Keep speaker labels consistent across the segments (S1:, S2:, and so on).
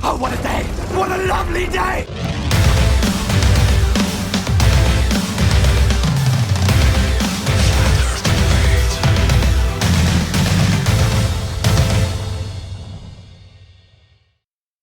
S1: Oh, what a day! What a lovely day!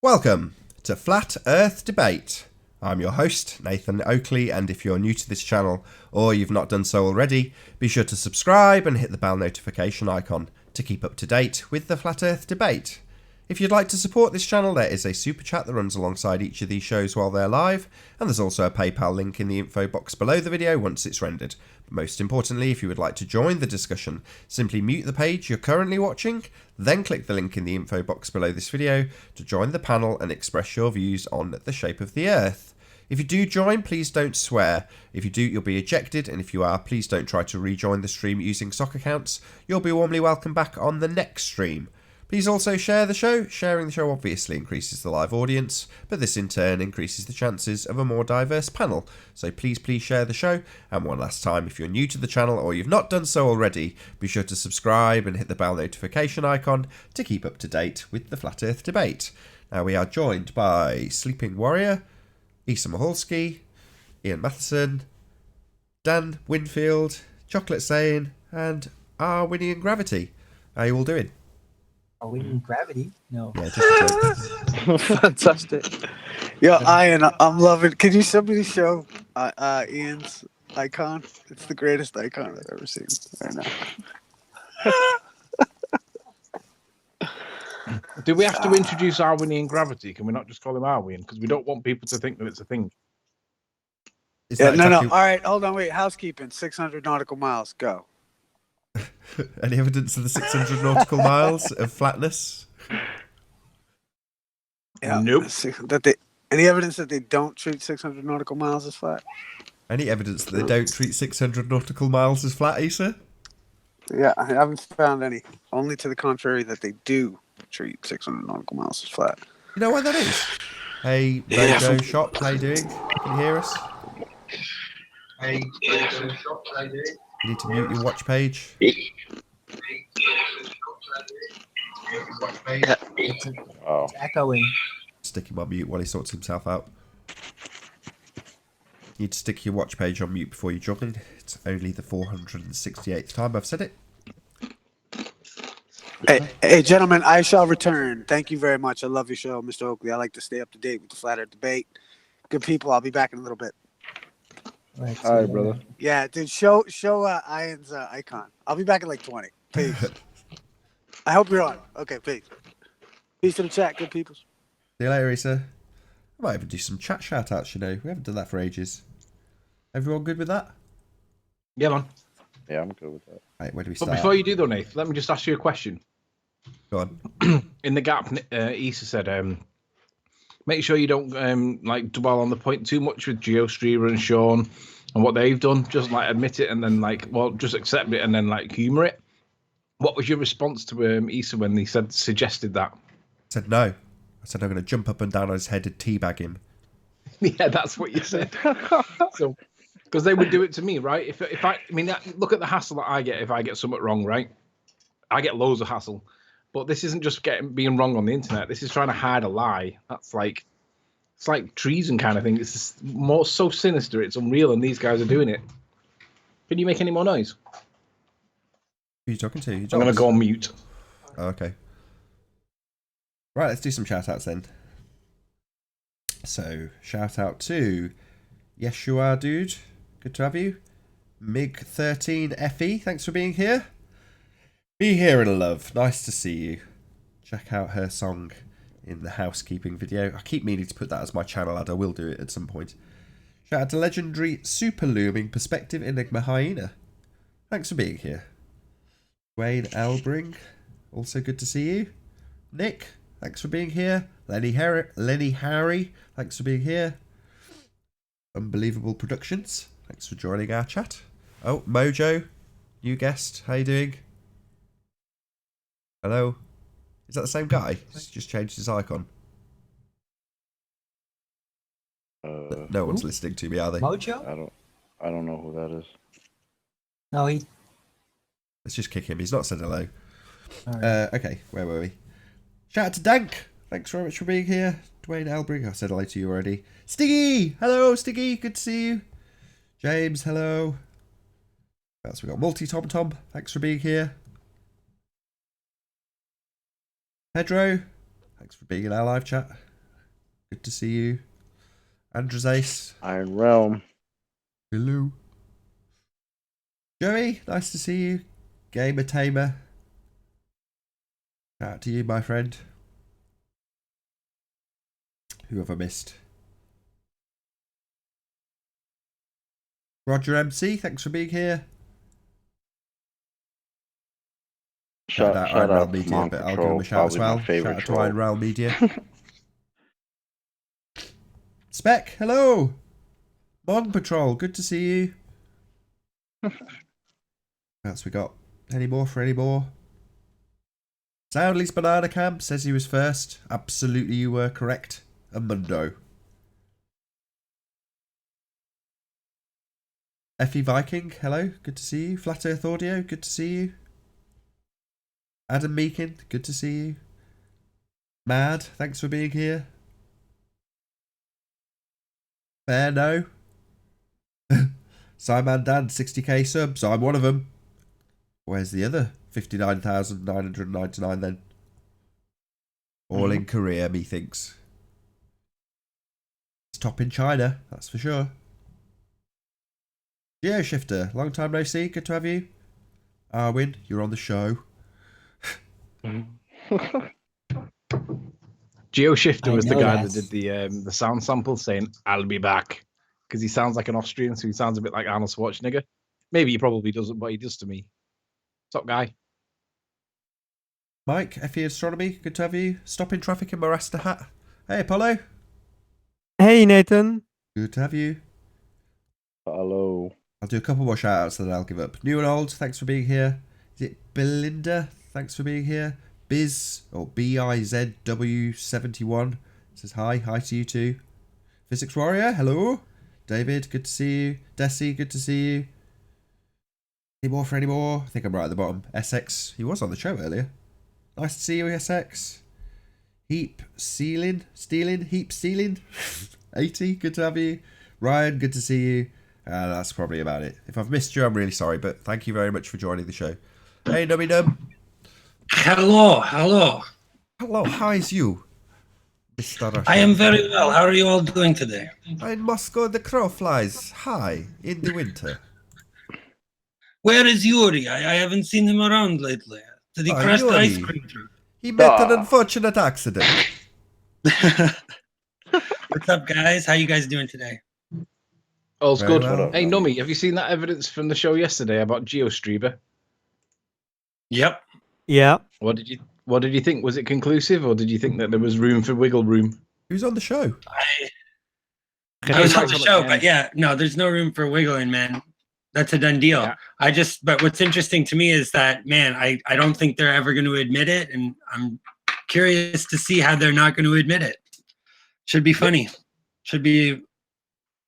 S2: Welcome to Flat Earth Debate. I'm your host, Nathan Oakley, and if you're new to this channel or you've not done so already, be sure to subscribe and hit the bell notification icon to keep up to date with the Flat Earth Debate. If you'd like to support this channel, there is a super chat that runs alongside each of these shows while they're live, and there's also a PayPal link in the info box below the video once it's rendered. But most importantly, if you would like to join the discussion, simply mute the page you're currently watching, then click the link in the info box below this video to join the panel and express your views on the shape of the Earth. If you do join, please don't swear. If you do, you'll be ejected, and if you are, please don't try to rejoin the stream using sock accounts. You'll be warmly welcomed back on the next stream. Please also share the show. Sharing the show obviously increases the live audience, but this in turn increases the chances of a more diverse panel. So please share the show. And one last time, if you're new to the channel or you've not done so already, be sure to subscribe and hit the bell notification icon to keep up to date with the Flat Earth Debate. Now we are joined by Sleeping Warrior, Isa Mahalski, Ian Matheson, Dan Winfield, Chocolate Sane, and our Winnie and Gravity. How are you all doing?
S3: Are we in gravity? No.
S2: Yeah, just
S4: Fantastic. Yo, Ian, I'm loving. Can you somebody show Ian's icon? It's the greatest icon I've ever seen right now.
S5: Do we have to introduce Arwin in Gravity? Can we not just call him Arwin? Because we don't want people to think that it's a thing.
S4: Yeah, no. All right, hold on, wait. Housekeeping. 600 nautical miles. Go.
S2: Any evidence of the 600 nautical miles of flatness?
S4: Yeah,
S5: Nope.
S4: Any evidence that they don't treat 600 nautical miles as flat?
S2: Any evidence that they don't treat 600 nautical miles as flat, Issa?
S4: Yeah, I haven't found any. Only to the contrary that they do treat 600 nautical miles as flat.
S2: You know why that is? Hey, Mojo Shop, how you doing? Can you hear us?
S6: Hey, Mojo Shop, how you doing?
S2: You need to mute your watch page.
S5: Oh.
S3: It's echoing.
S2: Stick him on mute while he sorts himself out. You need to stick your watch page on mute before you join. It's only the 468th time I've said it.
S4: Hey, gentlemen, I shall return. Thank you very much. I love your show, Mr. Oakley. I like to stay up to date with the Flat Earth Debate. Good people. I'll be back in a little bit.
S3: Right,
S5: All right, brother.
S4: Yeah, dude, show Ian's icon. I'll be back in like 20. Peace. I hope you're on. Okay, peace. Peace to the chat, good people.
S2: See you later, Issa. I might even do some chat shout-outs, you know. We haven't done that for ages. Everyone good with that?
S5: Yeah, man.
S7: Yeah, I'm good with that.
S2: Right, where do we
S5: But
S2: start?
S5: before you do, though, Nath, let me just ask you a question.
S2: Go on.
S5: In the gap, Issa said, make sure you don't like dwell on the point too much with GeoStreamer and Sean and what they've done. Just like admit it and then just accept it and then like humor it. What was your response to Issa when he suggested that?
S2: I said no. I said I'm going to jump up and down on his head and teabag him.
S5: Yeah, that's what you said. So, because they would do it to me, right? If I mean, look at the hassle that I get if I get something wrong, right? I get loads of hassle. But this isn't just being wrong on the internet. This is trying to hide a lie. It's like treason kind of thing. It's just so sinister. It's unreal, and these guys are doing it. Can you make any more noise?
S2: Who are you talking to?
S5: I'm going to go on mute.
S2: Oh, okay. Right, let's do some shout-outs then. So, shout-out to Yeshua Dude. Good to have you. MiG13FE, thanks for being here. Be here in love. Nice to see you. Check out her song in the housekeeping video. I keep meaning to put that as my channel ad. I will do it at some point. Shout out to legendary super looming perspective Enigma Hyena. Thanks for being here. Wayne Elbring, also good to see you. Nick, thanks for being here. Lenny Harry, thanks for being here. Unbelievable Productions, thanks for joining our chat. Oh, Mojo, new guest, how you doing? Hello? Is that the same guy? He's just changed his icon. No one's listening to me, are they?
S3: Mojo?
S7: I don't know who that is.
S3: No, he.
S2: Let's just kick him. He's not said hello.
S3: All right.
S2: Okay, where were we? Shout out to Dank. Thanks very much for being here. Dwayne Elbring, I said hello to you already. Stiggy! Hello, Stiggy. Good to see you. James, hello. What else we got? Multi Tom Tom. Thanks for being here. Pedro, thanks for being in our live chat. Good to see you. Andres Ace.
S7: Iron Realm.
S2: Hello. Joey, nice to see you. Gamer Tamer. Shout out to you, my friend. Who have I missed? Roger MC, thanks for being here. Shout out Iron Realm Media,
S7: Monk
S2: but I'll give him a shout as well. Shout out to Iron Realm Media. Spec, hello. Mon Patrol, good to see you. What else we got? Any more for any more? Soundly's Banana Camp says he was first. Absolutely, you were correct. Amundo. Effie Viking, hello, good to see you. Flat Earth Audio, good to see you. Adam Meakin, good to see you. Mad, thanks for being here. Fair no. Simon Dan, 60k subs, I'm one of them. Where's the other 59,999 then? All in Korea, methinks. It's top in China, that's for sure. GeoShifter, long time no see, good to have you. Arwin, you're on the show.
S5: GeoShifter was the
S3: know
S5: guy
S3: that.
S5: that did the sound sample saying "I'll be back" because he sounds like an Austrian, so he sounds a bit like Arnold Schwarzenegger. Maybe he probably doesn't, but he does to me. Top guy.
S2: Mike, FE Astronomy, good to have you. Stopping traffic in Marasta Hat. Hey, Apollo.
S8: Hey, Nathan.
S2: Good to have you.
S7: Hello.
S2: I'll do a couple more shout outs and then I'll give up. New and old, thanks for being here. Is it Belinda? Thanks for being here. Biz, or BIZW71, says hi. Hi to you too. Physics Warrior, hello. David, good to see you. Desi, good to see you. Any more for any more? I think I'm right at the bottom. SX, he was on the show earlier. Nice to see you, SX. Heap Stealing, Heap Stealing. 80, good to have you. Ryan, good to see you. That's probably about it. If I've missed you, I'm really sorry, but thank you very much for joining the show. Hey, Nubby Nub.
S9: Hello.
S2: Hello, how is you, Mr. Russian?
S9: I am very well. How are you all doing today?
S2: In Moscow, the crow flies high in the winter.
S9: Where is Yuri? I haven't seen him around lately. Did he crash the ice
S2: Yuri.
S9: cream truck?
S2: He met an unfortunate accident.
S9: What's up, guys? How you guys doing today?
S5: All's
S2: Very
S5: good.
S2: well.
S5: Hey, Nummy, have you seen that evidence from the show yesterday about GeoStreamer?
S9: Yep.
S8: Yeah.
S5: What did you think? Was it conclusive, or did you think that there was room for wiggle room?
S2: Who's on the show?
S9: I was on the show, but yeah, no, there's no room for wiggling, man. That's a done deal.
S5: Yeah.
S9: But what's interesting to me is that, man, I don't think they're ever going to admit it, and I'm curious to see how they're not going to admit it. Should be funny. Should be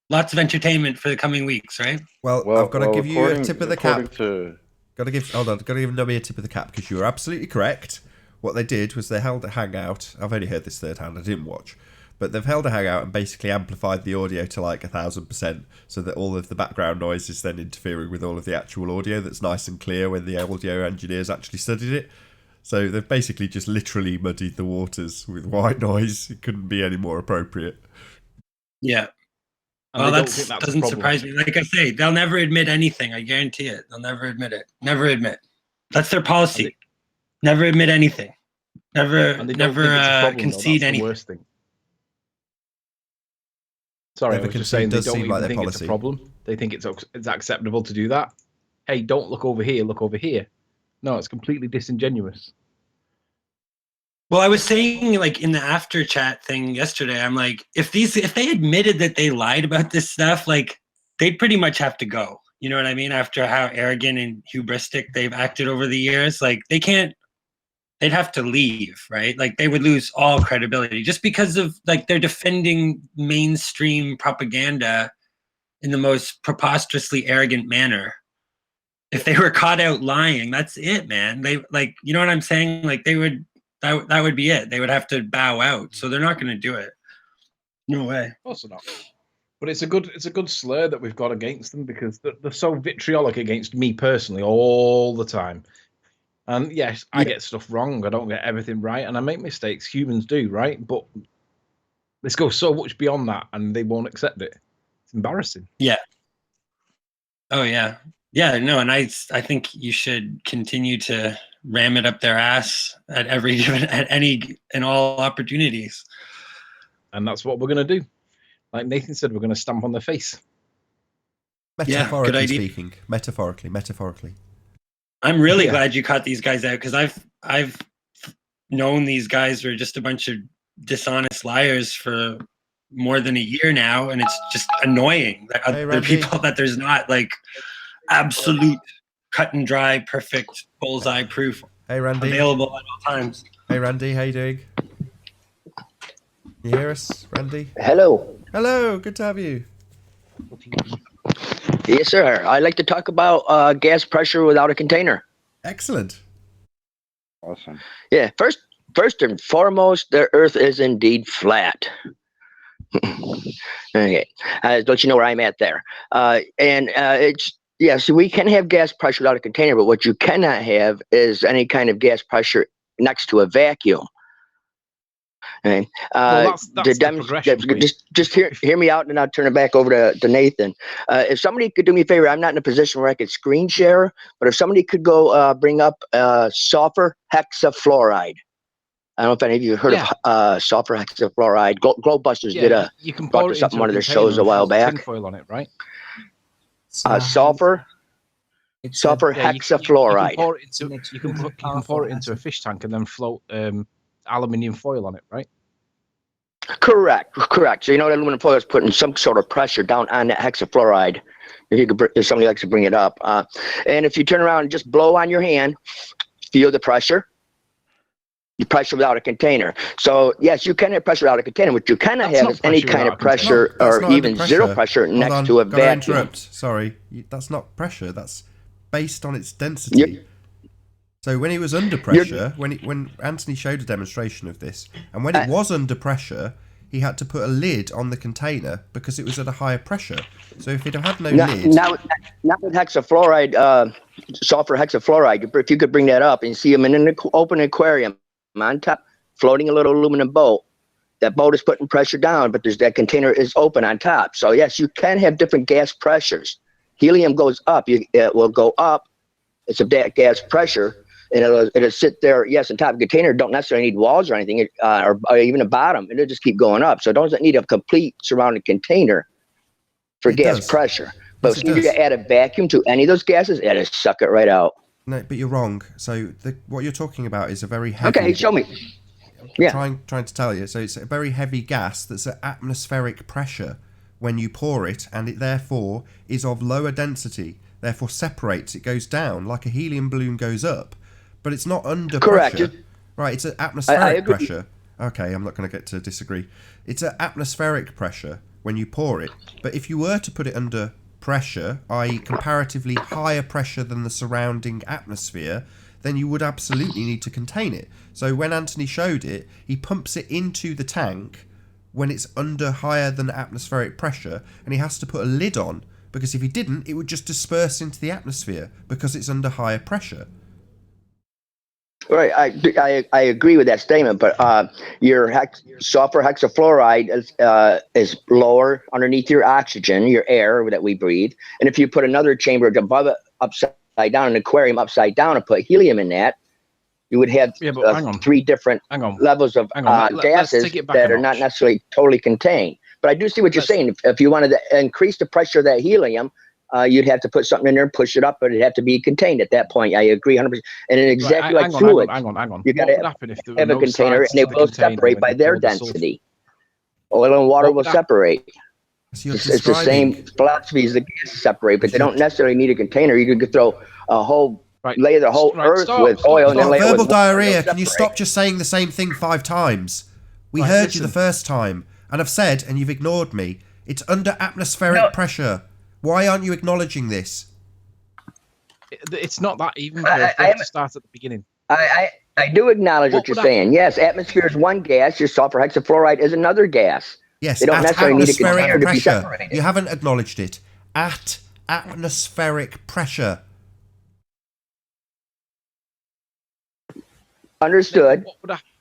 S9: lots of entertainment for the coming weeks, right?
S2: Well, I've got to give you a tip of the cap.
S7: To...
S2: Got to give Nubby a tip of the cap because you were absolutely correct. What they did was they held a hangout. I've only heard this third hand. I didn't watch. But they've held a hangout and basically amplified the audio to like 1,000% so that all of the background noise is then interfering with all of the actual audio that's nice and clear when the audio engineers actually studied it. So they've basically just literally muddied the waters with white noise. It couldn't be any more appropriate.
S9: Yeah.
S5: And
S9: Well,
S5: that's
S9: doesn't surprise me. Like I say, they'll never admit anything. I guarantee it. They'll never admit it. Never admit. That's their policy. Never admit anything. Never concede
S5: anything.
S9: anything.
S5: Worst thing. Sorry, I was just saying they don't even think it's a problem. They think it's acceptable to do that. Hey, don't look over here. Look over here. No, it's completely disingenuous.
S9: Well, I was saying, like, in the after chat thing yesterday, I'm like, if they admitted that they lied about this stuff, like, they'd pretty much have to go. You know what I mean? After how arrogant and hubristic they've acted over the years, like, they'd have to leave, right? Like, they would lose all credibility just because of, like, they're defending mainstream propaganda in the most preposterously arrogant manner. If they were caught out lying, that's it, man. They, you know what I'm saying? Like, that would be it. They would have to bow out. So they're not going to do it. No way.
S5: Of course not. But it's a good slur that we've got against them because they're so vitriolic against me personally all the time. And yes, I get stuff wrong. I don't get everything right, and I make mistakes. Humans do, right? But this goes so much beyond that, and they won't accept it. It's embarrassing.
S9: Yeah. Oh yeah. Yeah. No, and I think you should continue to ram it up their ass at any and all opportunities.
S5: And that's what we're gonna do. Like Nathan said, we're gonna stamp on their face.
S2: Metaphorically
S9: good idea.
S2: speaking. Metaphorically.
S9: I'm really glad you caught these guys out because I've known these guys are just a bunch of dishonest liars for more than a year now, and it's just annoying that other people that there's not like absolute cut and dry, perfect bullseye proof available at all times.
S2: Hey Randy, how you doing? You hear us, Randy?
S10: Hello.
S2: Hello, good to have you.
S10: Yes, sir. I'd like to talk about gas pressure without a container.
S2: Excellent.
S7: Awesome.
S10: Yeah. First and foremost, the Earth is indeed flat. Okay. Don't you know where I'm at there? So we can have gas pressure without a container, but what you cannot have is any kind of gas pressure next to a vacuum. Okay.
S5: That's the progression.
S10: Just hear me out, and I'll turn it back over to Nathan. If somebody could do me a favor, I'm not in a position where I could screen share, but if somebody could go bring up sulfur hexafluoride. I don't know if any of you heard of sulfur hexafluoride. Glowbusters did brought this up in one of their shows a while back.
S5: Tinfoil on it, right?
S10: Sulfur hexafluoride.
S5: You can pour it into a fish tank and then float aluminium foil on it, right?
S10: Correct. So you know that aluminum foil is putting some sort of pressure down on that hexafluoride. If somebody likes to bring it up, and if you turn around and just blow on your hand, feel the pressure. The pressure without a container. So yes, you can have pressure without a container. What you cannot have is any kind of pressure or even zero pressure next to a vacuum.
S2: Interrupt. Sorry, that's not pressure. That's based on its density. So when it was under pressure, when Anthony showed a demonstration of this, and when it was under pressure, he had to put a lid on the container because it was at a higher pressure. So if it had no lid...
S10: Now with hexafluoride, sulfur hexafluoride, if you could bring that up and see them in an open aquarium on top, floating a little aluminum boat, that boat is putting pressure down, but that container is open on top. So yes, you can have different gas pressures. Helium goes up, it will go up. It's a gas pressure. And it'll sit there, yes, on top of the container. Don't necessarily need walls or anything, or even a bottom. It'll just keep going up. So it doesn't need a complete surrounding container for gas pressure. But if you add a vacuum to any of those gases, it'll suck it right out.
S2: No, but you're wrong. So what you're talking about is a very heavy...
S10: Okay, show me. Yeah.
S2: Trying to tell you. So it's a very heavy gas that's at atmospheric pressure when you pour it, and it therefore is of lower density, therefore separates. It goes down like a helium balloon goes up. But it's not under pressure. Right, it's at atmospheric pressure. Okay, I'm not going to get to disagree. It's at atmospheric pressure when you pour it. But if you were to put it under pressure, i.e. comparatively higher pressure than the surrounding atmosphere, then you would absolutely need to contain it. So when Anthony showed it, he pumps it into the tank when it's under higher than atmospheric pressure, and he has to put a lid on, because if he didn't, it would just disperse into the atmosphere because it's under higher pressure.
S10: Right, I agree with that statement, but your sulfur hexafluoride is lower underneath your oxygen, your air that we breathe. And if you put another chamber above it, upside down, an aquarium upside down, and put helium in that, you would have 3 different levels of gases that are not necessarily totally contained. But I do see what you're saying. If you wanted to increase the pressure of that helium, you'd have to put something in there and push it up, but it'd have to be contained at that point. I agree 100%. And exactly like fluids, you got to have a container, and they will separate by their density. Oil and water will separate. It's the same philosophy as the gas separate, but they don't necessarily need a container. You could throw a whole layer the whole earth with oil and then layer
S2: verbal
S10: with
S2: diarrhea. Can you stop just saying the same thing 5 times? We heard you the first time, and I've said, and you've ignored me. It's under atmospheric pressure. Why aren't you acknowledging this?
S5: It's not that even. I have to start at the beginning.
S10: I do acknowledge what you're saying. Yes, atmosphere is one gas. Your sulfur hexafluoride is another gas.
S2: Yes,
S10: They don't
S2: at
S10: necessarily need a
S2: atmospheric
S10: container to be
S2: pressure.
S10: separated.
S2: You haven't acknowledged it. At atmospheric pressure.
S10: Understood.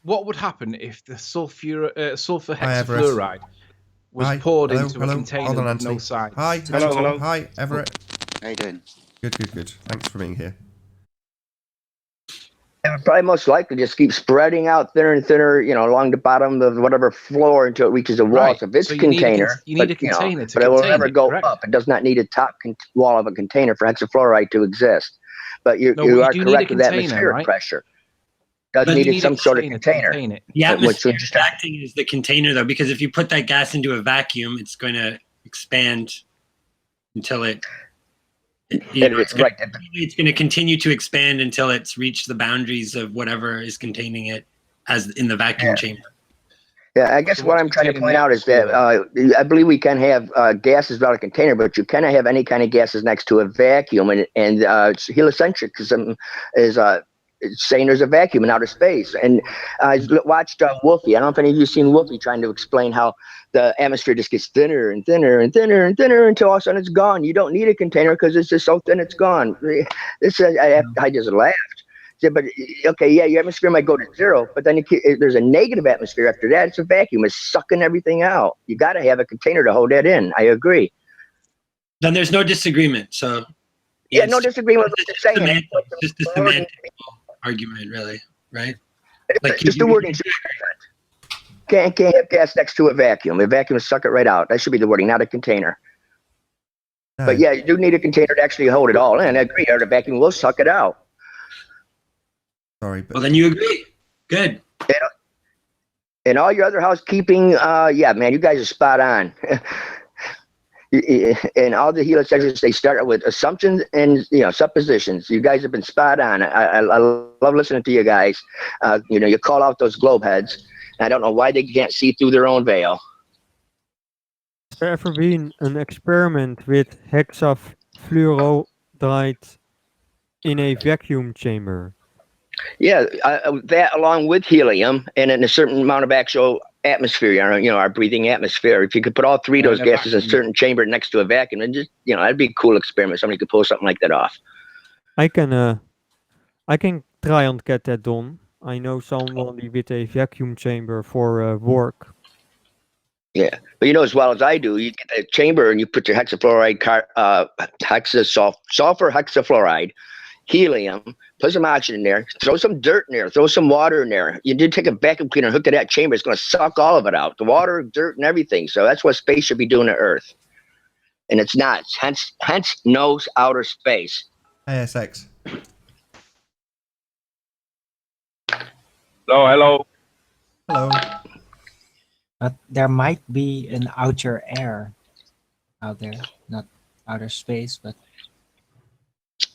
S5: What would happen if the sulfur
S2: Hi, Everett.
S5: hexafluoride was
S2: Hi.
S5: poured
S2: Hello,
S5: into
S2: hello.
S5: a container
S2: Hold on,
S5: with
S2: Anthony.
S5: no sides?
S2: Hi.
S7: Hello, hello.
S2: Hi, Everett.
S7: How you doing?
S2: Good. Thanks for being here.
S10: It would probably most likely just keep spreading out thinner and thinner, along the bottom of whatever floor until it reaches a wall.
S5: Right.
S10: So if it's
S5: So you need a
S10: container,
S5: you need a container to
S10: but it will
S5: contain
S10: never
S5: it,
S10: go
S5: correct?
S10: up. It does not need a top wall of a container for hexafluoride to exist. But you
S5: No, but you
S10: are
S5: do need a
S10: correct with
S5: container,
S10: atmospheric
S5: right?
S10: pressure. Does
S9: But
S10: need
S5: You need
S10: some
S5: a
S10: sort of
S5: to
S10: container.
S5: contain it.
S9: The
S10: Which
S9: atmosphere
S10: would
S9: is acting as the container, though, because if you put that gas into a vacuum, it's going to expand until it's going to continue to expand until it's reached the boundaries of whatever is containing it, as in the vacuum chamber.
S10: Yeah, I guess
S5: So
S10: what
S5: what's
S10: I'm trying to
S5: containing
S10: point
S5: the
S10: out is that
S5: atmosphere,
S10: I believe we can have gases without a container, but you cannot have any kind of gases next to a vacuum. And heliocentrism is saying there's a vacuum in outer space. And I watched Wolfie. I don't know if any of you have seen Wolfie trying to explain how the atmosphere just gets thinner and thinner and thinner and thinner until all of a sudden it's gone. You don't need a container because it's just so thin it's gone. I just laughed. Yeah, but okay, yeah, your atmosphere might go to zero, but then there's a negative atmosphere after that. It's a vacuum. It's sucking everything out. You got to have a container to hold that in. I agree.
S9: Then there's no disagreement. So
S10: Yeah, no disagreement with what you're saying.
S9: Just a semantic argument, really, right? Like
S10: Just the wording. Can't have gas next to a vacuum. A vacuum will suck it right out. That should be the wording, not a container.
S2: No.
S10: But yeah, you do need a container to actually hold it all in. I agree. Or the vacuum will suck it out.
S2: Sorry, but
S9: Well, then you agree. Good.
S10: And all your other housekeeping, yeah, man, you guys are spot on. And all the heliocentrism, they start with assumptions and suppositions. You guys have been spot on. I love listening to you guys. You call out those globe heads. I don't know why they can't see through their own veil.
S8: Has there ever been an experiment with hexafluoride in a vacuum chamber?
S10: Yeah, that along with helium and in a certain amount of actual atmosphere, our breathing atmosphere. If you could put all three of those gases in a certain chamber next to a vacuum, and just that'd be a cool experiment. Somebody could pull something like that off.
S8: I can try and get that done. I know someone with a vacuum chamber for work.
S10: Yeah, but as well as I do, you get a chamber and you put your hexafluoride, sulfur hexafluoride, helium, put some oxygen in there, throw some dirt in there, throw some water in there. You did take a vacuum cleaner and hook to that chamber. It's going to suck all of it out, the water, dirt, and everything. So that's what space should be doing to Earth. And it's not. Hence no outer space.
S2: ASX.
S6: Hello.
S2: Hello.
S3: But there might be an outer air out there, not outer space, but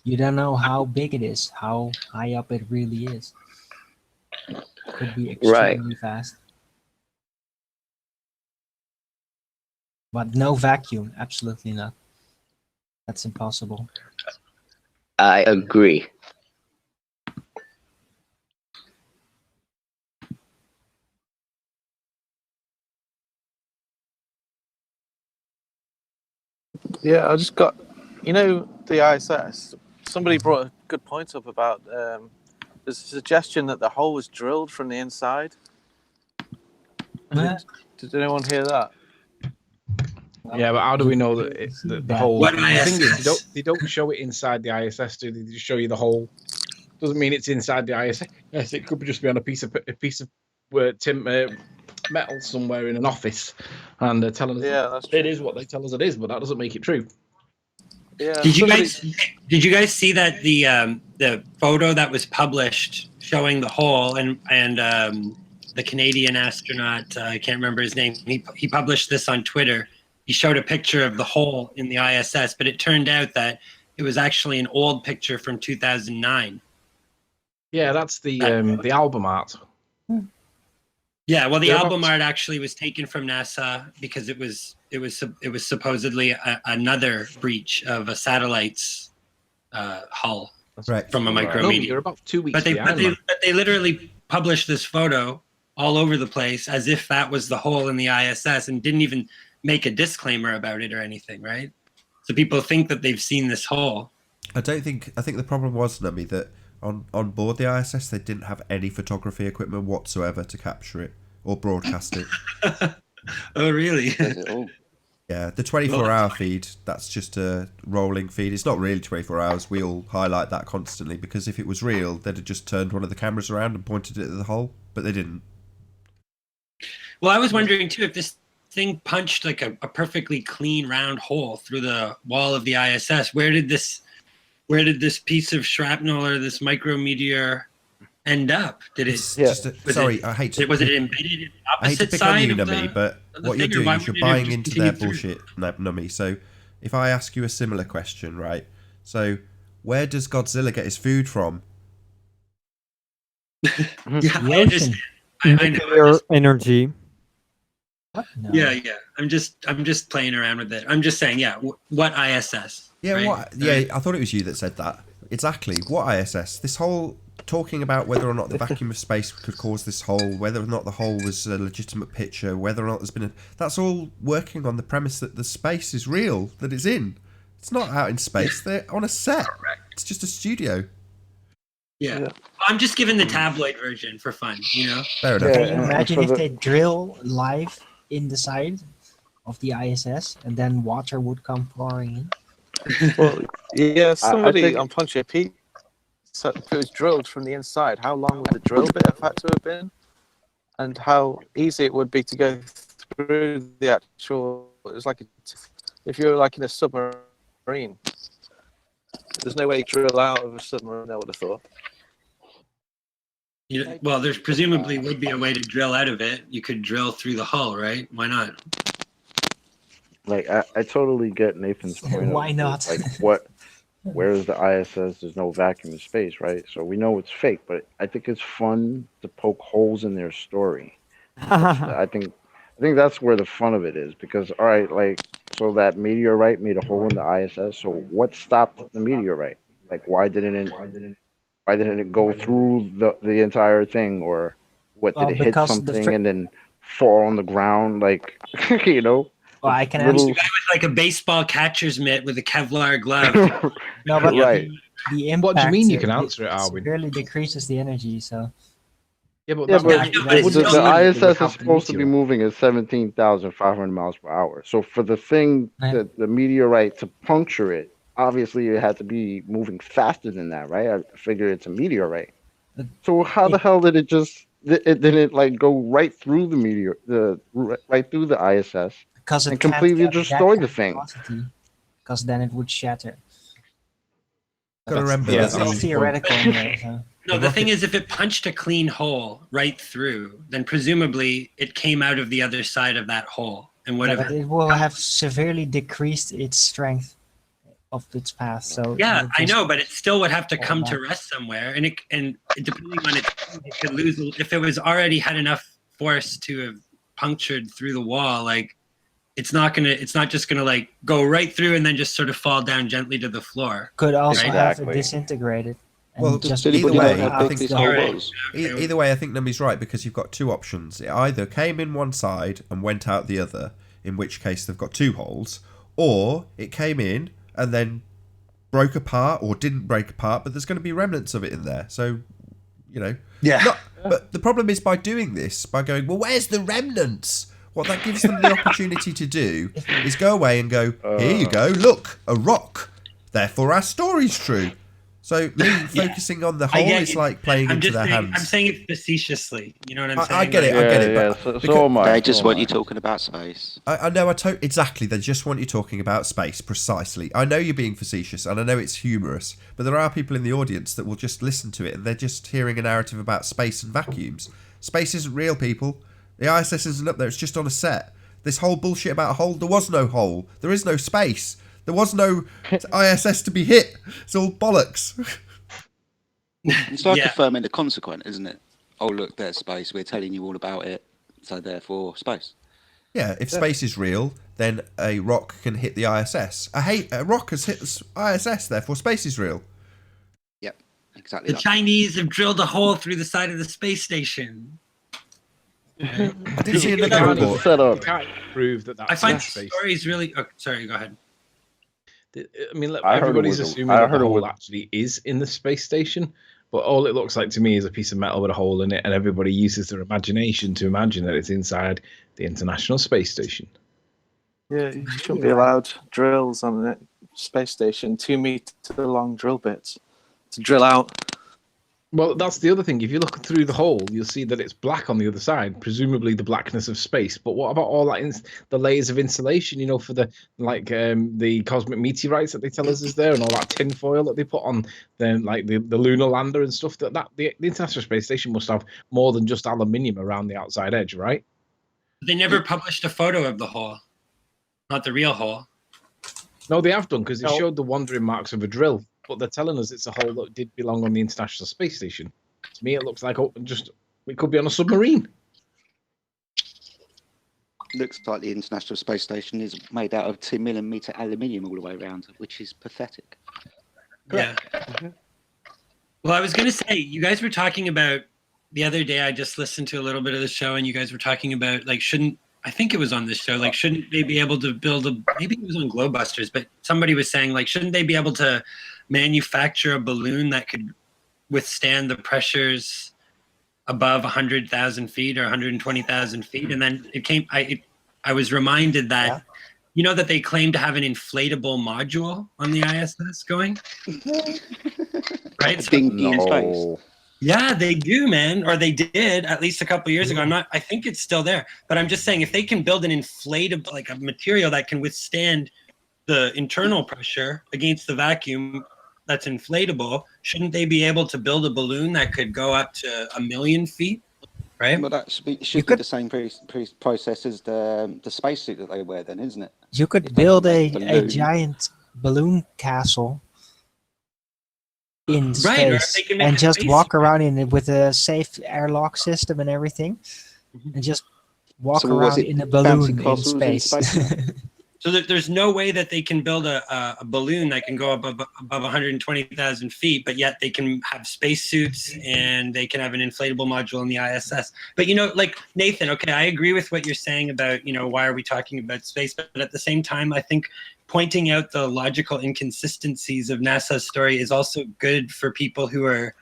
S3: you don't know how big it is, how high up it really is. Could be extremely fast. But no vacuum, absolutely not. That's impossible.
S10: I agree.
S11: Yeah, I just got, the ISS. Somebody brought a good point up about there's a suggestion that the hole was drilled from the inside. Did anyone hear that?
S5: Yeah, but how do we know that the whole?
S9: What
S5: The thing is,
S9: ISS?
S5: they don't show it inside the ISS, do they? They just show you the whole. Doesn't mean it's inside the ISS. Yes, it could just be on a piece of metal somewhere in an office, and telling us
S11: that's true.
S5: it is what they tell us it is, but that doesn't make it true.
S11: Yeah.
S9: Did you guys see that the photo that was published showing the hole and the Canadian astronaut, I can't remember his name, he published this on Twitter. He showed a picture of the hole in the ISS, but it turned out that it was actually an old picture from 2009.
S5: Yeah, that's the album art.
S9: Yeah, well, the album art actually was taken from NASA because it was supposedly another breach of a satellite's hull
S2: Right.
S9: from a
S5: No,
S9: micrometeor.
S5: you're about 2 weeks
S9: But they
S5: behind.
S9: literally published this photo all over the place as if that was the hole in the ISS and didn't even make a disclaimer about it or anything, right? So people think that they've seen this hole.
S2: I think the problem was, Nummy, that on board the ISS they didn't have any photography equipment whatsoever to capture it or broadcast it.
S9: Oh, really?
S2: Yeah, the 24-hour feed, that's just a rolling feed. It's not really 24 hours. We all highlight that constantly because if it was real, they'd have just turned one of the cameras around and pointed it at the hole, but they didn't.
S9: Well, I was wondering too if this thing punched like a perfectly clean round hole through the wall of the ISS. Where did this piece of shrapnel or this micrometeor end up? Did it?
S2: I hate to.
S9: Was it embedded in the
S2: I hate to
S9: opposite
S2: pick on
S9: side
S2: you,
S9: of
S2: Nummy, but
S9: the
S2: what you're
S9: thing, or
S2: doing
S9: why
S2: is you're
S9: wouldn't it
S2: buying
S9: just
S2: into their
S9: continue through?
S2: bullshit, Nummy. So if I ask you a similar question, right? So where does Godzilla get his food from?
S9: Yeah,
S3: The
S9: I
S3: ocean.
S9: understand. I know.
S8: Nuclear energy.
S3: No.
S9: Yeah. I'm just playing around with it. I'm just saying, yeah. What ISS?
S2: Yeah,
S9: right?
S2: what? Yeah, I thought it was you that said that. Exactly. What ISS? This whole talking about whether or not the vacuum of space could cause this hole, whether or not the hole was a legitimate picture, whether or not there's been a... That's all working on the premise that the space is real, that it's in. It's not out in space. They're on a set. It's just a studio.
S9: Yeah. I'm just giving the tabloid version for fun, you know?
S2: Fair enough.
S3: Can you imagine if they drill live in the side of the ISS and then water would come pouring in?
S11: Well, yeah, somebody
S7: think-
S11: on Pontiac Peak, so if it was drilled from the inside, how long would the drill bit have had to have been? And how easy it would be to go through the actual... It was like if you're like in a submarine. There's no way you drill out of a submarine, I would have thought.
S9: Well, there's presumably would be a way to drill out of it. You could drill through the hull, right? Why not?
S7: Like I totally get Nathan's point.
S3: Why not?
S7: Like where's the ISS? There's no vacuum in space, right? So we know it's fake, but I think it's fun to poke holes in their story. I think that's where the fun of it is because all right, like so that meteorite made a hole in the ISS. So what stopped the meteorite? Like why didn't it go through the entire thing, or what did it hit something and then fall on the ground? Like you know.
S3: Well, I can
S9: The
S3: answer.
S9: guy with like a baseball catcher's mitt with a Kevlar glove.
S3: No, but
S7: Right.
S3: the impact.
S5: What do you mean you can answer it, Arwin?
S3: Severely decreases the energy, so.
S5: Yeah, but
S7: Yeah,
S5: that's
S7: but
S9: I know, but it's
S7: the
S9: still
S7: ISS
S5: would
S7: is
S5: have to
S7: supposed to be
S5: meteor.
S7: moving at 17,500 miles per hour. So for the thing
S3: Yeah.
S7: that the meteorite to puncture it, obviously it had to be moving faster than that, right? I figure it's a meteorite. So how the hell did it just? It didn't like go right through right through the ISS
S3: Because it
S7: and
S3: can't
S7: completely
S3: get that
S7: destroy the
S3: kind of
S7: thing.
S3: velocity, because then it would shatter.
S2: Gotta remember
S5: yeah,
S2: that
S3: It's all
S2: the-
S3: theoretical anyway, so.
S9: No, the thing is, if it punched a clean hole right through, then presumably it came out of the other side of that hole and would
S3: Yeah,
S9: have.
S3: but it will have severely decreased its strength of its path. So
S9: Yeah,
S3: it'll
S9: I
S3: just-
S9: know, but it still would have to come to
S3: back.
S9: rest somewhere, and depending on it could lose if it was already had enough force to have punctured through the wall. Like, it's not just gonna like go right through and then just sort of fall down gently to the floor.
S3: Could also have it
S7: Exactly.
S3: disintegrated. And
S2: Well,
S3: just
S2: either
S3: blow
S2: way,
S3: out
S2: I think
S3: the
S2: the
S3: whole-
S9: Alright.
S6: was.
S2: Either way, I think Nummy's right because you've got two options. It either came in one side and went out the other, in which case they've got two holes, or it came in and then broke apart or didn't break apart, but there's going to be remnants of it in there. So, you know.
S4: Yeah.
S2: But the problem is by doing this, by going, well, where's the remnants? What that gives them the opportunity to do is go away and go, here you go, look, a rock. Therefore, our story's true. So me focusing on the
S9: I
S2: hole
S9: get
S2: is
S9: you.
S2: like playing
S9: I'm
S2: into
S9: just
S2: their
S9: saying, I'm
S2: hands.
S9: saying it facetiously. You know what I'm saying?
S2: I get it,
S9: Like,
S2: I get it.
S7: Yeah,
S2: But
S7: so
S2: because-
S7: am I.
S6: They just
S7: so
S6: want
S7: am
S6: you
S7: I.
S6: talking about space.
S2: I know, exactly. They just want you talking about space, precisely. I know you're being facetious, and I know it's humorous, but there are people in the audience that will just listen to it, and they're just hearing a narrative about space and vacuums. Space isn't real, people. The ISS isn't up there, it's just on a set. This whole bullshit about a hole, there was no hole. There is no space. There was no ISS to be hit. It's all bollocks.
S6: It's like
S9: Yeah.
S6: affirming the consequent, isn't it? Oh, look, there's space. We're telling you all about it. So therefore, space.
S2: Yeah, if space is real, then a rock can hit the ISS. A rock has hit the ISS, therefore space is real.
S6: Yep, exactly.
S9: the
S6: that.
S9: Chinese have drilled a hole through the side of the space station.
S2: I did see
S9: You
S2: another
S9: can't
S2: report.
S7: Set up.
S5: You can't prove that that's
S9: I find
S5: in
S9: the
S5: space.
S9: stories really. Oh, sorry, go ahead.
S5: I mean, look,
S7: I heard it
S5: everybody's
S7: was.
S5: assuming
S7: I
S5: that the
S7: heard it
S5: hole
S7: was.
S5: actually is in the space station, but all it looks like to me is a piece of metal with a hole in it, and everybody uses their imagination to imagine that it's inside the International Space Station.
S11: Yeah, you shouldn't be allowed drills on the space station, 2 meter long drill bits to drill out.
S5: Well, that's the other thing. If you look through the hole, you'll see that it's black on the other side, presumably the blackness of space. But what about all that the layers of insulation? You know, for the the cosmic meteorites that they tell us is there, and all that tin foil that they put on the lunar lander and stuff. The International Space Station must have more than just aluminium around the outside edge, right?
S9: They never published a photo of the hole, not the real hole.
S5: No, they have done because they showed the wandering marks of a drill, but they're telling us it's a hole that did belong on the International Space Station. To me, it looks like it could be on a submarine.
S6: Looks like the International Space Station is made out of 2mm aluminium all the way around, which is pathetic.
S9: Yeah. Well, I was going to say, you guys were talking about the other day. I just listened to a little bit of the show, and you guys were talking about I think it was on this show, shouldn't they be able to maybe it was on Globebusters, but somebody was saying, shouldn't they be able to manufacture a balloon that could withstand the pressures above 100,000 feet or 120,000 feet? And then I was reminded that, that they claim to have an inflatable module on the ISS going, right?
S6: A dinghy in space.
S9: Yeah, they do, man. Or they did at least a couple of years ago. I think it's still there. But I'm just saying, if they can build an inflatable, a material that can withstand the internal pressure against the vacuum that's inflatable, shouldn't they be able to build a balloon that could go up to 1 million feet? Right?
S6: Well, that should be the same process as the spacesuit that they wear, then, isn't it?
S3: You could build a giant balloon castle in
S9: Right, or if
S3: space
S9: they can make
S3: and
S9: a
S3: just
S9: space
S3: walk around in it with a safe airlock system and everything, and just walk
S6: So was
S3: around
S6: it
S3: in a
S6: bouncy
S3: balloon in
S6: castles in
S3: space.
S6: space?
S9: So there's no way that they can build a balloon that can go above 120,000 feet, but yet they can have spacesuits and they can have an inflatable module in the ISS. But, Nathan, okay, I agree with what you're saying about, why are we talking about space? But at the same time, I think pointing out the logical inconsistencies of NASA's story is also good for people who are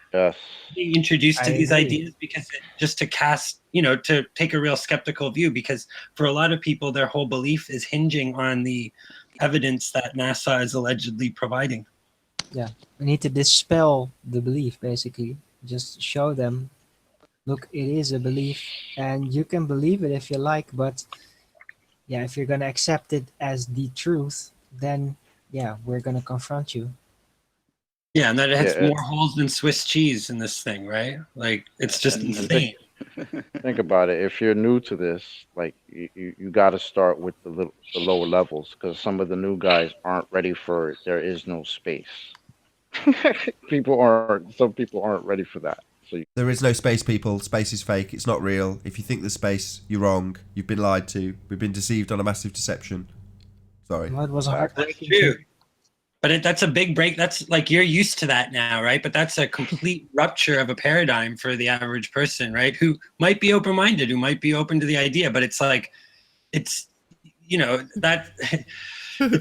S9: being introduced to these ideas, because just to cast, to take a real skeptical view, because for a lot of people, their whole belief is hinging on the evidence that NASA is allegedly providing.
S3: Yeah, we need to dispel the belief, basically. Just show them, look, it is a belief, and you can believe it if you like, but yeah, if you're going to accept it as the truth, then yeah, we're going to confront you.
S9: Yeah, and that it has more holes than Swiss cheese in this thing, right? It's just insane.
S7: Think about it. If you're new to this, you got to start with the lower levels, because some of the new guys aren't ready for it. There is no space. Some people aren't ready for that. So
S2: there is no space, people. Space is fake. It's not real. If you think there's space, you're wrong. You've been lied to. We've been deceived on a massive deception. Sorry.
S3: Well, it was a heartbreaking
S9: thing. But that's a big break. That's you're used to that now, right? But that's a complete rupture of a paradigm for the average person, right? Who might be open-minded, who might be open to the idea, but it's that it's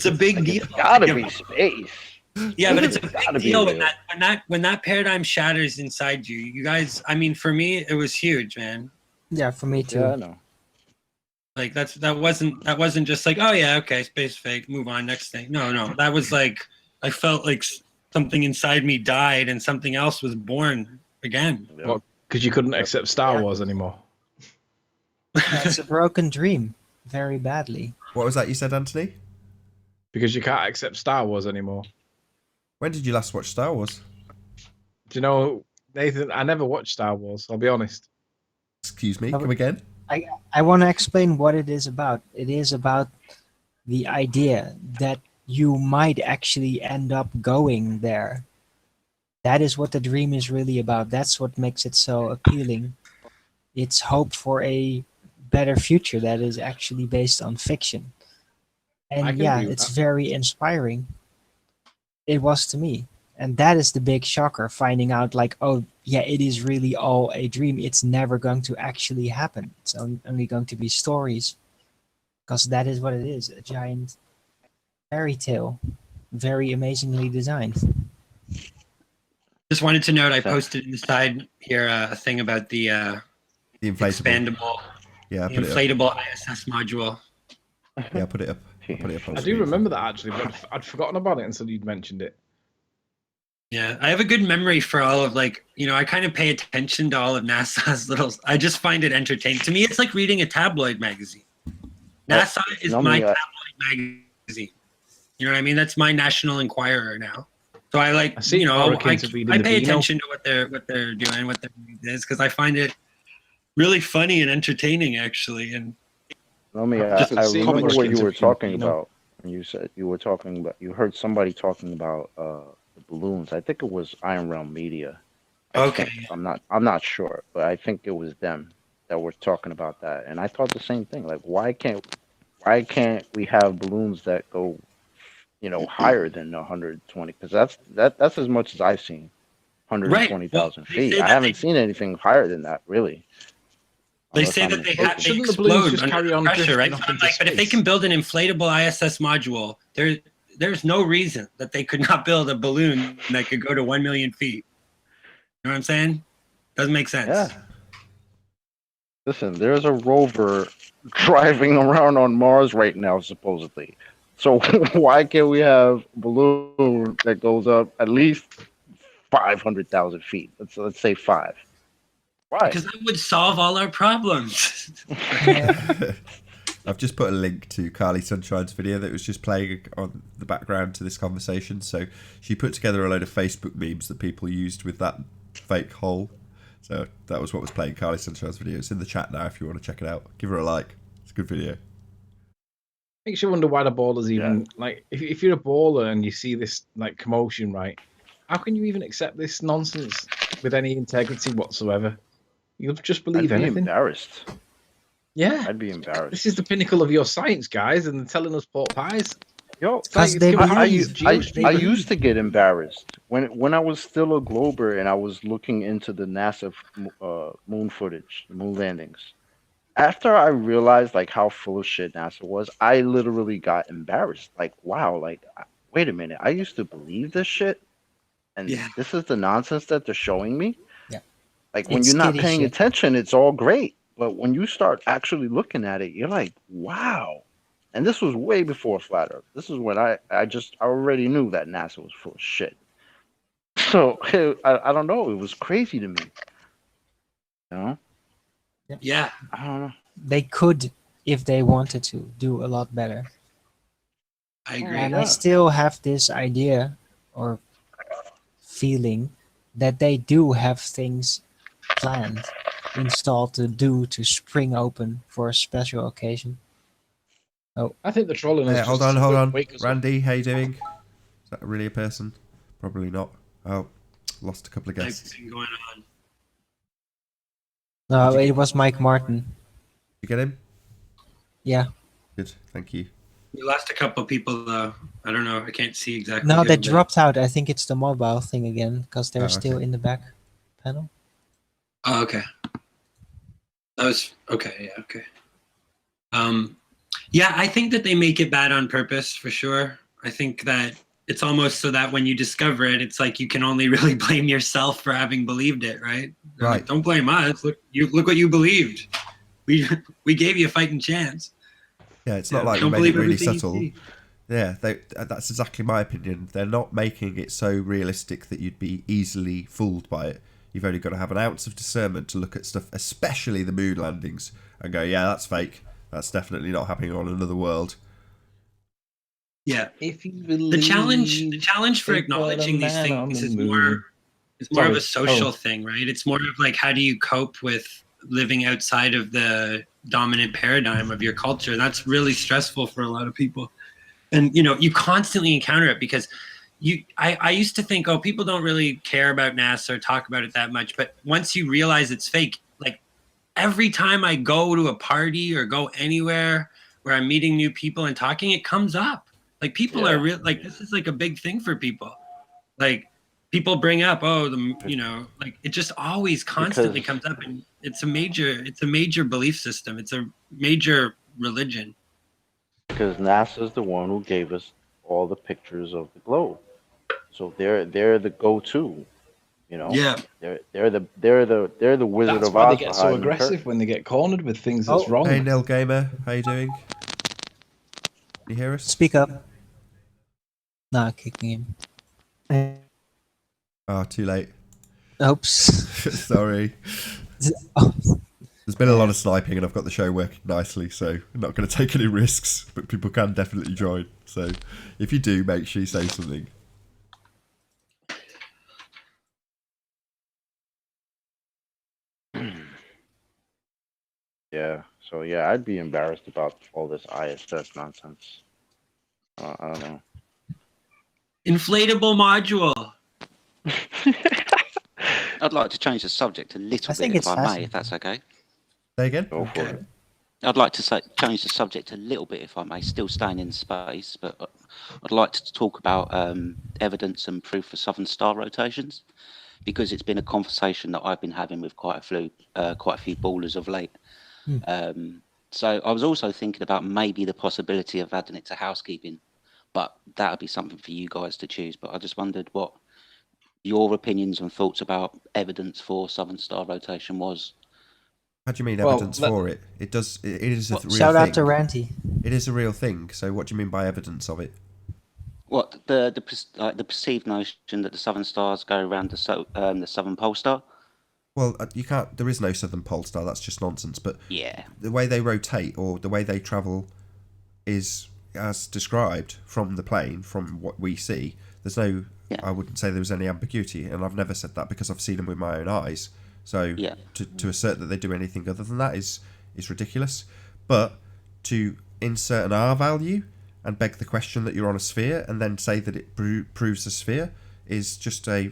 S9: a big deal.
S7: It's gotta be space.
S9: Yeah, but it's a big deal when that paradigm shatters inside you. You guys, I mean, for me, it was huge, man.
S3: Yeah, for me too.
S7: Yeah, I know.
S9: That wasn't just oh yeah, okay, space fake, move on, next thing. No, that was I felt like something inside me died and something else was born again.
S7: Yeah.
S5: Well, because you couldn't accept Star Wars anymore.
S3: It's a broken dream, very badly.
S2: What was that you said, Anthony?
S5: Because you can't accept Star Wars anymore.
S2: When did you last watch Star Wars?
S5: Do you know, Nathan, I never watched Star Wars, I'll be honest.
S2: Excuse me, come again?
S3: I want to explain what it is about. It is about the idea that you might actually end up going there. That is what the dream is really about. That's what makes it so appealing. It's hope for a better future that is actually based on fiction. And yeah, it's very inspiring. It was to me. And that is the big shocker, finding out like, oh yeah, it is really all a dream. It's never going to actually happen. It's only going to be stories, because that is what it is, a giant fairy tale, very amazingly designed.
S9: Just wanted to note, I
S7: So-
S9: posted inside here a thing about the
S2: The inflatable.
S9: expandable,
S2: Yeah, I
S9: the
S2: put it up.
S9: inflatable ISS module.
S2: Yeah, I put it up. I put it up on
S5: I do
S2: screen.
S5: remember that actually, but I'd forgotten about it until you'd mentioned it.
S9: Yeah, I have a good memory for all of like, I kind of pay attention to all of NASA's little. I just find it entertaining. To me, it's like reading a tabloid magazine. NASA is my tabloid magazine. You know what I mean? That's my National Enquirer now. So I like,
S5: I see
S9: I
S5: reading the
S9: pay
S5: Beano.
S9: attention to what they're doing, what their news is, because I find it really funny and entertaining, actually. And
S7: I
S5: Just
S7: I
S5: seeing
S7: remember
S5: much
S7: what you were
S5: interview,
S7: talking
S5: you know.
S7: about when you said you were talking about. You heard somebody talking about the balloons. I think it was Iron Realm Media. I
S9: Okay.
S7: think. I'm not sure, but I think it was them that were talking about that. And I thought the same thing. Like, why can't we have balloons that go, higher than 120? Because that's as much as I've seen.
S9: Right. Well,
S7: 120,000
S9: they
S7: feet.
S9: say
S7: I
S9: that
S7: haven't seen anything higher than that, really.
S9: They
S7: Unless
S9: say
S7: I'm
S9: that they
S7: mistaken.
S5: Shouldn't the balloons
S9: explode
S5: just
S9: under
S5: carry on
S9: pressure, right?
S5: drifting
S9: So
S5: off
S9: I'm
S5: into
S9: like, but if they
S5: space?
S9: can build an inflatable ISS module, there's no reason that they could not build a balloon that could go to 1 million feet. You know what I'm saying? Doesn't make sense.
S7: Yeah. Listen, there's a rover driving around on Mars right now, supposedly. So why can't we have a balloon that goes up at least 500,000 feet? Let's say 5. Why?
S9: Because that would solve all our problems.
S2: I've just put a link to Carly Sunshine's video that was just playing on the background to this conversation. So she put together a load of Facebook memes that people used with that fake hole. So that was what was playing Carly Sunshine's video. It's in the chat now if you want to check it out. Give her a like. It's a good video.
S5: Makes you wonder why the ballers even like if you're a baller and you see this like commotion, right? How can you even accept this nonsense with any integrity whatsoever? You'll just believe
S7: I'd be
S5: anything.
S7: embarrassed.
S5: Yeah,
S7: I'd be embarrassed.
S5: this is the pinnacle of your science, guys, and they're telling us pork pies.
S7: Yo,
S5: It's like, it's
S7: I
S5: confusing.
S7: used to get embarrassed when I was still a Glober and I was looking into the NASA moon footage, the moon landings. After I realized like how full of shit NASA was, I literally got embarrassed. Like, wow, like wait a minute, I used to believe this shit, and this is the nonsense that they're showing me.
S3: Yeah,
S7: like when
S3: It's
S7: you're not
S3: kiddie
S7: paying
S3: shit.
S7: attention, it's all great, but when you start actually looking at it, you're like, wow. And this was way before Flat Earth. This is when I already knew that NASA was full of shit. So I don't know. It was crazy to me. You know?
S9: Yeah.
S7: I don't know.
S3: They could, if they wanted to, do a lot better.
S9: I agree.
S3: And I still have this idea or feeling that they do have things planned, installed to spring open for a special occasion. Oh,
S5: I think the trolling is
S2: Hold
S5: just
S2: on.
S5: wake us up.
S2: Randy, how you doing? Is that really a person? Probably not. Oh, lost a couple of guests.
S9: Thing going on.
S3: no, it was Mike Martin.
S2: You get him?
S3: Yeah.
S2: Good, thank you.
S9: We lost a couple of people though. I don't know. I can't see exactly.
S3: No,
S9: who,
S3: they
S9: but-
S3: dropped out. I think it's the mobile thing again because they're
S2: Oh,
S3: still
S2: okay.
S3: in the back panel.
S9: Oh, okay. That was okay. Yeah, okay. Yeah, I think that they make it bad on purpose for sure. I think that it's almost so that when you discover it, it's like you can only really blame yourself for having believed it, right? They're like,
S2: Right.
S9: don't blame us. Look what you believed. We gave you a fighting chance.
S2: Yeah, it's not like we
S9: Don't
S2: made
S9: believe
S2: it really
S9: everything you
S2: subtle.
S9: see.
S2: Yeah, that's exactly my opinion. They're not making it so realistic that you'd be easily fooled by it. You've only got to have an ounce of discernment to look at stuff, especially the moon landings, and go, yeah, that's fake. That's definitely not happening on another world.
S9: Yeah.
S5: If you
S9: The challenge for
S5: they put a
S9: acknowledging these
S5: man on
S9: things
S5: the
S9: is
S5: moon.
S9: more of
S5: Sorry.
S9: a social
S5: Oh.
S9: thing, right? It's more of like, how do you cope with living outside of the dominant paradigm of your culture? That's really stressful for a lot of people. And, you constantly encounter it because I used to think, oh, people don't really care about NASA or talk about it that much. But once you realize it's fake, like every time I go to a party or go anywhere where I'm meeting new people and talking, it comes up. Like people are real, like this is like a big thing for people. Like people bring up, like it just always constantly comes up, and it's a major belief system. It's a major religion.
S7: Because NASA's the one who gave us all the pictures of the globe, so they're the go-to.
S9: Yeah.
S7: They're the Wizard
S5: That's
S7: of
S5: why they
S7: Oz
S5: get
S7: for
S5: so
S7: hiding the
S5: aggressive
S7: curtain.
S5: when they get cornered with things that's
S3: Oh.
S5: wrong.
S2: Hey, Nil Gamer, how you doing? You hear us?
S3: Speak up. Nah, kicking him.
S2: Oh, too late.
S3: Oops.
S2: Sorry.
S3: Oh,
S2: There's been a lot of sniping and I've got the show working nicely, so I'm not going to take any risks, but people can definitely join. So if you do, make sure you say something.
S7: Yeah. So yeah, I'd be embarrassed about all this ISS nonsense. I don't know.
S9: Inflatable module.
S6: I'd like to change the subject a little
S3: I think
S6: bit, if
S3: it's
S6: I may,
S3: fascinating.
S6: if that's okay.
S2: Say again?
S7: Go for it.
S6: I'd like to change the subject a little bit, if I may, still staying in space, but I'd like to talk about evidence and proof for southern star rotations, because it's been a conversation that I've been having with quite a few ballers of late. So I was also thinking about maybe the possibility of adding it to housekeeping, but that would be something for you guys to choose. But I just wondered what your opinions and thoughts about evidence for southern star rotation was.
S2: How do you mean
S5: Well,
S2: evidence for it? It is a real thing.
S3: shout out to Ranty.
S2: It is a real thing. So what do you mean by evidence of it?
S6: What the perceived notion that the southern stars go around the southern pole star?
S2: Well, you can't. There is no southern pole star. That's just nonsense. But
S6: Yeah.
S2: the way they rotate or the way they travel is as described from the plane, from what we see. There's no.
S6: Yeah.
S2: I wouldn't say there was any ambiguity, and I've never said that because I've seen them with my own eyes. So
S6: Yeah.
S2: to assert that they do anything other than that is ridiculous. But to insert an R value and beg the question that you're on a sphere and then say that it proves a sphere is just a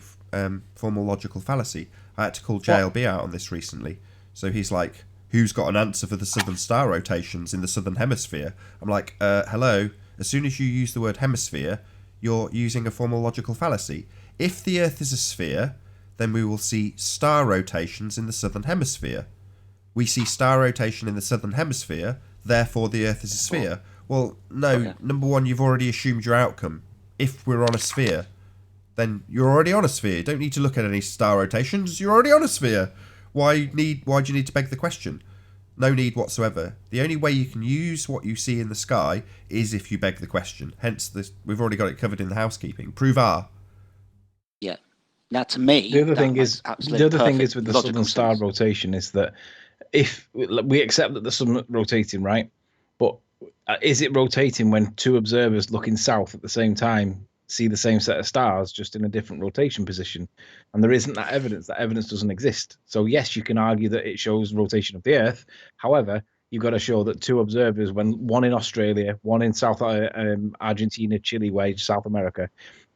S2: formal logical fallacy. I had to call JLB out on this recently. So he's like, who's got an answer for the southern star rotations in the southern hemisphere? I'm like, hello. As soon as you use the word hemisphere, you're using a formal logical fallacy. If the Earth is a sphere, then we will see star rotations in the southern hemisphere. We see star rotation in the southern hemisphere, therefore the Earth is a sphere. Well, no, number one, you've already assumed your outcome. If we're on a sphere, then you're already on a sphere. You don't need to look at any star rotations. You're already on a sphere. Why do you need to beg the question? No need whatsoever. The only way you can use what you see in the sky is if you beg the question. Hence, we've already got it covered in the housekeeping. Prove R.
S6: Yeah. Now, to me,
S5: The other
S6: that
S5: thing
S6: makes
S5: is
S6: absolute perfect
S5: with the
S6: logical
S5: southern star
S6: sense.
S5: rotation is that if we accept that the sun rotating, right? But is it rotating when two observers looking south at the same time see the same set of stars just in a different rotation position? And there isn't that evidence. That evidence doesn't exist. So yes, you can argue that it shows rotation of the Earth. However, you've got to show that two observers, when one in Australia, one in South Argentina, Chile, way South America,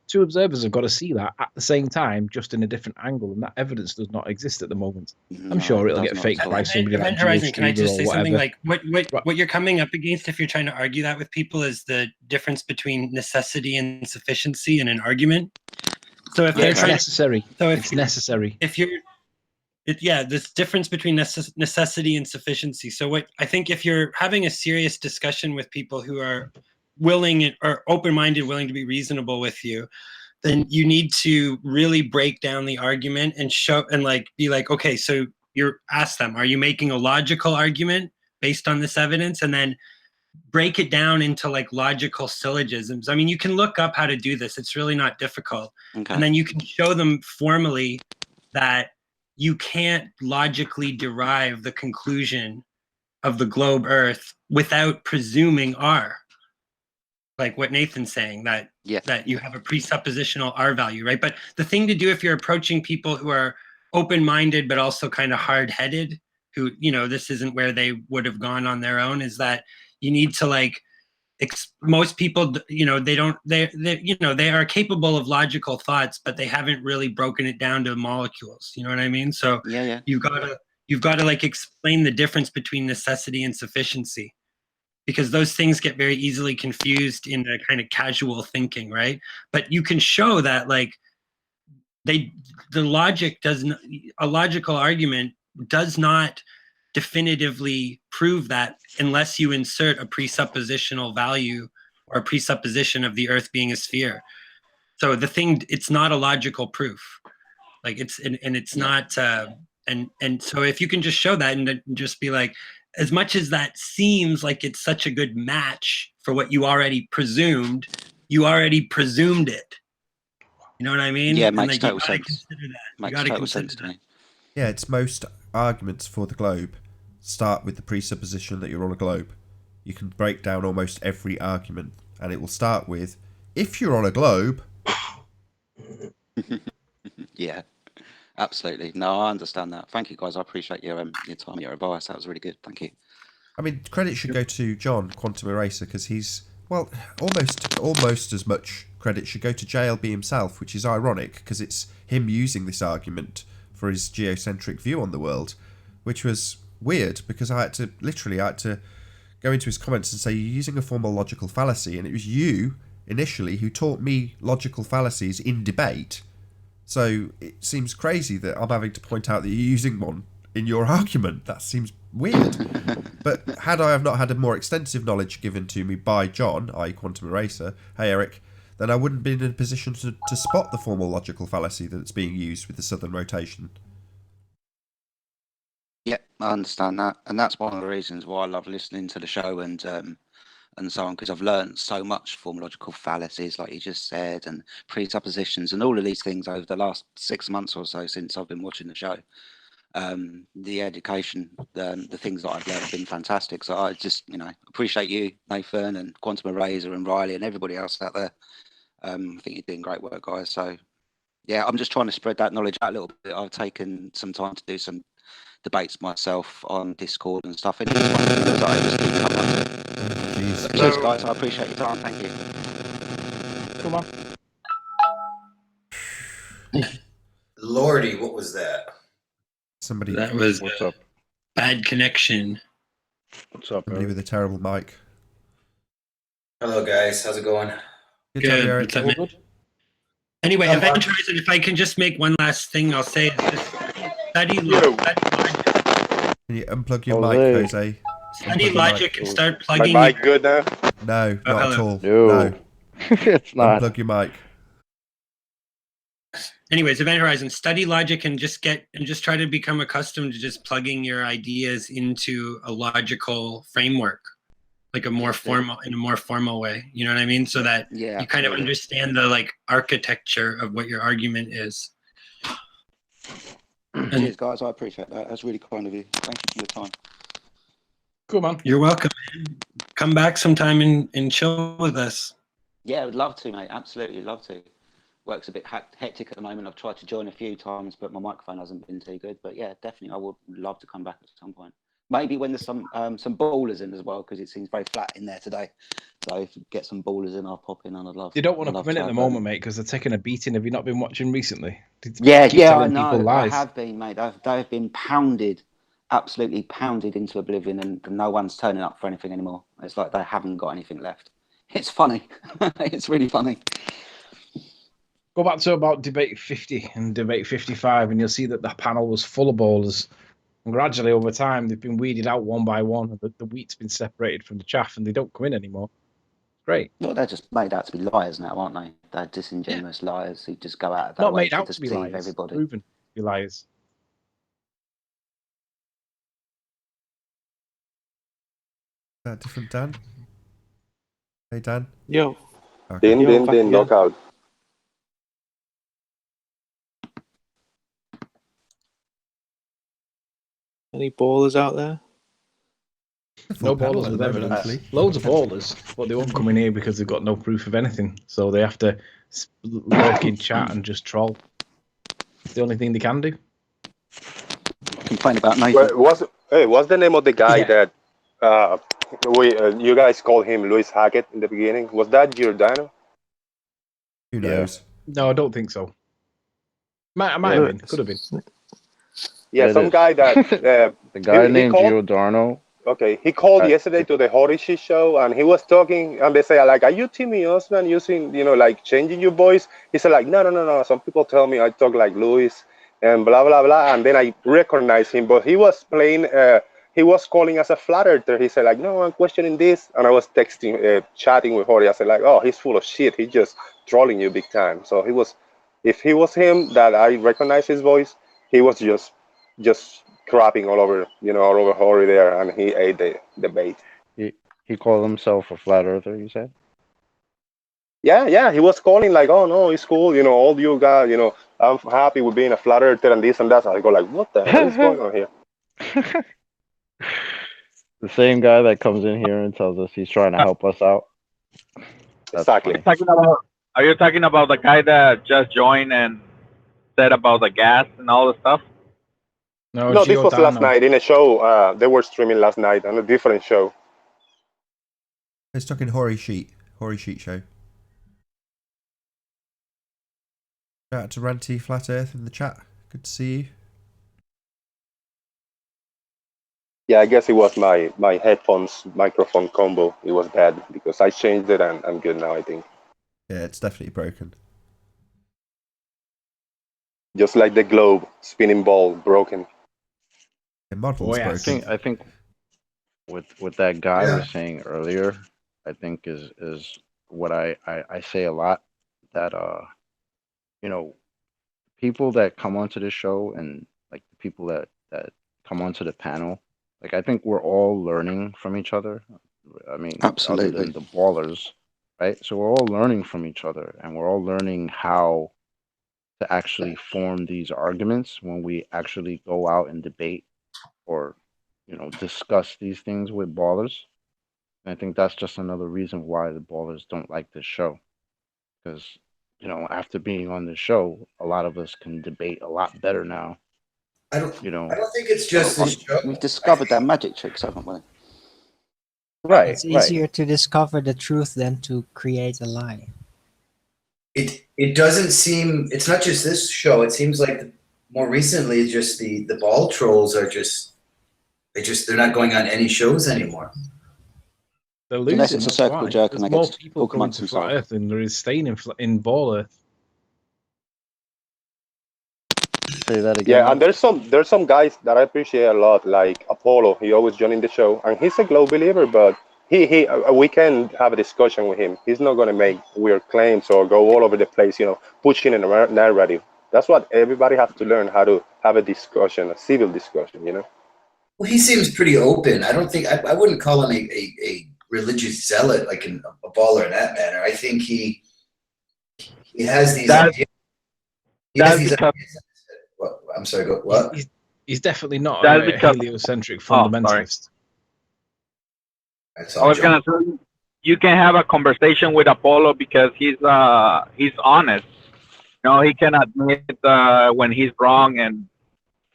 S5: two observers have got to see that at the same time, just in a different angle, and that evidence does not exist at the moment. I'm sure it'll get faked by somebody like
S9: Event Horizon,
S5: George
S9: can I
S5: Stuber
S9: just
S5: or
S9: say something?
S5: whatever.
S9: Like what you're coming up against if you're trying to argue that with people is the difference between necessity and sufficiency in an argument. So if they're
S5: It's
S9: trying
S5: necessary.
S9: so if
S5: It's necessary.
S9: if you're this difference between necessity and sufficiency. So what I think, if you're having a serious discussion with people who are willing or open-minded, willing to be reasonable with you, then you need to really break down the argument and show and be like, okay, so you're ask them, are you making a logical argument based on this evidence? And then break it down into like logical syllogisms. I mean, you can look up how to do this. It's really not difficult.
S6: Okay.
S9: And then you can show them formally that you can't logically derive the conclusion of the globe Earth without presuming R. Like what Nathan's saying, that you have a presuppositional R value, right? But the thing to do if you're approaching people who are open-minded but also kind of hard-headed, who, this isn't where they would have gone on their own, is that you need to most people, they are capable of logical thoughts, but they haven't really broken it down to molecules. You know what I mean? So you've got to explain the difference between necessity and sufficiency, because those things get very easily confused in a kind of casual thinking, right? But you can show that the logic doesn't, a logical argument does not definitively prove that unless you insert a presuppositional value or a presupposition of the Earth being a sphere. So the thing, it's not a logical proof. Like it's, and it's not, and so if you can just show that and then just be like, as much as that seems like it's such a good match for what you already presumed it. You know what I mean?
S6: Yeah,
S9: And
S6: makes
S9: like,
S6: total
S9: you gotta
S6: sense.
S9: consider that.
S6: Makes
S9: you gotta
S6: total
S9: consider
S6: sense to
S9: that.
S6: me.
S2: Yeah, it's most arguments for the globe start with the presupposition that you're on a globe. You can break down almost every argument, and it will start with, if you're on a globe.
S6: Yeah, absolutely. No, I understand that. Thank you, guys. I appreciate your time, your advice. That was really good. Thank you.
S2: I mean, credit should go to John, Quantum Eraser, because he's, well, almost as much credit should go to JLB himself, which is ironic, because it's him using this argument for his geocentric view on the world, which was weird, because I had to go into his comments and say, you're using a formal logical fallacy, and it was you, initially, who taught me logical fallacies in debate. So it seems crazy that I'm having to point out that you're using one in your argument. That seems weird. But had I have not had a more extensive knowledge given to me by John, i.e. Quantum Eraser, hey Eric, then I wouldn't be in a position to spot the formal logical fallacy that's being used with the southern rotation.
S6: Yeah, I understand that, and that's one of the reasons why I love listening to the show and so on, because I've learned so much from logical fallacies, like you just said, and presuppositions, and all of these things over the last 6 months or so since I've been watching the show. The education, the things that I've learned have been fantastic. So I just, appreciate you, Nathan, and Quantum Eraser, and Riley, and everybody else out there. I think you're doing great work, guys. So yeah, I'm just trying to spread that knowledge out a little bit. I've taken some time to do some debates myself on Discord and stuff. And it's one of the things that I just do come up to. Cheers, guys. I appreciate your time. Thank you.
S5: Come on.
S1: Lordy, what was that?
S2: Somebody.
S9: That was
S7: What's up?
S9: bad connection.
S7: What's up,
S2: Somebody
S7: Eric?
S2: with a terrible mic.
S1: Hello, guys. How's it going?
S2: Good job,
S9: Good.
S2: Eric.
S9: What's up, man? Anyway,
S1: Not
S9: Event
S1: much.
S9: Horizon, if I can just make one last thing, I'll say is this study
S2: Can you unplug your
S7: Jose.
S2: mic, Jose?
S9: study
S2: Unplug your
S9: logic
S2: mic.
S9: and start
S12: My
S9: plugging.
S12: mic good now?
S2: No, not at
S9: hello.
S2: all.
S7: No.
S2: No.
S7: It's not.
S2: Unplug your mic.
S9: Anyways, Event Horizon, study logic and just try to become accustomed to just plugging your ideas into a logical framework, like in a more formal way. You know what I mean? So that
S6: Yeah,
S9: you kind of
S6: absolutely.
S9: understand the architecture of what your argument is.
S6: Cheers, guys. I appreciate that. That's really kind of you. Thank you for your time.
S5: Come on.
S9: You're welcome, man. Come back sometime and chill with us.
S6: Yeah, I would love to, mate. Absolutely love to. Work's a bit hectic at the moment. I've tried to join a few times, but my microphone hasn't been too good. But yeah, definitely, I would love to come back at some point. Maybe when there's some ballers in as well, because it seems very flat in there today. So if you get some ballers in, I'll pop in, and I'd love.
S5: You don't want to
S6: I'd love
S5: come in at the
S6: have
S5: moment, mate, because they're taking a beating. Have you not been watching recently?
S6: Yeah,
S5: Keep
S6: I
S5: telling people
S6: know. I
S5: lies.
S6: have been, mate. They've been pounded, absolutely pounded into oblivion, and no one's turning up for anything anymore. It's like they haven't got anything left. It's funny. It's really funny.
S5: Go back to about debate 50 and debate 55, and you'll see that the panel was full of ballers. And gradually, over time, they've been weeded out one by one. And the wheat's been separated from the chaff, and they don't come in anymore. Great.
S6: Well, they're just made out to be liars now, aren't they? They're disingenuous liars who just go out of their
S5: Not
S6: way
S5: made
S6: to
S5: out to be
S6: deceive
S5: liars.
S6: everybody.
S5: Proven to be liars.
S2: Is that different, Dan? Hey, Dan.
S4: Yo.
S2: Okay.
S12: Din, knockout.
S4: Any ballers out there?
S5: No
S2: Full panel
S5: ballers
S2: at
S5: with
S2: the moment,
S5: evidence.
S2: actually.
S5: Loads of ballers, but they won't come in here because they've got no proof of anything. So they have to lurk in chat and just troll. It's the only thing they can do.
S6: Complain about Nathan.
S12: What's the name of the guy
S5: Yeah.
S12: that you guys called him Louis Hackett in the beginning? Was that Giordano?
S2: Who knows?
S5: No, I don't think so. Might have been. Could have been.
S12: Yeah,
S7: It
S12: some
S7: is.
S12: guy that
S7: The guy
S12: he
S7: named
S12: called.
S7: Giordano
S12: Okay, he called
S7: Uh,
S12: yesterday to the Horishi show, and he was talking, and they say like, "Are you Timmy Osman using, like changing your voice?" He said like, "No, no, no, no. Some people tell me I talk like Luis, and blah blah blah." And then I recognized him, but he was playing. He was calling us a flat earther. He said like, "No, I'm questioning this," and I was texting, chatting with Hori. I said like, "Oh, he's full of shit. He's just trolling you big time." So he was, if he was him, that I recognize his voice, he was just crapping all over Hori there, and he ate the bait.
S7: he called himself a flat earther. You said.
S12: Yeah, yeah, he was calling like, "Oh no, it's cool, all you guys, I'm happy with being a flat earther and this and that." So I go like, "What the hell is going on here?"
S7: The same guy that comes in here and tells us he's trying to help us out. That's
S12: Exactly.
S7: funny.
S13: Are you talking about the guy that just joined and said about the gas and all the stuff?
S5: No,
S12: No, this was last
S5: Giordano.
S12: night in a show. They were streaming last night on a different show.
S2: It's talking Hori Sheet Show. Shout out to Ranty Flat Earth in the chat. Good to see you.
S12: Yeah, I guess it was my headphones microphone combo. It was bad because I changed it, and I'm good now, I think.
S2: Yeah, it's definitely broken.
S12: Just like the globe spinning ball broken.
S2: The model's
S5: Oh,
S7: I
S5: yes.
S2: broken.
S7: think what that guy
S1: Yeah.
S7: was saying earlier, I think is what I say a lot, that you know people that come onto the show, and like the people that come onto the panel, like I think we're all learning from each other. I mean, other
S6: Absolutely.
S7: than the ballers, right? So we're all learning from each other, and we're all learning how to actually form these arguments when we actually go out and debate, or discuss these things with ballers. And I think that's just another reason why the ballers don't like this show, because after being on this show, a lot of us can debate a lot better now.
S1: I don't.
S7: You know,
S1: I don't think it's
S6: Well,
S1: just this show.
S6: we've
S1: I
S6: discovered
S1: think
S6: our magic tricks, haven't we?
S7: right,
S3: It's
S7: right.
S3: easier to discover the truth than to create a lie.
S1: it doesn't seem. It's not just this show. It seems like more recently, it's just the ball trolls are just they're not going on any shows anymore.
S5: They're
S6: Unless
S5: losing.
S6: it's a
S5: That's
S6: circle
S5: why.
S6: jerk and
S5: There's
S6: they
S5: more
S6: get to
S5: people
S6: talk
S5: going
S6: amongst
S5: to Flat
S6: themselves.
S5: Earth than there is staying in Ball Earth.
S7: Say that again,
S12: Yeah, and
S7: Nate.
S12: there's some guys that I appreciate a lot, like Apollo. He always joining the show, and he's a glow believer. But we can have a discussion with him. He's not gonna make weird claims or go all over the place, pushing a narrative. That's what everybody has to learn, how to have a discussion, a civil discussion.
S1: Well, he seems pretty open. I don't think I wouldn't call him a religious zealot like a baller in that manner. I think he has these
S13: That
S1: ideas. He has
S13: that's
S1: these
S13: because
S1: ideas. What, I'm sorry.
S5: He's,
S1: What?
S5: he's, he's definitely not
S13: that's
S5: a
S13: because
S5: heliocentric
S13: oh sorry.
S5: fundamentalist.
S1: That's
S13: I
S1: all,
S13: was
S1: John.
S13: gonna say you can have a conversation with Apollo because he's honest. He can admit when he's wrong, and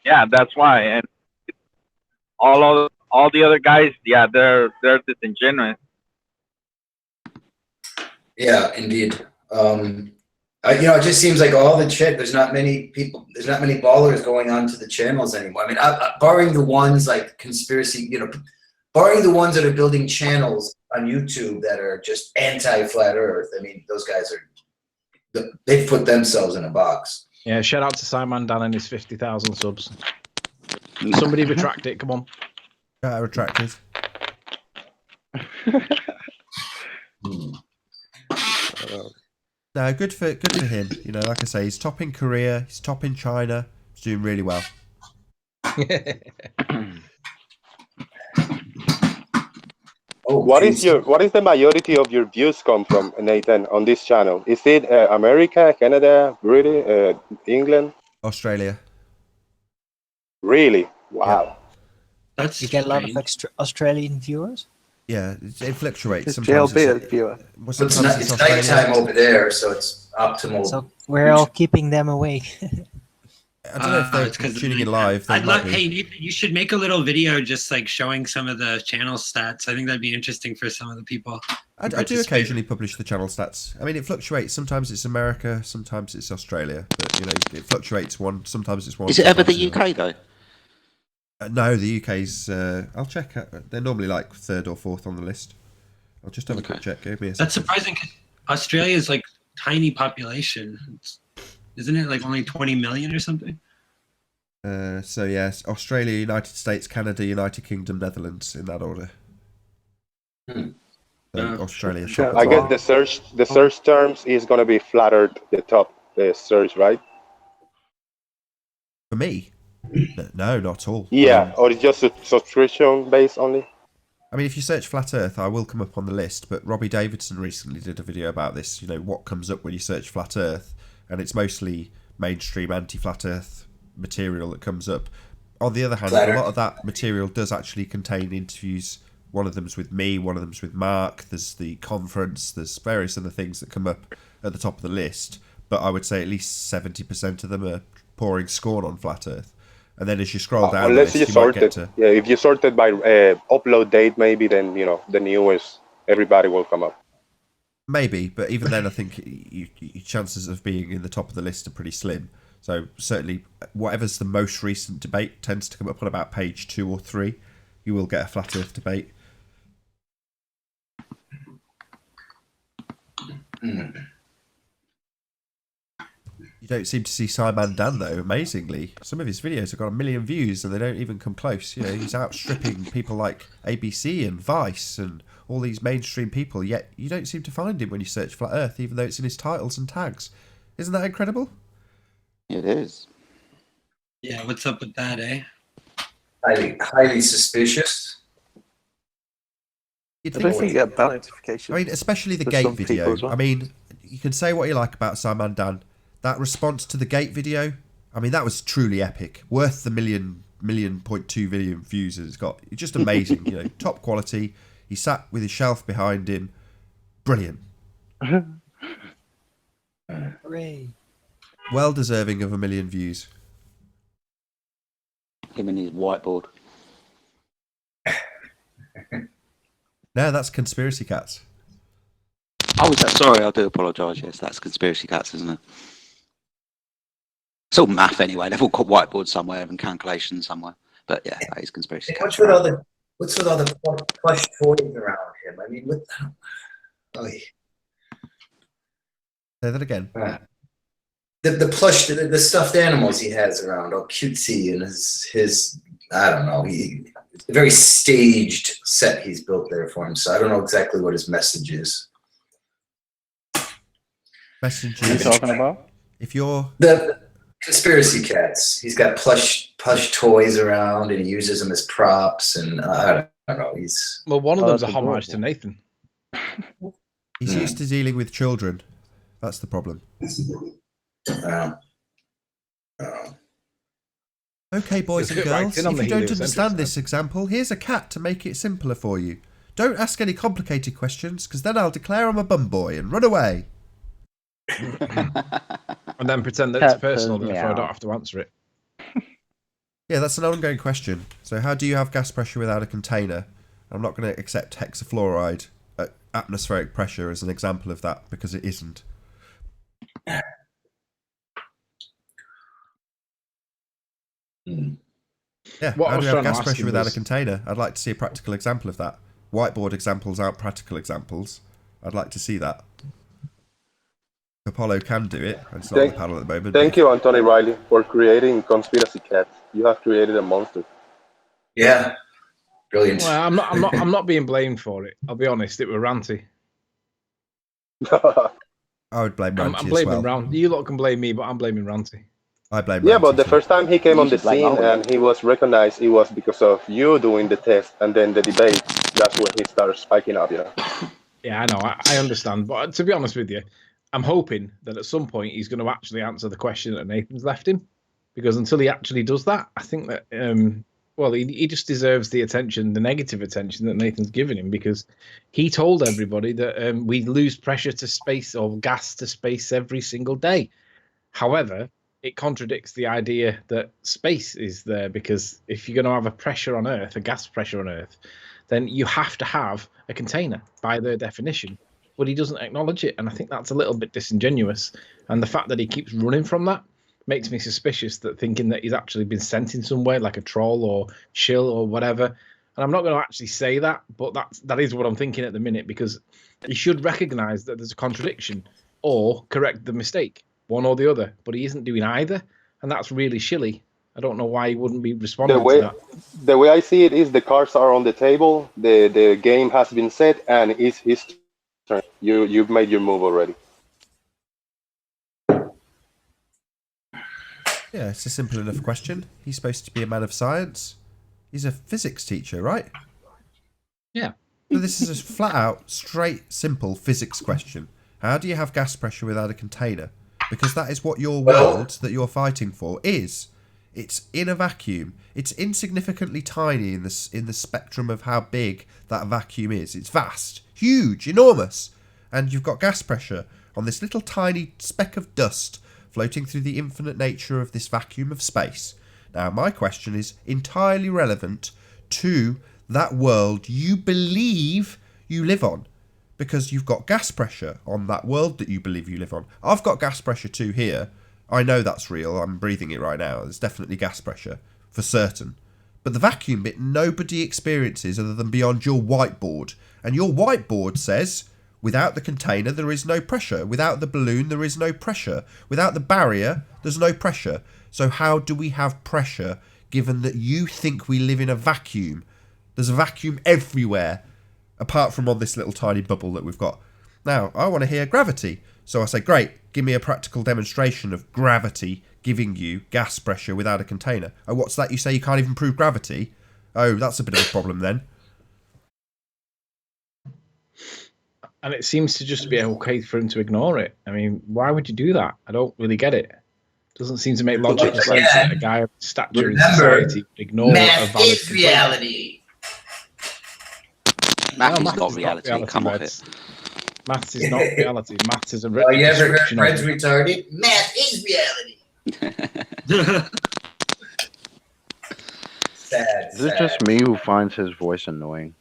S13: yeah, that's why. And all the other guys, yeah, they're disingenuous.
S1: Yeah, indeed. It just seems like all the chat. There's not many people. There's not many ballers going on to the channels anymore. I mean, barring the ones like conspiracy. Barring the ones that are building channels on YouTube that are just anti-flat Earth. I mean, those guys they've put themselves in a box.
S5: Yeah, shout out to Simon Dan and his 50,000 subs. Somebody retract it. Come on.
S2: Retracted. No, good for him. Like I say, he's top in Korea, he's top in China, he's doing really well.
S12: What is the majority of your views come from, Nathan, on this channel? Is it America, Canada, Britain, England?
S2: Australia.
S12: Really? Wow.
S3: You get a lot of extra Australian viewers.
S2: Yeah, it fluctuates.
S4: It's
S2: Sometimes
S4: jailbait viewer.
S2: sometimes
S1: It's
S2: Australia.
S1: nighttime over there, so it's optimal.
S3: So we're all keeping them awake.
S2: I don't know if they're
S9: It's 'cause of
S2: tuning in
S9: the
S2: live. They
S9: I'd
S2: might
S9: love.
S2: be.
S9: Hey, Nathan, you should make a little video just like showing some of the channel stats. I think that'd be interesting for some of the people.
S2: I do occasionally publish the channel stats. I mean, it fluctuates. Sometimes it's America, sometimes it's Australia. But it fluctuates. Sometimes it's one.
S6: Is it ever the
S2: sometimes it's
S6: UK though?
S2: No, the UK's. I'll check. They're normally like 3rd or 4th on the list. I'll just have a quick check. Give me a second.
S9: That's surprising because Australia is like tiny population. Isn't it like only 20 million or something?
S2: So yes, Australia, United States, Canada, United Kingdom, Netherlands, in that order. So Australia. top
S12: I
S2: of
S12: guess the search terms is gonna be flattered the top search, right?
S2: For me, no, not at all.
S12: Yeah, or it's just a subscription based only.
S2: I mean, if you search flat Earth, I will come up on the list. But Robbie Davidson recently did a video about this. You know, what comes up when you search flat Earth, and it's mostly mainstream anti-flat Earth material that comes up. On the other hand, a lot of that material does actually contain interviews. One of them's with me, one of them's with Mark. There's the conference. There's various other things that come up at the top of the list. But I would say at least 70% of them are pouring scorn on flat Earth. And then as you scroll down,
S12: Unless
S2: the
S12: you
S2: list, you might
S12: sort
S2: get
S12: it.
S2: to
S12: Yeah, if you sort it by upload date, maybe then the newest everybody will come up.
S2: maybe. But even then, I think your chances of being in the top of the list are pretty slim. So certainly, whatever's the most recent debate tends to come up on about page 2 or 3. You will get a flat Earth debate. You don't seem to see Simon Dan though. Amazingly, some of his videos have got 1 million views, and they don't even come close. You know, he's outstripping people like ABC and Vice and all these mainstream people. Yet you don't seem to find him when you search flat Earth, even though it's in his titles and tags. Isn't that incredible?
S6: It is.
S9: Yeah, what's up with that, eh?
S1: Highly suspicious.
S2: You'd
S11: I don't think you get bell
S2: I
S11: notifications.
S2: mean, especially the
S11: for
S2: Gate
S11: some people
S2: video.
S11: as well.
S2: I mean, you can say what you like about Simon Dan. That response to the Gate video, I mean, that was truly epic. Worth the 1.2 million views that it's got. It's just amazing. You know, top quality. He sat with his shelf behind him. Brilliant.
S3: Hooray.
S2: Well deserving of 1 million views.
S6: Him and his whiteboard.
S2: No, that's Conspiracy Cats.
S6: Oh, is that? Sorry, I do apologise. Yes, that's Conspiracy Cats, isn't it? It's all math anyway. They've all got whiteboards somewhere and calculations somewhere. But yeah, that is Conspiracy Cats.
S1: What's with all the plush toys around him? I mean, what the... Oh,
S2: Say that again.
S1: the plush, the stuffed animals he has around, all cutesy, and his I don't know, it's a very staged set he's built there for him. So I don't know exactly what his message is.
S2: Message
S7: What are you
S2: is,
S7: talking about?
S2: if you're...
S1: The Conspiracy Cats. He's got plush toys around, and he uses them as props. And I don't know. He's
S5: Well, one of them's a
S7: that's
S5: homage to
S7: adorable.
S5: Nathan.
S2: He's used to dealing with children. That's the problem. Okay, boys
S5: Just
S2: and
S5: fit right
S2: girls,
S5: in on
S2: if
S5: the
S2: you don't
S5: heliocentric
S2: understand
S5: side.
S2: this example, here's a cat to make it simpler for you. Don't ask any complicated questions, because then I'll declare I'm a bum boy and run away.
S5: And then pretend that it's
S7: Cat
S5: personal,
S7: says
S5: therefore I
S7: meow.
S5: don't have to answer it.
S2: Yeah, that's an ongoing question. So how do you have gas pressure without a container? I'm not going to accept hexafluoride at atmospheric pressure as an example of that, because it isn't. Yeah,
S5: What I
S2: how
S5: was
S2: do you have
S5: trying to
S2: gas
S5: ask
S2: pressure
S5: him
S2: without a
S5: was-
S2: container? I'd like to see a practical example of that. Whiteboard examples aren't practical examples. I'd like to see that. Apollo can do it. It's not on the panel at the moment.
S12: Thank you, Anthony Riley, for creating Conspiracy Cats. You have created a monster.
S1: yeah, brilliant.
S5: Well, I'm not being blamed for it. I'll be honest, it were Ranty.
S2: I would blame Ranty
S5: I'm
S2: as
S5: blaming
S2: well.
S5: Ranty. You lot can blame me, but I'm blaming Ranty.
S2: I blame
S12: Yeah,
S2: Ranty
S12: but the
S2: too.
S12: first time he came
S6: You
S12: on the
S6: should blame
S12: scene
S6: Owen.
S12: and he was recognized, it was because of you doing the test and then the debate. That's when he started spiking up,
S5: Yeah, I know. I understand. But to be honest with you, I'm hoping that at some point he's going to actually answer the question that Nathan's left him. Because until he actually does that, I think that, well, he just deserves the attention, the negative attention that Nathan's given him, because he told everybody that we lose pressure to space or gas to space every single day. However, it contradicts the idea that space is there, because if you're going to have a pressure on Earth, a gas pressure on Earth, then you have to have a container by their definition. But he doesn't acknowledge it, and I think that's a little bit disingenuous. And the fact that he keeps running from that makes me suspicious that thinking that he's actually been sent in somewhere like a troll or shill or whatever. And I'm not going to actually say that, but that is what I'm thinking at the minute, because he should recognize that there's a contradiction or correct the mistake, one or the other. But he isn't doing either, and that's really shilly. I don't know why he wouldn't be
S12: The
S5: responding to
S12: way
S5: that.
S12: the way I see it is the cards are on the table, the game has been set, and it's his turn. You've made your move already.
S2: Yeah, it's a simple enough question. He's supposed to be a man of science. He's a physics teacher, right?
S5: Yeah.
S2: So this is a flat out, straight, simple physics question. How do you have gas pressure without a container? Because that is what your world that you're fighting for is. It's in a vacuum. It's insignificantly tiny in the spectrum of how big that vacuum is. It's vast, huge, enormous. And you've got gas pressure on this little tiny speck of dust floating through the infinite nature of this vacuum of space. Now, my question is entirely relevant to that world you believe you live on, because you've got gas pressure on that world that you believe you live on. I've got gas pressure too here. I know that's real. I'm breathing it right now. There's definitely gas pressure, for certain. But the vacuum bit nobody experiences other than beyond your whiteboard. And your whiteboard says, without the container, there is no pressure. Without the balloon, there is no pressure. Without the barrier, there's no pressure. So how do we have pressure, given that you think we live in a vacuum? There's a vacuum everywhere, apart from on this little tiny bubble that we've got. Now, I want to hear gravity. So I say, great, give me a practical demonstration of gravity giving you gas pressure without a container. Oh, what's that? You say you can't even prove gravity? Oh, that's a bit of a problem then.
S5: And it seems to just be okay for him to ignore it. I mean, why would you do that? I don't really get it. Doesn't seem to make logical sense that a guy of stature in society would ignore a valid
S1: is reality.
S6: Math
S5: No,
S6: is not reality. Come off
S5: Reds.
S6: it.
S5: Maths is not reality. Maths is a
S1: Oh, you ever heard
S5: description of
S1: Fred's
S5: it.
S1: retarded? Math is reality. Sad.
S7: Is it just me who finds his voice annoying?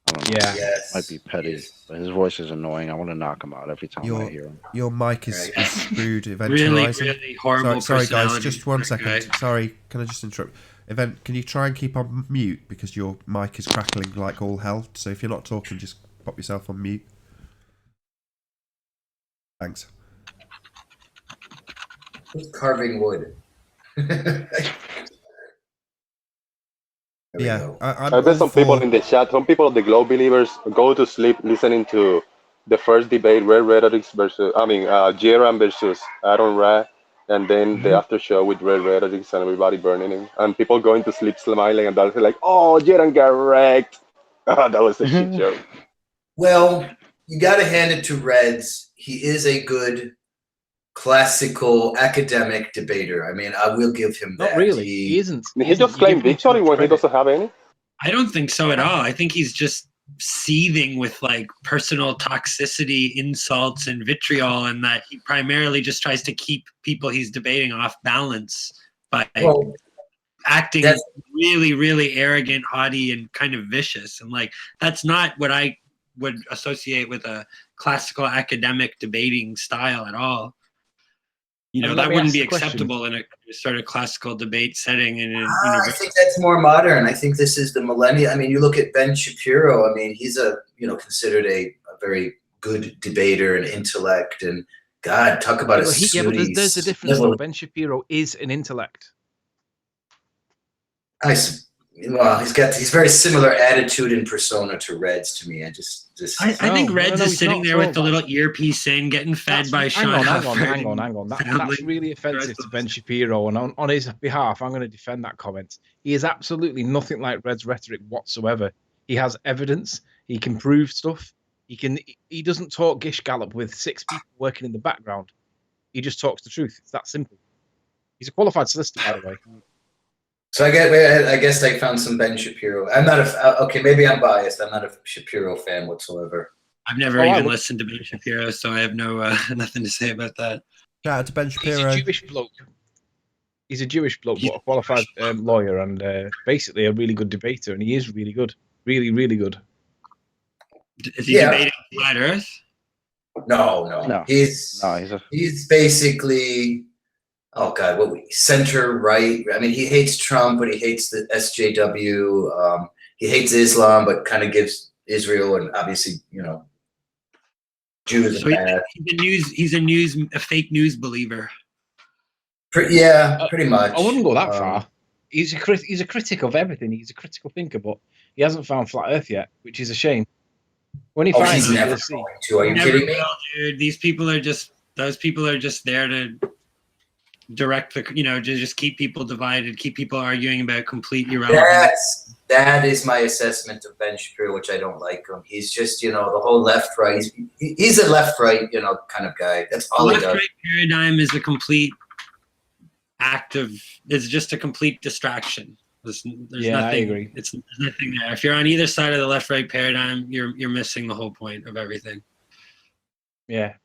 S7: I don't know.
S5: Yeah.
S1: Yes.
S7: Might be petty, but his voice is annoying. I want to knock him out every time I hear him.
S2: Your mic is screwed, Event
S9: Really,
S2: Horizon.
S9: really horrible
S2: Sorry, guys,
S9: personality,
S2: just one
S9: that
S2: second.
S9: guy.
S2: Sorry, can I just interrupt? Event, can you try and keep on mute, because your mic is crackling like all hell. So if you're not talking, just pop yourself on mute. Thanks.
S1: Who's carving wood?
S2: Yeah,
S12: I bet some people in the chat, some people, the Glow believers, go to sleep listening to the first debate, Red Rhetorics versus, Jeran versus Aaron Ra, and then the after show with Red Rhetorics and everybody burning him, and people going to sleep smiling, and they're like, "Oh, Jeran got wrecked." That was a shit show.
S1: Well, you got to hand it to Reds. He is a good classical academic debater. I mean, I will give him that.
S5: Not really. He isn't.
S12: He just claimed victory when he doesn't have any.
S9: I don't think so at all. I think he's just seething with like personal toxicity, insults, and vitriol, and that he primarily just tries to keep people he's debating off balance by acting really, really arrogant, haughty, and kind of vicious. And like that's not what I would associate with a classical academic debating style at all. You know,
S5: And let
S9: that
S5: me
S9: wouldn't
S5: ask
S9: be
S5: the question.
S9: acceptable in a sort of classical debate setting. In a
S1: I think that's more modern. I think this is the millennium. I mean, you look at Ben Shapiro. I mean, he's considered a very good debater and intellect. And God, talk about a snooty.
S5: There's a difference though. Ben Shapiro is an intellect.
S1: He's very similar attitude and persona to Reds to me. I
S9: think Reds is sitting there with the little earpiece in, getting fed by Sean.
S5: Hang on. That's really offensive to Ben Shapiro, and on his behalf, I'm going to defend that comment. He is absolutely nothing like Red's rhetoric whatsoever. He has evidence. He can prove stuff. He doesn't talk gish gallop with 6 people working in the background. He just talks the truth. It's that simple. He's a qualified solicitor, by the way.
S1: So I guess I found some Ben Shapiro. I'm not maybe I'm biased. I'm not a Shapiro fan whatsoever.
S9: I've never even listened to Ben Shapiro, so I have no nothing to say about that.
S2: Shout out to Ben Shapiro.
S5: He's a Jewish bloke. He's a Jewish bloke, but a qualified lawyer, and basically a really good debater, and he is really good. Really, really good.
S9: Is he debating Flat Earth?
S1: No. He's basically oh God, center right. I mean, he hates Trump, but he hates the SJW. He hates Islam, but kind of gives Israel and obviously, Jews
S9: So
S1: a pass.
S9: he's a fake news believer.
S1: Yeah, pretty much.
S5: I wouldn't go that far. He's a critic of everything. He's a critical thinker, but he hasn't found flat Earth yet, which is a shame. When he finds it, you'll see.
S1: Are you kidding me?
S9: Dude, those people are just there to direct to just keep people divided, keep people arguing about complete irrelevant.
S1: That is my assessment of Ben Shapiro, which I don't like him. He's just, the whole left right. He's a left right, kind of guy. That's all he does.
S9: Left right paradigm is a complete it's just a complete distraction. There's nothing.
S5: I agree.
S9: There's nothing there. If you're on either side of the left right paradigm, you're missing the whole point of everything.
S5: Yeah.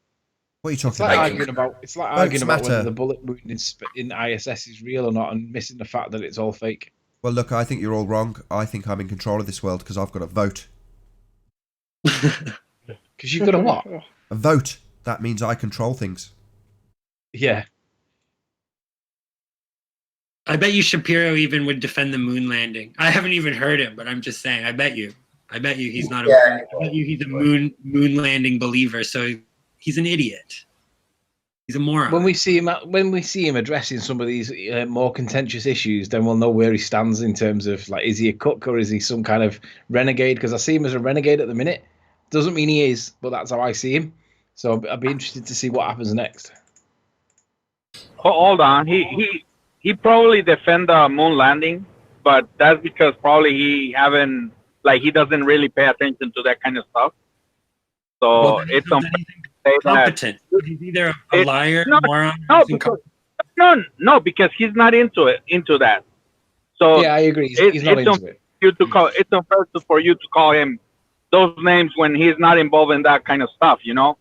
S2: What are you talking
S5: It's like
S2: about?
S5: arguing about whether the bullet wound in ISS is real or not, and missing the fact that it's all fake.
S2: Well, look, I think you're all wrong. I think I'm in control of this world because I've got a vote.
S5: Because you've got a what?
S2: A vote. That means I control things.
S5: Yeah.
S9: I bet you Shapiro even would defend the moon landing. I haven't even heard him, but I'm just saying. I bet you he's not. I bet you he's a moon landing believer. So he's an idiot. He's a moron.
S5: When we see him addressing some of these more contentious issues, then we'll know where he stands in terms of, like, is he a cook or is he some kind of renegade? Because I see him as a renegade at the minute. Doesn't mean he is, but that's how I see him. So I'd be interested to see what happens next.
S13: Hold on, he probably defend the moon landing, but that's because probably he doesn't really pay attention to that kind of stuff. So it's
S9: competent. He's either a liar, moron.
S13: No, because he's not into that. So
S5: yeah, I agree. He's not into it.
S13: It's unfair for you to call him those names when he's not involved in that kind of stuff, So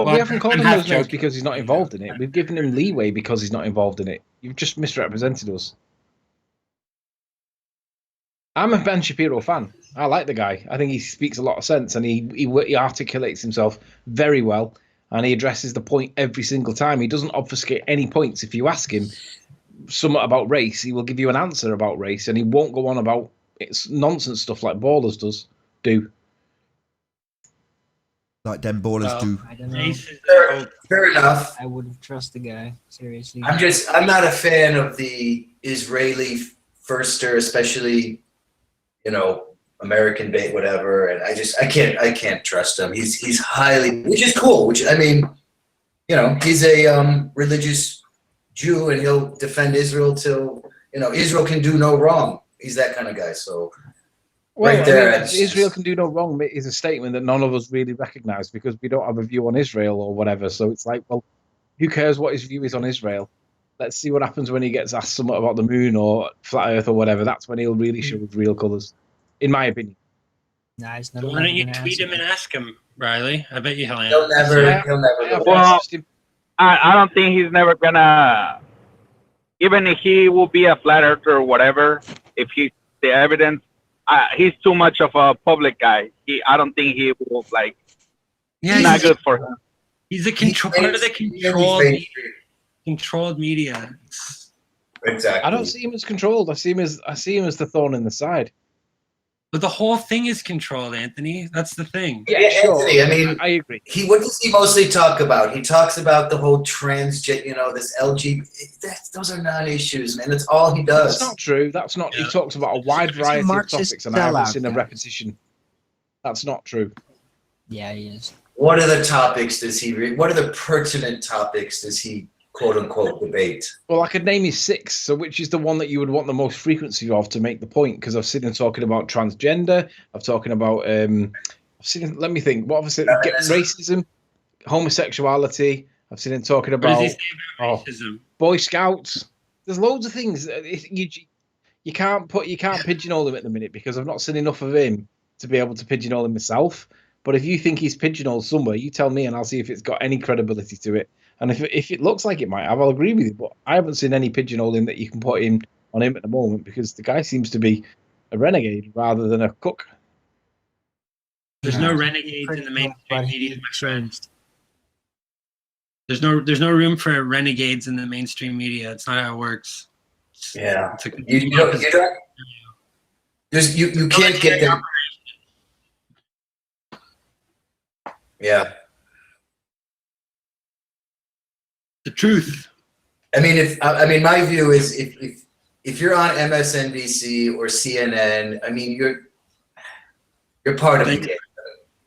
S5: we haven't called him those names because he's not involved in it. We've given him leeway because he's not involved in it. You've just misrepresented us. I'm a Ben Shapiro fan. I like the guy. I think he speaks a lot of sense, and he articulates himself very well, and he addresses the point every single time. He doesn't obfuscate any points. If you ask him something about race, he will give you an answer about race, and he won't go on about it's nonsense stuff like Ballers do.
S2: Like them Ballers do.
S3: I don't know.
S1: Fair enough.
S3: I wouldn't trust the guy, seriously.
S1: I'm not a fan of the Israeli firster, especially, American bait, whatever. And I can't trust him. He's highly, which is cool. Which, I mean, he's a religious Jew, and he'll defend Israel till, Israel can do no wrong. He's that kind of guy. So right there,
S5: Israel can do no wrong is a statement that none of us really recognize because we don't have a view on Israel or whatever. So it's like, well, who cares what his view is on Israel? Let's see what happens when he gets asked something about the moon or flat Earth or whatever. That's when he'll really show his real colours, in my opinion.
S3: Nice.
S9: Why don't you tweet him and ask him, Riley? I bet you he'll answer.
S1: He'll never.
S13: Well, I don't think he's never gonna. Even if he will be a flat earther or whatever, if he's the evidence, he's too much of a public guy. I don't think he will
S9: Yeah,
S13: not good for him.
S9: He's a part of the controlled media.
S1: Exactly.
S5: I don't see him as controlled. I see him as the thorn in the side.
S9: But the whole thing is controlled, Anthony. That's the thing.
S1: Yeah, sure. Anthony, I mean,
S5: I agree.
S1: What does he mostly talk about? He talks about the whole transgender, this LGBT. Those are non-issues, man. That's all he does.
S5: That's not true. That's not. He talks about a wide variety of topics, and I haven't seen a repetition. That's not true.
S3: Yeah, he is.
S1: What other topics does he read? What are the pertinent topics does he quote unquote debate?
S5: Well, I could name you 6. So which is the one that you would want the most frequency of to make the point? Because I've seen him talking about transgender. I've talking about let me think. What have I said? Racism, homosexuality. I've seen him talking about
S9: racism.
S5: Boy Scouts. There's loads of things. You can't pigeonhole him at the minute because I've not seen enough of him to be able to pigeonhole him myself. But if you think he's pigeonholed somewhere, you tell me and I'll see if it's got any credibility to it. And if it looks like it might have, I'll agree with you. But I haven't seen any pigeonholing that you can put in on him at the moment because the guy seems to be a renegade rather than a cook.
S9: There's no renegades in the mainstream media, my friend. There's no room for renegades in the mainstream media. It's not how it works.
S1: Yeah.
S9: It's a
S1: You don't, you can't get them. Yeah.
S9: The truth.
S1: I mean, my view is if you're on MSNBC or CNN, I mean, you're part of the game.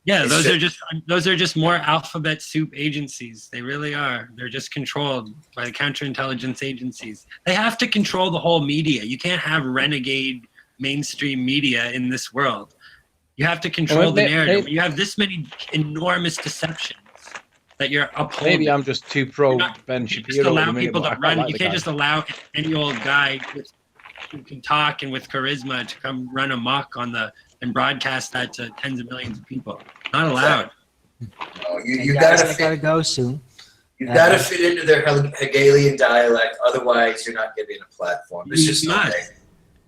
S9: Yeah, those are just more alphabet soup agencies. They really are. They're just controlled by the counterintelligence agencies. They have to control the whole media. You can't have renegade mainstream media in this world. You have to control the narrative. You have this many enormous deceptions that you're upholding.
S5: Maybe I'm just too pro Ben Shapiro.
S9: Just allow
S5: at the minute,
S9: people
S5: but
S9: to
S5: I
S9: run.
S5: like
S9: You
S5: the
S9: can't
S5: guy.
S9: just allow any old guy who can talk and with charisma to come run amok and broadcast that to tens of millions of people. Not allowed.
S1: No, you
S3: guys,
S1: gotta
S3: I gotta go soon.
S1: You gotta fit into their Hegelian dialect, otherwise you're not getting a platform. It's just no way.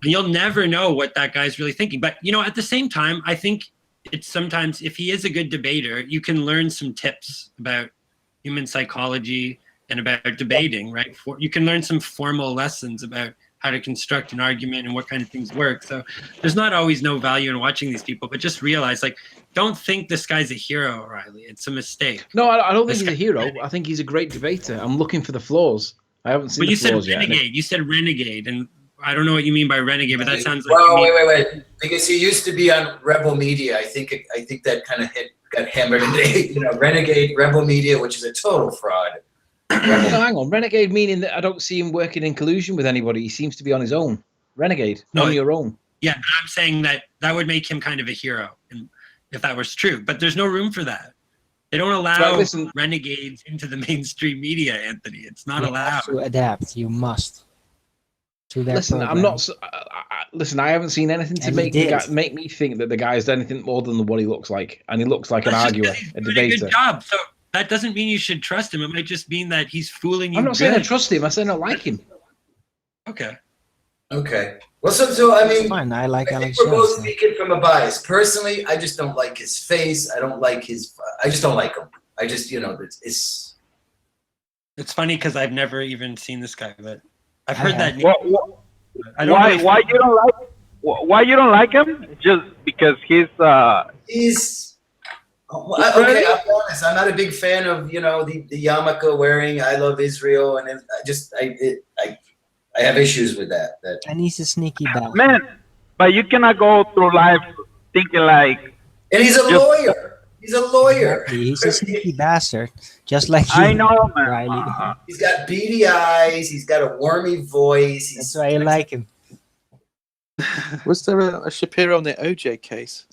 S9: And you'll never know what that guy's really thinking. But at the same time, I think it's sometimes, if he is a good debater, you can learn some tips about human psychology and about debating, right? You can learn some formal lessons about how to construct an argument and what kind of things work. So there's not always no value in watching these people, but just realize, don't think this guy's a hero, O'Reilly. It's a mistake.
S5: No, I don't think he's a hero. I think he's a great debater. I'm looking for the flaws. I haven't seen the flaws yet.
S9: You said renegade, and I don't know what you mean by renegade, but that sounds like.
S1: Well, wait. Because he used to be on Rebel Media. I think that kind of got hammered into renegade Rebel Media, which is a total fraud.
S5: No, hang on. Renegade meaning that I don't see him working in collusion with anybody. He seems to be on his own. Renegade, on your own.
S9: Yeah, but I'm saying that would make him kind of a hero, and if that was true. But there's no room for that. They don't allow renegades into the mainstream media, Anthony. It's not allowed.
S3: To adapt, you must. To that
S5: Listen,
S3: program.
S5: I'm not. Listen, I haven't seen anything to make me think that the guy's done anything more than what he looks like, and he looks like an arguer, a debater.
S9: Good job. So that doesn't mean you should trust him. It might just mean that he's fooling you.
S5: I'm not saying I trust him. I said I like him.
S9: Okay.
S1: Well, so I mean,
S3: fine. I like Alex
S1: we're both
S3: Jones.
S1: speaking from a bias. Personally, I just don't like his face. I just don't like him. I just, it's.
S9: It's funny because I've never even seen this guy, but I've heard that name.
S13: Why you don't like him? Just because he's.
S1: Okay, I'll be honest. I'm not a big fan of the yarmulke wearing "I love Israel," and I have issues with that.
S3: And he's a sneaky bastard.
S13: Man, but you cannot go through life thinking like.
S1: And he's a lawyer. He's a lawyer.
S3: He's a sneaky bastard, just like you.
S13: I know, man.
S3: Riley.
S1: He's got beady eyes. He's got a wormy voice.
S3: That's why I like him.
S11: Was there a Shapiro on the OJ case?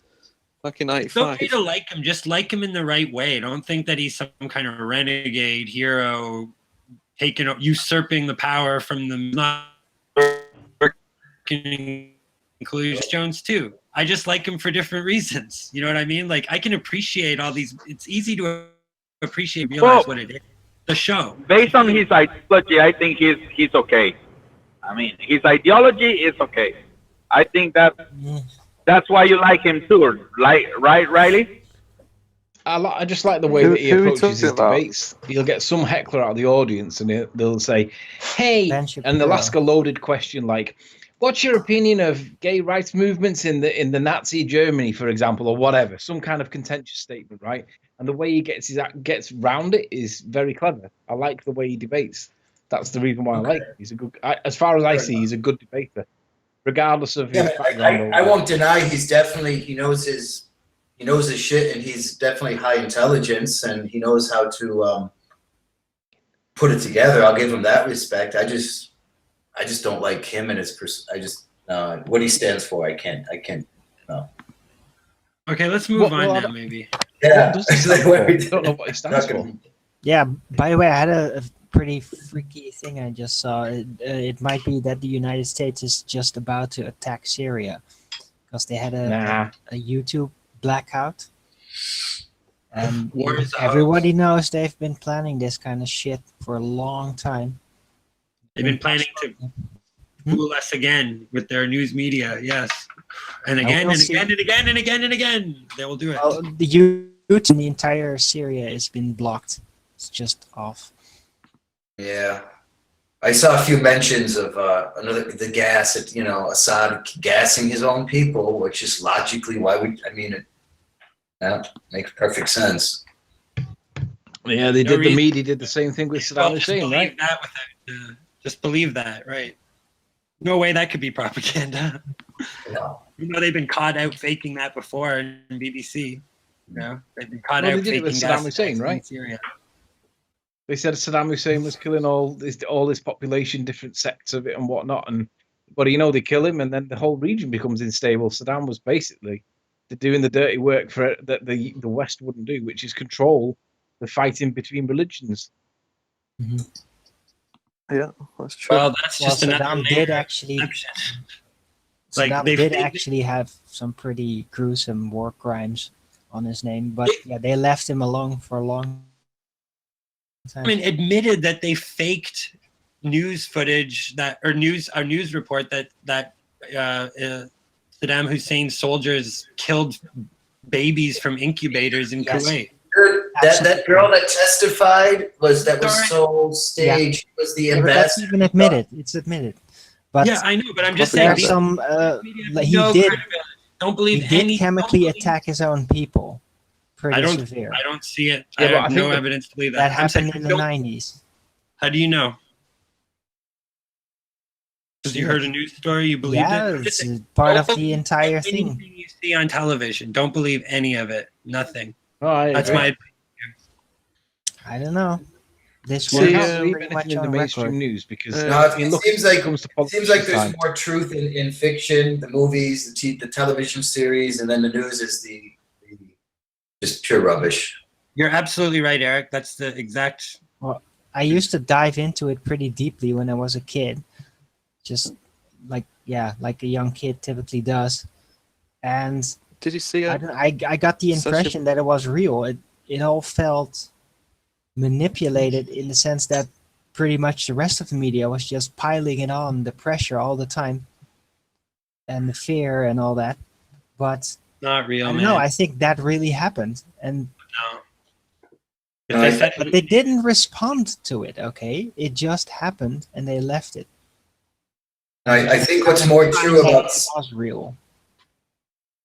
S11: Back in
S9: It's
S11: '95.
S9: okay to like him. Just like him in the right way. Don't think that he's some kind of renegade hero, usurping the power from the not including Jones too. I just like him for different reasons. You know what I mean? Like I can appreciate all these. It's easy to appreciate, realize what it is. The show.
S13: Based on his ideology, I think he's okay. I mean, his ideology is okay. I think that's why you like him too, right, Riley?
S5: I just like the way that he approaches his debates. He'll get some heckler out of the audience, and they'll say, "Hey," and they'll ask a loaded question like, "What's your opinion of gay rights movements in the Nazi Germany, for example, or whatever?" Some kind of contentious statement, right? And the way he gets round it is very clever. I like the way he debates. That's the reason why I like him. He's a good, as far as I see, he's a good debater, regardless of his background.
S1: I won't deny he knows his shit, and he's definitely high intelligence, and he knows how to put it together. I'll give him that respect. I just don't like him and his what he stands for. I can't. No.
S9: Okay, let's move on now, maybe.
S1: Yeah.
S5: I don't know what he stands for.
S3: Yeah. By the way, I had a pretty freaky thing I just saw. It might be that the United States is just about to attack Syria because they had a YouTube blackout. And everybody knows they've been planning this kind of shit for a long time.
S9: They've been planning to fool us again with their news media, yes. And again and again and again and again and again. They will do it.
S3: The YouTube in the entire Syria has been blocked. It's just off.
S1: Yeah. I saw a few mentions of the gas, Assad gassing his own people, which is logically why that makes perfect sense.
S5: Yeah, they
S9: No
S5: did. The
S9: reason-
S5: media did the same thing with
S9: Well,
S5: Saddam
S9: just
S5: Hussein,
S9: believe
S5: right?
S9: that without, just believe that, right? No way that could be propaganda.
S1: No.
S9: They've been caught out faking that before in BBC. They've been caught
S5: Well,
S9: out
S5: they did it with
S9: faking
S5: Saddam
S9: gas
S5: Hussein,
S9: attacks in
S5: right?
S9: Syria.
S5: They said Saddam Hussein was killing all this population, different sects of it and whatnot. But they kill him, and then the whole region becomes unstable. Saddam was basically doing the dirty work that the West wouldn't do, which is control the fighting between religions.
S11: Yeah, that's true.
S9: Well, that's just another
S3: Saddam
S9: layer
S3: did
S9: of
S3: actually.
S9: deception.
S3: Saddam
S9: they
S3: did
S9: think-
S3: actually have some pretty gruesome war crimes on his name, but yeah, they left him alone for a long time.
S9: Admitted that they faked news footage a news report that Saddam Hussein's soldiers killed babies from incubators in
S3: Yes.
S9: Kuwait.
S1: That girl that testified was so staged.
S3: Yeah.
S1: Was the
S3: Yeah, but that's
S1: ambassador?
S3: even admitted. It's admitted. But
S9: Yeah, I know, but I'm just
S3: there
S9: saying
S3: are
S9: these
S3: some.
S9: media
S3: He
S9: no
S3: did.
S9: credibility. Don't believe
S3: He did
S9: any.
S3: chemically
S9: don't believe-
S3: attack his own people. Pretty severe.
S9: I don't see it.
S5: Yeah,
S9: I
S5: but I
S9: have
S5: think
S9: no
S5: the-
S9: evidence to believe that.
S3: That
S9: I'm saying
S3: happened in the
S9: don't-
S3: 90s.
S9: How do you know? Because you heard a news story, you believed
S3: Yeah,
S9: it. I'm just
S3: it's
S9: saying,
S3: part
S9: don't
S3: of the
S9: believe
S3: entire
S9: anything
S3: thing.
S9: you see on television. Don't believe any of it. Nothing.
S5: Oh, I
S9: That's
S5: agree.
S9: my.
S3: I don't know. This
S5: You
S3: one
S5: can't
S3: is
S5: believe
S3: pretty
S5: anything
S3: much
S5: in the
S3: on
S5: mainstream
S3: record.
S5: news because
S1: No, it
S5: look,
S1: seems
S5: when
S1: like
S5: it comes to
S1: it seems like there's
S5: politics
S1: more truth in fiction, the movies, the television series, and then the news is the just pure rubbish.
S9: You're absolutely right, Eric. That's the exact.
S3: Well, I used to dive into it pretty deeply when I was a kid. Just like a young kid typically does. And
S11: Did you see it?
S3: I got the
S11: Such a-
S3: impression that it was real. It all felt manipulated in the sense that pretty much the rest of the media was just piling it on, the pressure all the time and the fear and all that. But
S9: Not real,
S3: I don't
S9: man.
S3: know. I think that really happened, and
S9: No. If they said-
S3: but they didn't respond to it. Okay, it just happened, and they left it.
S1: I think what's more true
S3: It
S1: about
S3: was real.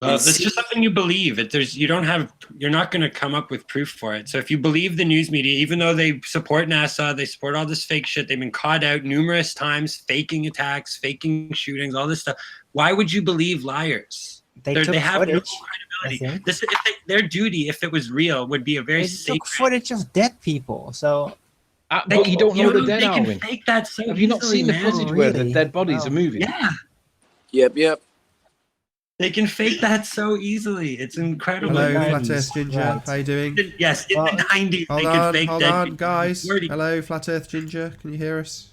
S9: It's just something you believe. You're not going to come up with proof for it. So if you believe the news media, even though they support NASA, they support all this fake shit, they've been caught out numerous times, faking attacks, faking shootings, all this stuff. Why would you believe liars?
S3: They
S9: They
S3: took
S9: have
S3: footage.
S9: no
S3: I
S9: credibility.
S3: think
S9: Their duty, if it was real, would be a very
S3: they
S9: safe.
S3: took footage of dead people. So
S5: but you don't know the dead,
S9: they can
S5: Alwyn.
S9: fake that so
S5: Have you not
S9: easily,
S5: seen the
S9: man.
S5: footage where the
S3: Really?
S5: dead bodies
S3: No.
S5: are moving?
S9: Yeah,
S11: Yep.
S9: they can fake that so easily. It's incredible.
S2: Hello,
S3: the
S2: Flat
S3: 90s,
S2: Earth Ginger.
S3: right.
S2: How you doing?
S9: Yes, in
S3: Well,
S9: the 90s,
S2: Hold
S9: they could
S2: on,
S9: fake
S2: hold
S9: dead
S2: on,
S9: people.
S2: guys.
S9: Where do you-
S2: Hello, Flat Earth Ginger. Can you hear us?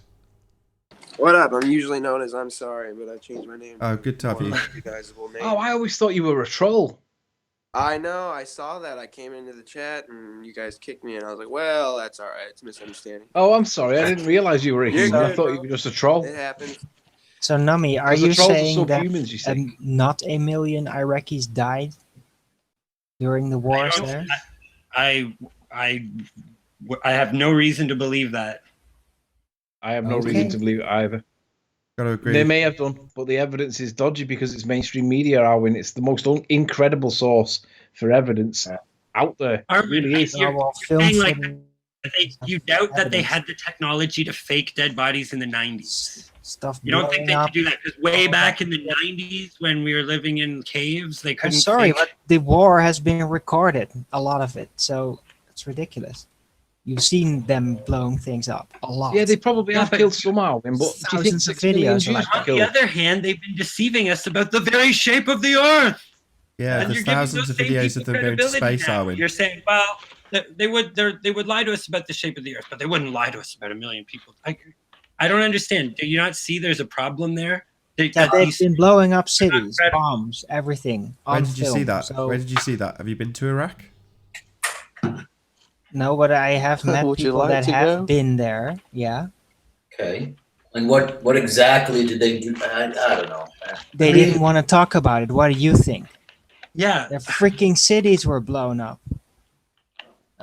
S14: What up? I'm usually known as I'm sorry, but I changed my name.
S2: Oh, good to have
S14: More
S2: you.
S14: recognizable name.
S5: Oh, I always thought you were a troll.
S14: I know. I saw that. I came into the chat and you guys kicked me, and I was like, "Well, that's all right. It's a misunderstanding.
S5: Oh, I'm sorry. I didn't realize you were a
S14: You're
S5: human. I
S14: good,
S5: thought
S14: bro.
S5: you were just a troll.
S14: It happens."
S3: So Nami, are
S5: Because the
S3: you
S5: trolls are
S3: saying that
S5: subhumans, you see.
S3: not a million Iraqis died during the wars there?
S9: I have no reason to believe that.
S5: I have no
S3: Okay.
S5: reason to believe it either.
S2: Gotta agree.
S5: They may have done, but the evidence is dodgy because it's mainstream media, Arwin. It's the most incredible source for evidence out there. It
S9: Arwin,
S5: really is.
S3: Oh, well, film
S9: saying like
S3: footage,
S9: you doubt that they
S3: evidence.
S9: had the technology to fake dead bodies in the 90s.
S3: stuff.
S9: You don't think
S3: blowing
S9: they
S3: up.
S9: could do that? Because way back in the 90s, when we were living in caves, they
S3: I'm
S9: couldn't.
S3: sorry,
S9: fake-
S3: but the war has been recorded, a lot of it. So it's ridiculous. You've seen them blowing things up a lot.
S5: Yeah, they probably
S9: Yeah,
S5: have
S9: but-
S5: killed some Alwin, but do you think
S3: Thousands of
S5: 6 million
S3: videos
S5: Jews
S3: like
S5: were
S9: On the
S5: killed?
S9: other hand, they've been deceiving us about the very shape of the Earth.
S2: Yeah,
S9: And
S2: there's
S9: you're giving
S2: thousands
S9: those
S2: of
S9: same
S2: videos of
S9: people
S2: them going to
S9: credibility
S2: space,
S9: now.
S2: Arwin.
S9: You're saying, well, they would lie to us about the shape of the Earth, but they wouldn't lie to us about a million people. I don't understand. Do you not see there's a problem there?
S3: Yeah, they've been blowing up cities,
S9: credible.
S3: bombs, everything.
S2: Where
S3: on
S2: did you see
S3: film.
S2: that?
S3: So,
S2: Where did you see that? Have you been to Iraq?
S3: no, but I have met
S11: Would you
S3: people
S11: like
S3: that
S11: to
S3: have
S11: go?
S3: been there. Yeah,
S1: Okay. And what exactly did they do? I don't know.
S3: they didn't want to talk about it. What do you think?
S9: Yeah,
S3: Their freaking cities were blown up.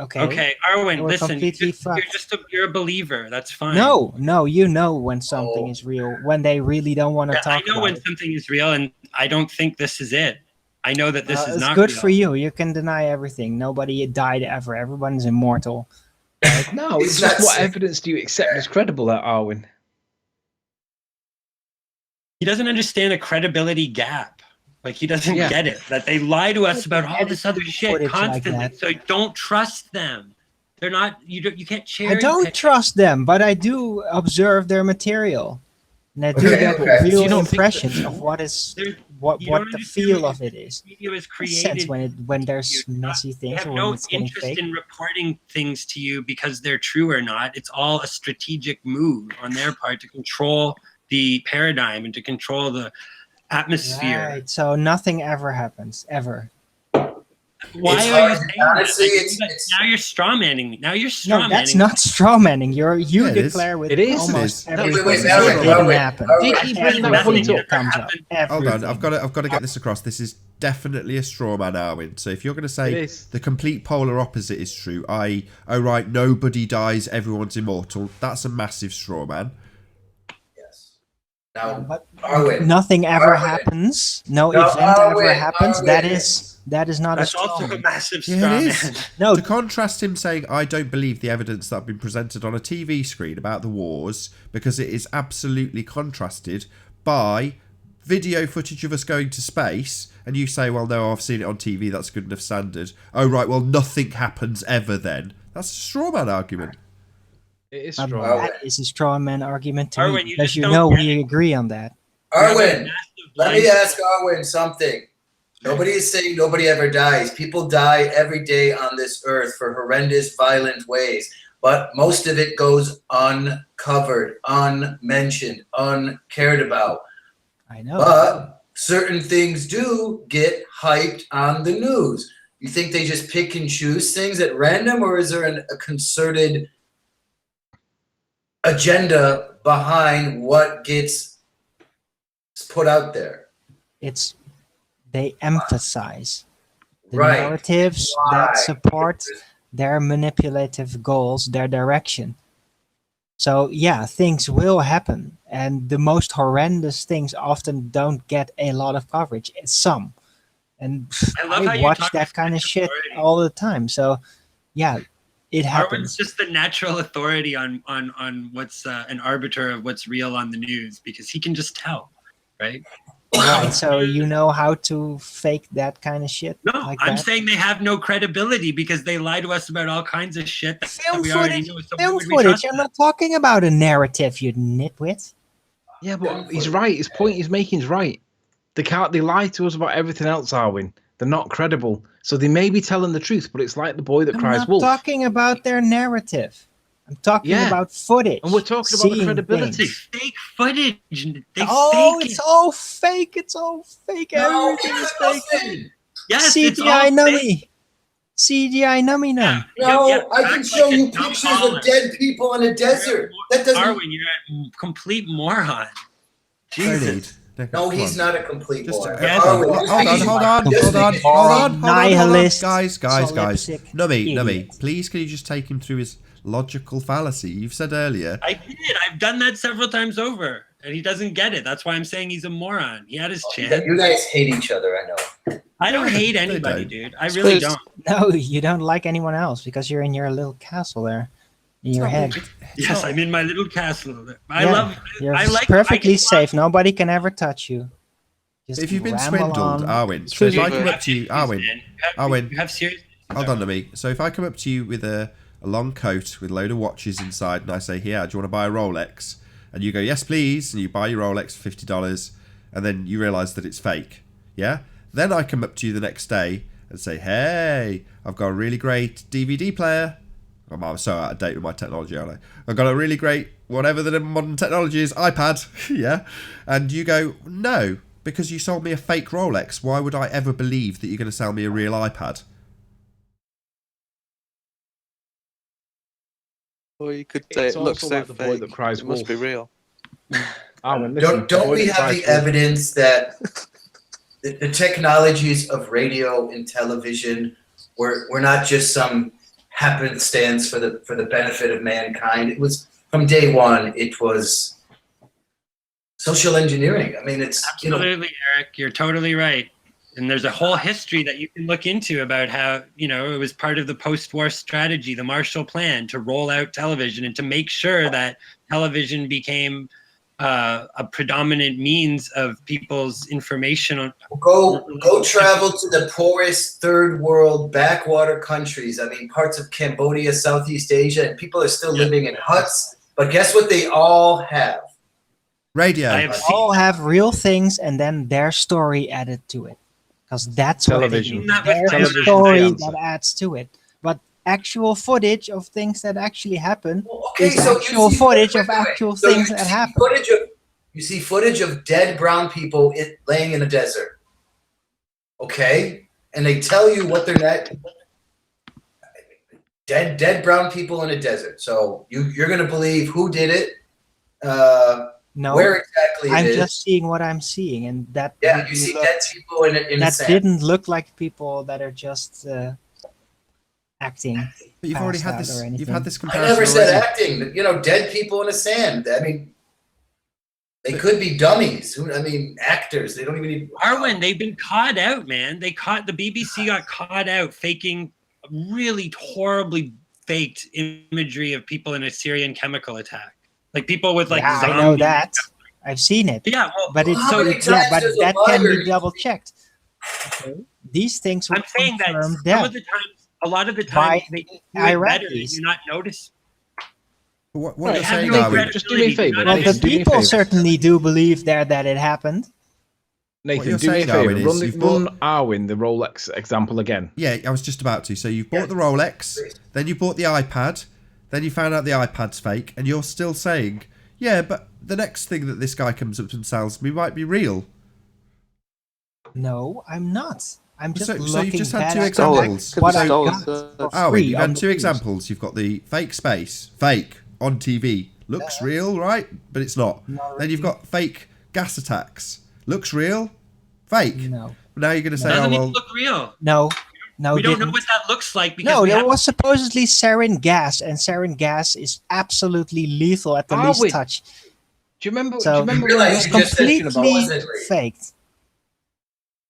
S3: Okay.
S9: Okay, Arwen,
S3: We're
S9: listen.
S3: completely fucked.
S9: You're a believer. That's fine.
S3: No, you know when something is real, when they really don't want to
S9: Yeah, I
S3: talk
S9: know
S3: about
S9: when
S3: it.
S9: something is real, and I don't think this is it. I know that this is
S3: It's
S9: not
S3: good
S9: real.
S3: for you. You can deny everything. Nobody died ever. Everyone's immortal.
S5: No, it's
S1: He's
S5: just
S1: not
S5: what
S1: sick.
S5: evidence do you accept as credible, that Arwen?
S9: He doesn't understand a credibility gap. Like he doesn't
S5: Yeah.
S9: get it. That they lie to us about all this other
S3: Editing
S9: shit
S3: footage like
S9: constantly.
S3: that.
S9: So don't trust them. They're not. You can't
S3: I
S9: cherry
S3: don't
S9: pick.
S3: trust them, but I do observe their material. And I do
S1: Okay,
S3: get
S1: okay.
S3: real
S9: You don't think that-
S3: impressions of what is
S9: There's-
S3: what
S9: you don't
S3: the
S9: understand
S3: feel
S9: what
S3: of it is.
S9: Media is
S3: Makes sense
S9: created.
S3: when there's
S9: you.
S3: messy
S9: They
S3: things
S9: have
S3: or when
S9: no
S3: it's getting
S9: interest
S3: fake.
S9: in reporting things to you because they're true or not. It's all a strategic move on their part to control the paradigm and to control the atmosphere.
S3: Right. So nothing ever happens ever.
S9: Why
S1: It's
S9: are
S1: hard-
S9: you saying
S1: honestly,
S9: that?
S1: it's-
S9: Now you're straw manning me. Now you're
S3: No,
S9: straw
S3: that's
S9: manning.
S3: not straw manning. You
S2: Yeah, it is.
S3: declare with
S5: It is.
S3: almost
S2: It is.
S3: everything.
S1: Wait,
S3: that
S1: Arwen,
S3: didn't
S1: Arwen,
S3: happen.
S1: Arwen.
S5: Did he bring that
S3: Everything
S5: point up?
S3: that comes up.
S2: Hold on,
S3: Everything.
S2: I've got to get this across. This is definitely a straw man, Arwen. So if you're going to
S5: It
S2: say
S5: is.
S2: the complete polar opposite is true, i.e., oh right, nobody dies, everyone's immortal, that's a massive straw man.
S1: Yes. Now,
S3: But
S1: Arwen.
S3: nothing ever
S1: Arwen.
S3: happens. No
S1: No,
S3: event ever
S1: Arwen,
S3: happens.
S1: Arwen.
S3: That is not
S9: That's
S3: a straw
S9: also a
S3: man.
S9: massive straw
S2: Yeah, it
S9: man.
S2: is.
S3: No,
S2: To contrast him saying, I don't believe the evidence that have been presented on a TV screen about the wars because it is absolutely contrasted by video footage of us going to space, and you say, well, no, I've seen it on TV, that's good enough standard. Oh, right, well, nothing happens ever then. That's a straw man argument.
S5: It is
S3: that
S5: strong.
S3: is a straw man argument to
S9: Arwen,
S3: me
S9: you
S3: because
S9: just
S3: you
S9: don't
S3: know
S9: get
S3: we agree on that.
S9: You have a
S1: Arwen,
S9: massive
S1: let me
S9: blind
S1: ask Arwen something. Nobody is saying nobody ever dies. People die every day on this earth for horrendous, violent ways. But most of it goes uncovered, unmentioned, uncared about.
S3: I know.
S1: But certain things do get hyped on the news. You think they just pick and choose things at random, or is there a concerted agenda behind what gets put out there?
S3: They emphasize the
S1: Right.
S3: narratives
S1: Why?
S3: that support their manipulative goals, their direction. So yeah, things will happen, and the most horrendous things often don't get a lot of coverage. Some, and
S9: I love how
S3: I
S9: you
S3: watch
S9: talk
S3: that kind of
S9: with
S3: shit
S9: authority.
S3: all the time. So yeah, it
S9: Arwen's
S3: happens.
S9: just the natural authority on what's an arbiter of what's real on the news because he can just tell, right?
S3: Right. So you know how to fake that kind of shit.
S9: No,
S3: like
S9: I'm
S3: that?
S9: saying they have no credibility because they lie to us about all kinds of shit that
S3: Film
S9: we already
S3: footage.
S9: know. So why
S3: Film
S9: would we
S3: footage.
S9: trust
S3: I'm
S9: them?
S3: not talking about a narrative, you nitwit.
S5: Yeah, but he's right. His point he's making is right. They lie to us about everything else, Arwen. They're not credible. So they may be telling the truth, but it's like the boy that
S3: I'm
S5: cries
S3: not
S5: wolf.
S3: talking about their narrative. I'm talking
S5: Yeah.
S3: about footage.
S5: And we're talking about the
S3: seeing
S5: credibility.
S3: things.
S9: Fake footage. They
S3: Oh,
S9: fake
S3: it's
S9: it.
S3: all fake. It's all fake.
S1: No,
S3: Everything is
S1: because
S3: fake.
S1: listen,
S9: Yes, it's all
S3: CGI
S9: fake.
S3: nummy. CGI nummy numb.
S1: no,
S9: Yeah,
S1: I can
S9: act
S1: show
S9: like a
S1: you
S9: dumb
S1: pictures
S9: baller.
S1: of dead people in a desert. That doesn't.
S9: Arwen, you're a complete moron.
S2: No need.
S9: Jesus.
S1: No,
S2: come
S1: he's
S2: on.
S1: not a complete
S2: Just
S1: moron.
S9: Yes.
S1: Arwen,
S2: hold
S1: just
S2: on,
S1: because-
S2: hold on,
S1: just
S2: hold on,
S1: because-
S2: hold on,
S3: Nihilist,
S2: guys.
S3: solipsic
S2: Nummy,
S3: idiot.
S2: please can you just take him through his logical fallacy? You've said earlier.
S9: I did. I've done that several times over, and he doesn't get it. That's why I'm saying he's a moron. He had his chance.
S1: You guys hate each other, I know.
S9: I don't hate
S2: They
S9: anybody,
S2: don't.
S9: dude. I really
S11: Suppose-
S9: don't.
S3: No, you don't like anyone else because you're in your little castle there, in your head.
S9: Yes, I'm in my little castle. I
S3: Yeah,
S9: love.
S3: You're
S9: I like
S3: perfectly
S9: I can
S3: safe. Nobody can ever touch you. Just
S2: If you've been
S3: ramble
S2: swindled,
S3: on.
S2: Arwen, so if I
S11: Excuse
S2: come
S11: me.
S2: up to you, Arwen, Arwen,
S9: You have serious.
S2: hold on to me. So if I come up to you with a long coat with a load of watches inside, and I say, "Here, do you want to buy a Rolex?" and you go, "Yes, please," and you buy your Rolex for $50, and then you realise that it's fake, yeah? Then I come up to you the next day and say, "Hey, I've got a really great DVD player." I'm so out of date with my technology, aren't I? I've got a really great, whatever the modern technology is, iPad, yeah? And you go, "No, because you sold me a fake Rolex. Why would I ever believe that you're going to sell me a real iPad?"
S11: Or you could say
S5: It's
S11: it looks
S5: also
S11: so
S5: like the boy
S11: fake.
S5: that cries
S11: It must be
S5: wolf.
S11: real.
S5: Arwen, listen,
S1: Don't
S5: boy
S1: we
S5: that
S1: have
S5: cries
S1: the
S5: wolf.
S1: evidence that the technologies of radio and television were not just some happenstance for the benefit of mankind. It was from day one. It was social engineering. I mean, it's
S9: absolutely, Eric. You're totally right. And there's a whole history that you can look into about how, it was part of the post-war strategy, the Marshall Plan, to roll out television and to make sure that television became a predominant means of people's information.
S1: Go travel to the poorest third world backwater countries. I mean, parts of Cambodia, Southeast Asia, and people are still living in huts. But guess what they all have?
S2: Radio.
S3: They all have real things and then their story added to it. Because that's
S5: Television.
S3: what they do. Their
S5: Television
S3: story
S5: is the
S3: that adds to it. But actual footage of things that actually happen
S1: Okay,
S3: is
S1: so
S3: actual footage of actual
S1: So
S3: things that happen.
S1: You see footage of dead brown people laying in a desert. Okay? And they tell you what they're not. Dead brown people in a desert. So you're going to believe who did it,
S3: No,
S1: where exactly
S3: I'm
S1: it is.
S3: just seeing what I'm seeing, and that
S1: Yeah, you see dead people in the
S3: that
S1: sand.
S3: didn't look like people that are just acting.
S2: But you've already had
S3: passed out
S2: this.
S3: or
S2: You've
S3: anything.
S2: had this
S1: I
S2: comparison.
S1: never said
S2: already.
S1: acting. Dead people in the sand. I mean, they could be dummies. Actors. They don't even need.
S9: Arwen, they've been caught out, man. The BBC got caught out faking really horribly faked imagery of people in a Syrian chemical attack. Like people with like
S3: Yeah, I know
S9: zombie
S3: that. I've seen it.
S9: Yeah, well,
S3: but
S1: how many times does a
S3: that can
S1: liar-
S3: be double checked. Okay. These things were
S9: I'm saying that
S3: confirmed
S9: some of the times, a lot of the
S3: by
S9: times, they do it better and
S3: Iraqis.
S9: you not notice.
S2: What
S5: Right,
S2: you're
S5: have
S2: saying,
S5: no
S2: Arwen,
S5: just do me a favour.
S3: Well, the
S5: Nathan, do me a
S3: people
S5: favour.
S3: certainly do believe that it happened.
S5: Nathan,
S2: you're
S5: do me a
S2: saying,
S5: favour.
S2: Arwen,
S5: Run,
S2: is you've
S5: run Arwen the Rolex example again.
S2: Yeah, I was just about to. So you bought the Rolex, then you bought the iPad, then you found out the iPad's fake, and you're still saying, yeah, but the next thing that this guy comes up and sells me might be real.
S3: No, I'm not. I'm just
S2: So
S3: looking
S2: you've just had
S3: back
S2: two
S3: at
S2: examples.
S3: what I
S2: So-
S3: got for
S2: Arwen,
S3: free
S2: you've
S3: on
S2: had
S3: the
S2: two
S3: news.
S2: examples. You've got the fake space, fake on TV, looks real, right? But it's not. Then you've got fake gas attacks, looks real, fake.
S3: No.
S2: Now you're going to say,
S9: Doesn't
S2: oh
S9: even
S2: well,
S9: look real.
S3: No,
S9: we don't know
S3: didn't.
S9: what that looks like because
S3: No,
S9: we
S3: there
S9: have
S3: was supposedly sarin gas, and sarin gas is absolutely lethal at the
S5: Are
S3: least
S5: we?
S3: touch.
S5: Do you remember?
S3: So
S5: do you remember
S3: it
S5: when we
S3: was
S5: were discussion
S3: completely
S5: about
S3: faked.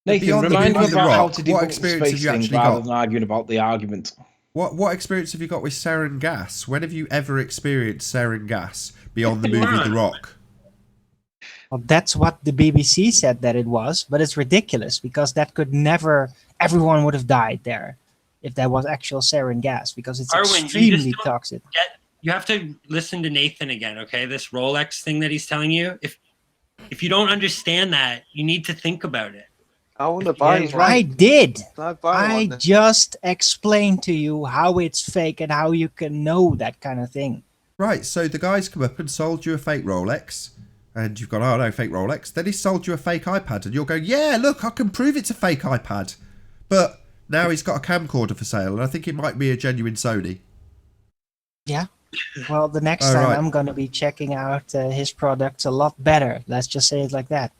S5: Nathan,
S2: beyond the
S5: remind me
S2: movie The
S5: about how
S2: Rock,
S5: to
S2: what
S5: debunk the
S2: experience have
S5: space
S2: you
S5: thing
S2: actually
S5: rather
S2: got?
S5: than arguing about the argument.
S2: what experience have you got with sarin gas? When have you ever experienced sarin gas beyond the movie The Rock?
S3: Well, that's what the BBC said that it was, but it's ridiculous because that could never. Everyone would have died there if that was actual sarin gas because it's
S9: Arwen, you
S3: extremely
S9: just don't
S3: toxic.
S9: you have to listen to Nathan again, okay? This Rolex thing that he's telling you. If you don't understand that, you need to think about it.
S11: I want to buy one.
S3: I did.
S11: Can I buy
S3: I
S11: one then?
S3: just explained to you how it's fake and how you can know that kind of thing.
S2: Right, so the guy's come up and sold you a fake Rolex, and you've gone, oh no, fake Rolex. Then he sold you a fake iPad, and you're going, yeah, look, I can prove it's a fake iPad. But now he's got a camcorder for sale, and I think it might be a genuine Sony.
S3: Yeah. Well, the next
S2: Oh,
S3: time
S2: right.
S3: I'm going to be checking out his products a lot better. Let's just say it like that.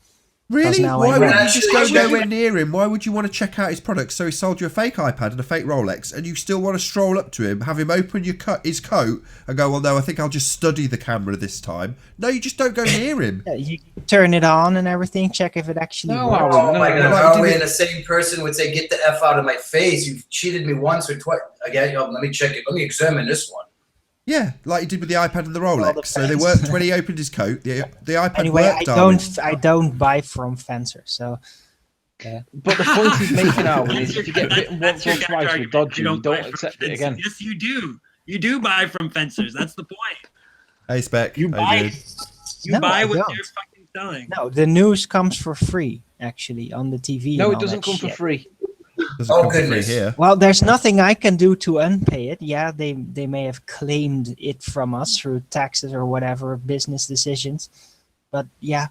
S2: Really?
S3: now
S2: Why
S3: I
S2: would
S3: know.
S2: you just go nowhere near him? Why would you want to check out his products? So he sold you a fake iPad and a fake Rolex, and you still want to stroll up to him, have him open his coat, and go, well, no, I think I'll just study the camera this time. No, you just don't go near him.
S3: Yeah, you turn it on and everything, check if it actually
S5: No,
S3: works.
S1: Oh my God!
S2: Like,
S1: How
S2: did
S1: we
S2: it-
S1: in the same person would say, "Get the f out of my face! You've cheated me once or twice." Again, let me check it. Let me examine this one.
S2: Yeah, like he did with the iPad and the Rolex. So they
S3: depends.
S2: worked when he opened his coat. The iPad
S3: Anyway,
S2: worked,
S3: I don't buy from Fencer, so
S5: But the point he's making out is if you get
S9: That's-
S5: bitten
S9: that's
S5: once or
S9: your
S5: twice
S9: argument.
S5: with dodgy, you
S9: buy
S5: don't
S9: from
S5: accept it
S9: fencers.
S5: again.
S9: Yes, you do. You do buy from fencers. That's the point.
S2: Hey, Spec.
S9: You
S2: how
S9: buy
S2: doing?
S9: You
S3: No,
S9: buy
S3: I
S9: what
S3: don't.
S9: they're fucking selling.
S3: no, the news comes for free actually on the TV.
S5: No,
S3: and
S5: it
S3: all
S5: doesn't
S3: that
S5: come for
S3: shit.
S5: free.
S2: Doesn't
S1: Oh,
S2: come for free
S1: goodness.
S2: here.
S3: Well, there's nothing I can do to unpay it. Yeah, they may have claimed it from us through taxes or whatever, business decisions. But yeah,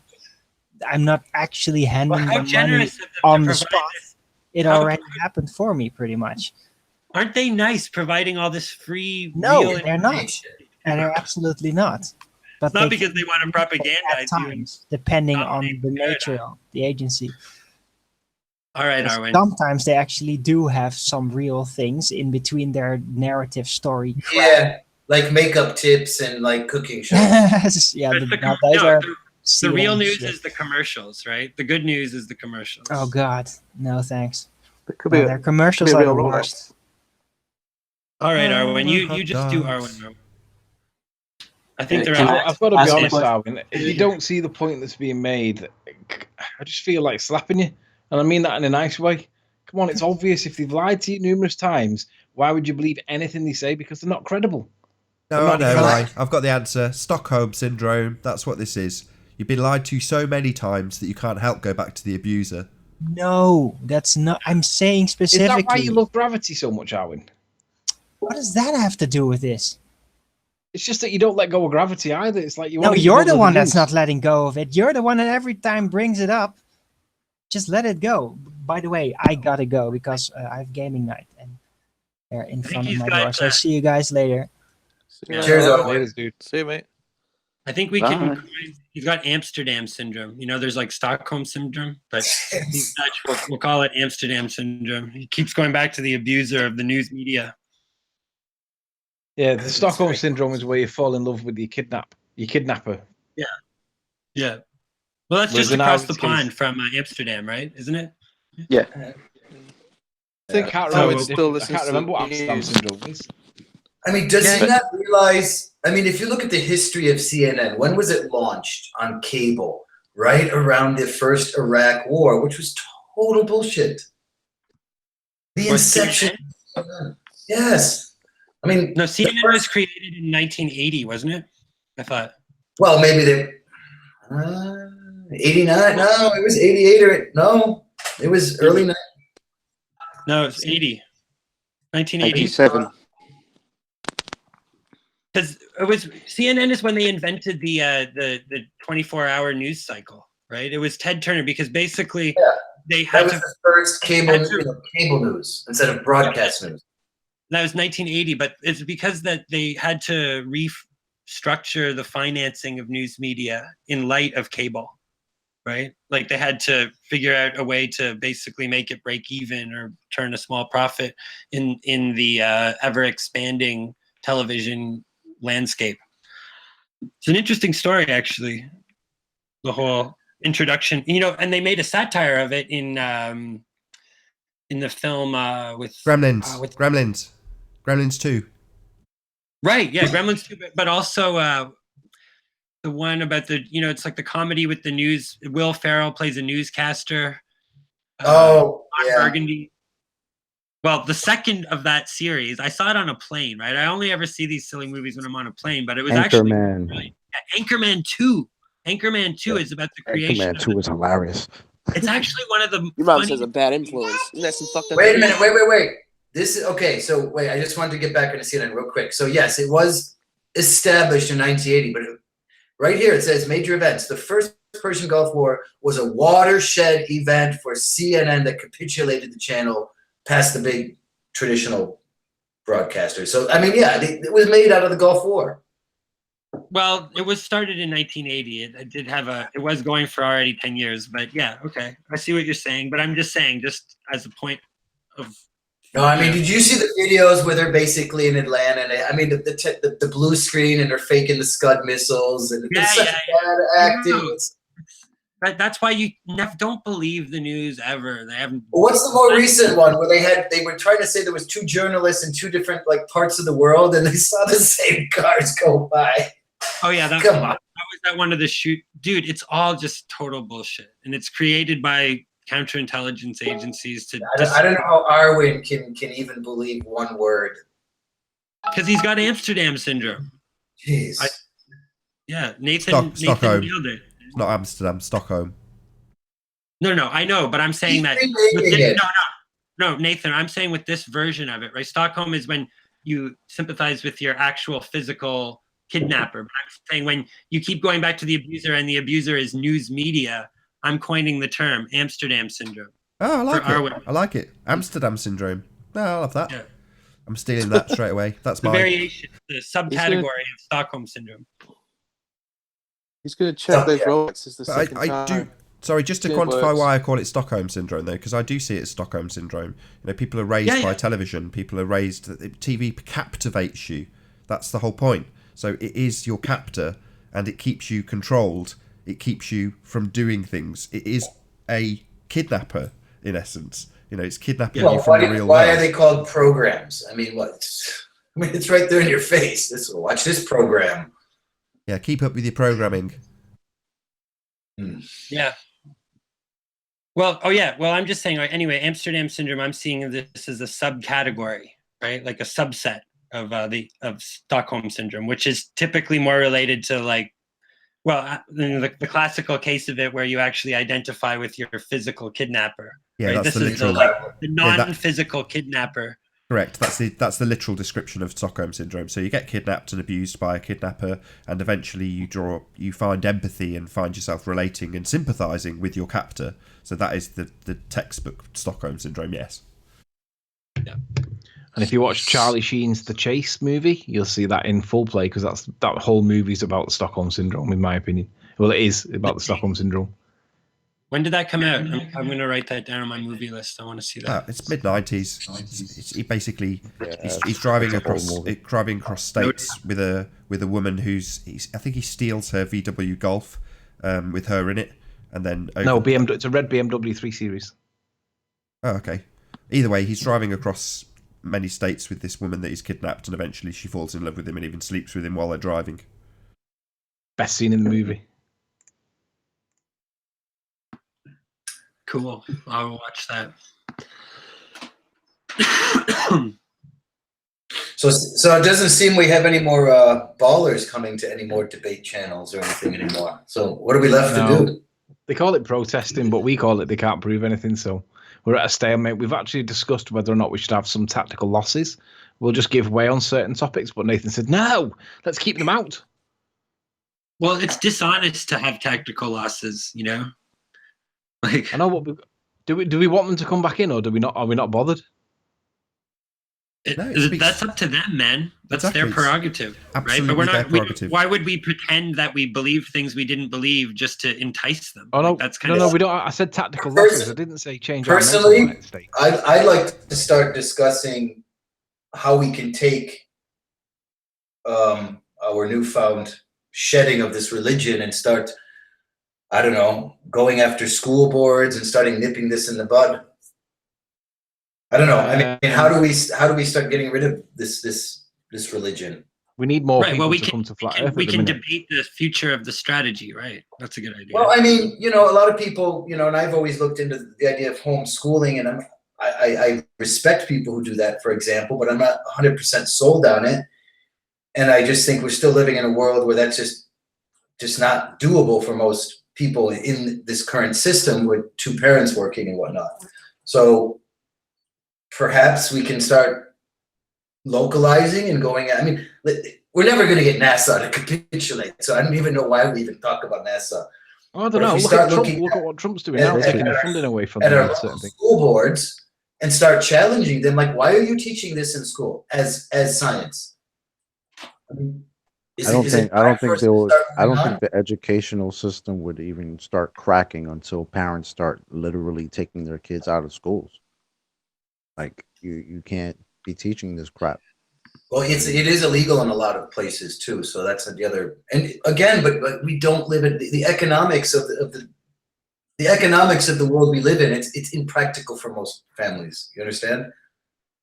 S3: I'm not actually handing
S9: Well, how
S3: the money
S9: generous of them
S3: on
S9: to
S3: the
S9: provide
S3: spot.
S9: this.
S3: It
S9: How-
S3: already happened for me, pretty much.
S9: Aren't they nice providing all this free
S3: No,
S9: real
S3: they're not.
S9: information?
S3: And they're absolutely not. But
S9: Not
S3: they
S9: because they want to
S3: at
S9: propagandize you.
S3: times, depending on
S9: dominate
S3: the
S9: the
S3: nature of the agency.
S9: All right,
S3: Because
S9: Arwen.
S3: sometimes they actually do have some real things in between their narrative story.
S1: Yeah, like makeup tips and like cooking shows.
S3: Yeah,
S9: But
S3: now those are
S9: the real
S3: CNN
S9: news
S3: shit.
S9: is the commercials, right? The good news is the commercials.
S3: Oh God, no thanks.
S12: It could
S3: No,
S12: be.
S3: their commercials
S12: a
S3: are the
S12: real
S3: worst.
S9: All right, Arwen, you
S2: hot
S9: just do
S2: dogs.
S9: Arwen. I think
S5: Yeah,
S9: they're out.
S5: I've got to be
S9: Ask a
S5: honest,
S9: question.
S5: Darwin. If you don't see the point that's being made, I just feel like slapping you, and I mean that in a nice way. Come on, it's obvious. If they've lied to you numerous times, why would you believe anything they say? Because they're not credible.
S2: No, I know why. I've got the answer. Stockholm syndrome. That's what this is. You've been lied to so many times that you can't help go back to the abuser.
S3: No, that's not. I'm saying
S5: Is
S3: specifically.
S5: that why you love Gravity so much, Arwen?
S3: What does that have to do with this?
S5: It's just that you don't let go of Gravity either. It's like you
S3: No,
S5: want to
S3: you're
S5: keep
S3: the
S5: up with
S3: one
S5: the
S3: that's
S5: news.
S3: not letting go of it. You're the one that every time brings it up. Just let it go. By the way, I gotta go because I have gaming night and they're in front of my door. So see you guys later.
S12: See you
S1: Cheers,
S12: later.
S1: Arwen.
S5: dude.
S12: See you, mate.
S9: I think we
S7: Bye.
S9: can. He's got Amsterdam syndrome. You know, there's like Stockholm syndrome, but he's Dutch. We'll call it Amsterdam syndrome. He keeps going back to the abuser of the news media.
S5: Yeah, the Stockholm syndrome is where you fall in love with your kidnapper.
S9: Yeah. Yeah. Well, that's
S5: Whereas
S9: just
S5: in
S9: across the
S5: Arwen's case-
S9: pond from Amsterdam, right? Isn't it?
S10: Yeah.
S5: I can't
S9: So
S5: remember.
S9: it's
S12: still
S5: I can't remember what Amsterdam
S12: news.
S5: syndrome is.
S1: I mean, does he
S10: Yeah.
S1: not realize? I mean, if you look at the history of CNN, when was it launched on cable? Right around the first Iraq War, which was total bullshit. The
S9: What,
S1: inception. Yes. I mean,
S9: No, CNN was created in 1980, wasn't it? I thought.
S1: well, maybe they. 89? No, it was 88 or no, it was early 90s.
S9: No, it's 80. 1980.
S6: 87.
S9: Because it was CNN is when they invented the 24-hour news cycle, right? It was Ted Turner because basically they
S1: That
S9: had
S1: was
S9: to.
S1: the first cable,
S9: had to-
S1: cable news instead of broadcast news.
S9: That was 1980, but it's because that they had to restructure the financing of news media in light of cable, right? Like they had to figure out a way to basically make it break even or turn a small profit in the ever expanding television landscape. It's an interesting story, actually. The whole introduction, and they made a satire of it in the film with
S2: Gremlins. Gremlins 2.
S9: Right, yeah, Gremlins 2, but also the one about it's like the comedy with the news. Will Ferrell plays a newscaster.
S1: Oh,
S9: Ron Burgundy. Well, the second of that series, I saw it on a plane, right? I only ever see these silly movies when I'm on a plane, but it was actually
S7: Anchorman.
S9: Anchorman 2. Anchorman 2 is about the creation.
S7: Anchorman 2 was hilarious.
S9: It's actually one of the
S14: Your mom says a bad influence. Isn't that some fucked up
S1: Wait a
S14: shit?
S1: minute, wait. This is okay. So wait, I just wanted to get back into CNN real quick. So yes, it was established in 1980, but right here it says major events. The first Persian Gulf War was a watershed event for CNN that capitulated the channel past the big traditional broadcasters. So I mean, yeah, it was made out of the Gulf War.
S9: Well, it was started in 1980. It did have it was going for already 10 years, but yeah, okay. I see what you're saying, but I'm just saying, just as a point of.
S1: No, I mean, did you see the videos where they're basically in Atlanta? And I mean, the blue screen and they're faking the Scud missiles and it's such bad acting.
S9: That's why you don't believe the news ever. They haven't.
S1: What's the more recent one where they were trying to say there was two journalists in two different parts of the world and they saw the same cars go by?
S9: Oh yeah,
S1: Come on.
S9: That was that one of the dude. It's all just total bullshit, and it's created by counterintelligence agencies to.
S1: I don't know how Arwen can even believe one word.
S9: Because he's got Amsterdam syndrome.
S1: Jeez.
S9: Yeah, Nathan
S2: Stockholm.
S9: nailed it.
S2: It's not Amsterdam, Stockholm.
S9: No, I know, but I'm saying that. No, Nathan, I'm saying with this version of it, right? Stockholm is when you sympathize with your actual physical kidnapper. But I'm saying when you keep going back to the abuser and the abuser is news media, I'm coining the term Amsterdam syndrome.
S2: Oh, I like it. I like it. Amsterdam syndrome. No, I love that.
S9: Yeah.
S2: I'm stealing that straight away. That's
S9: the
S2: mine.
S9: variation, the subcategory of Stockholm syndrome.
S12: He's going to check those Rolexes the
S2: But
S12: second time.
S2: Sorry, just to
S11: It
S2: quantify
S11: works.
S2: why I call it Stockholm syndrome, though, because I do see it as Stockholm syndrome. You know, people are raised by television. People are raised that TV captivates you. That's the whole point. So it is your captor, and it keeps you controlled. It keeps you from doing things. It is a kidnapper, in essence. You know, it's kidnapping you from the real world.
S1: Why are they called programs? I mean, what? I mean, it's right there in your face. Watch this program.
S2: Yeah, keep up with your programming.
S9: Yeah. Well, well, I'm just saying, anyway, Amsterdam syndrome, I'm seeing this as a subcategory, right? Like a subset of Stockholm syndrome, which is typically more related to the classical case of it where you actually identify with your physical kidnapper.
S2: Yeah,
S9: right?
S2: that's
S9: This
S2: the
S9: is
S2: literal.
S9: the non-physical kidnapper.
S2: Correct. That's the literal description of Stockholm syndrome. So you get kidnapped and abused by a kidnapper, and eventually you find empathy and find yourself relating and sympathising with your captor. So that is the textbook Stockholm syndrome. Yes.
S5: Yeah. And if you watch Charlie Sheen's The Chase movie, you'll see that in full play, because that whole movie's about Stockholm syndrome, in my opinion. Well, it is about the Stockholm syndrome.
S9: When did that come out? I'm going to write that down on my movie list. I want to see that.
S2: It's mid-90s. He basically he's driving across states with a woman I think he steals her VW Golf with her in it, and then
S5: it's a red BMW 3 Series.
S2: Oh, okay. Either way, he's driving across many states with this woman that he's kidnapped, and eventually she falls in love with him and even sleeps with him while they're driving.
S5: Best scene in the movie.
S9: Cool. I'll watch that.
S1: So it doesn't seem we have any more ballers coming to any more debate channels or anything anymore. So what are we left to do?
S5: They call it protesting, but we call it they can't prove anything. So we're at a stalemate. We've actually discussed whether or not we should have some tactical losses. We'll just give way on certain topics. But Nathan said, no, let's keep them out.
S9: Well, it's dishonest to have tactical losses, you know?
S5: I know what do we want them to come back in, or do we not? Are we not bothered?
S9: That's up to them, man. That's
S2: Exactly.
S9: their prerogative,
S2: Absolutely,
S9: right? But we're
S2: their
S9: not.
S2: prerogative.
S9: Why would we pretend that we believe things we didn't believe just to entice them?
S5: Oh no,
S9: that's kind of
S5: no. We don't. I said tactical losses. I didn't say change our
S1: Personally,
S5: mental state.
S1: I'd like to start discussing how we can take our newfound shedding of this religion and start, I don't know, going after school boards and starting nipping this in the bud. I don't know. I mean, how do we start getting rid of this religion?
S5: We need more
S9: right.
S5: people
S9: Well,
S5: to come to flat Earth.
S9: we
S5: at the
S9: can
S5: minute.
S9: debate the future of the strategy, right? That's a good idea.
S1: Well, I mean, you know, a lot of people, you know, and I've always looked into the idea of homeschooling, and I respect people who do that, for example, but I'm not 100% sold on it. And I just think we're still living in a world where that's just not doable for most people in this current system with two parents working and whatnot. So perhaps we can start localizing and going. I mean, we're never going to get NASA to capitulate. So I don't even know why we even talk about NASA.
S5: Oh, I don't know. Look at what Trump's doing now, taking the funding away from
S1: at our
S5: them. Certain things.
S1: school boards and start challenging them. Like, why are you teaching this in school as science? I mean,
S7: I don't think the educational system would even start cracking until parents start literally taking their kids out of schools. Like you can't be teaching this crap.
S1: Well, it is illegal in a lot of places too. So that's the other. And again, but we don't live in the economics of the economics of the world we live in. It's impractical for most families. You understand?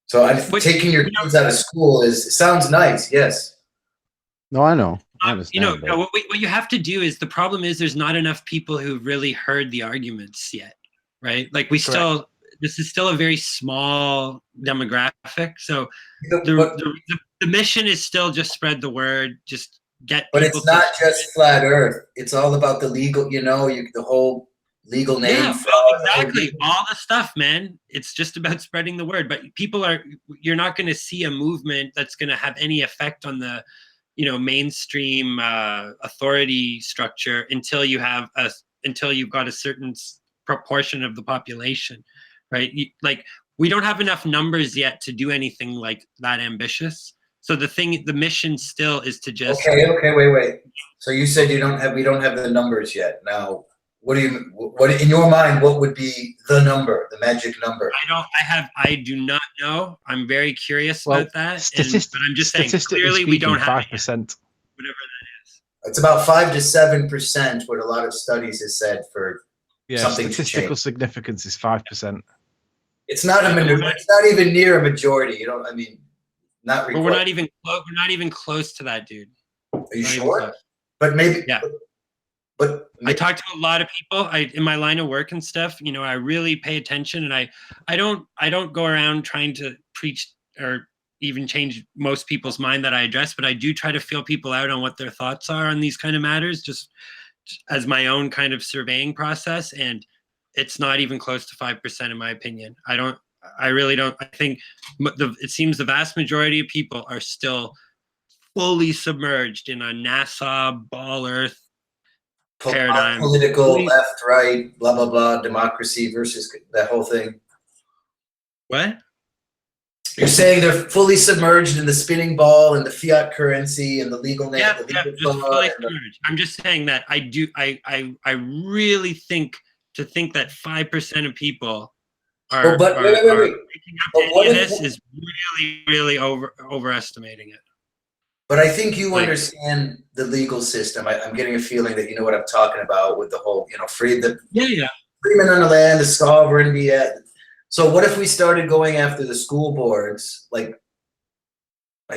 S1: So taking your kids out of school sounds nice. Yes.
S7: No, I know. I understand.
S9: You know, what you have to do is, the problem is there's not enough people who've really heard the arguments yet, right? Like this is still a very small demographic. So the mission is still just spread the word, just get.
S1: But it's not just flat Earth. It's all about the legal. You know, the whole legal name.
S9: Yeah, exactly. All the stuff, man. It's just about spreading the word. But you're not going to see a movement that's going to have any effect on the, mainstream authority structure until you've got a certain proportion of the population, right? We don't have enough numbers yet to do anything like that ambitious. So the mission still is to just.
S1: Okay, wait. So you said we don't have the numbers yet. Now, What do you, what in your mind, what would be the number, the magic number?
S9: I do not know. I'm very curious
S5: Well,
S9: about that.
S5: statistic,
S9: But I'm just saying,
S5: statistically
S9: clearly we
S5: speaking,
S9: don't have
S5: 5%.
S9: whatever that is.
S1: It's about 5 to 7%, what a lot of studies have said for
S5: Yeah,
S1: something to
S5: statistical
S1: change.
S5: significance is 5%.
S1: It's not it's not even near a majority. You know, I mean, not
S9: But
S1: required.
S9: we're not even close. We're not even close to that, dude.
S1: Are you
S9: Not even
S1: sure?
S9: close.
S1: But maybe.
S9: Yeah.
S1: But
S9: I talk to a lot of people. In my line of work and stuff, you know, I really pay attention, and I don't go around trying to preach or even change most people's mind that I address, but I do try to feel people out on what their thoughts are on these kind of matters, just as my own kind of surveying process. And it's not even close to 5% in my opinion. I really don't. I think it seems the vast majority of people are still fully submerged in a NASA ball Earth paradigm.
S1: Political, left, right, blah, blah, blah, democracy versus that whole thing.
S9: What?
S1: You're saying they're fully submerged in the spinning ball and the fiat currency and the legal name.
S9: Yeah, just fully submerged. I'm just saying that I really think that 5% of people are,
S1: but wait.
S9: picking up any of this is really overestimating it.
S1: But I think you understand the legal system. I'm getting a feeling that you know what I'm talking about with the whole, you know, freeman on the land, the sovereignty. So what if we started going after the school boards, like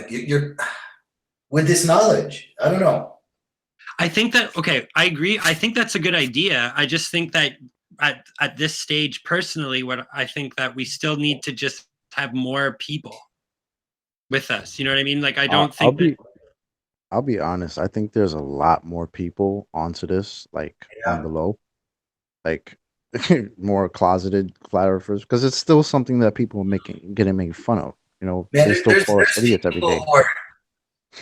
S1: you're with this knowledge? I don't know.
S9: I think that, okay, I agree. I think that's a good idea. I just think that at this stage, personally, what I think that we still need to just have more people with us. You know what I mean? Like, I don't think
S7: I'll be honest. I think there's a lot more people onto this, like on the low, like more closeted flat earthers, because it's still something that people are getting made fun of. You know, they still call us idiots every day.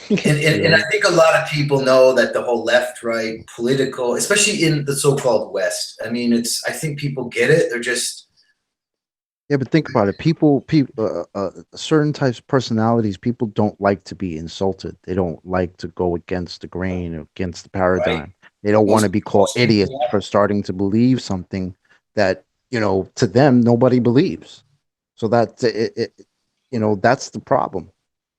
S1: And I think a lot of people know that the whole left, right, political, especially in the so-called West. I mean, I think people get it. They're just.
S7: Yeah, but think about it. People, certain types of personalities, people don't like to be insulted. They don't like to go against the grain or against the paradigm. Right. They don't want to be called idiots for starting to believe something that, you know, to them, nobody believes. So that's you know, that's the problem.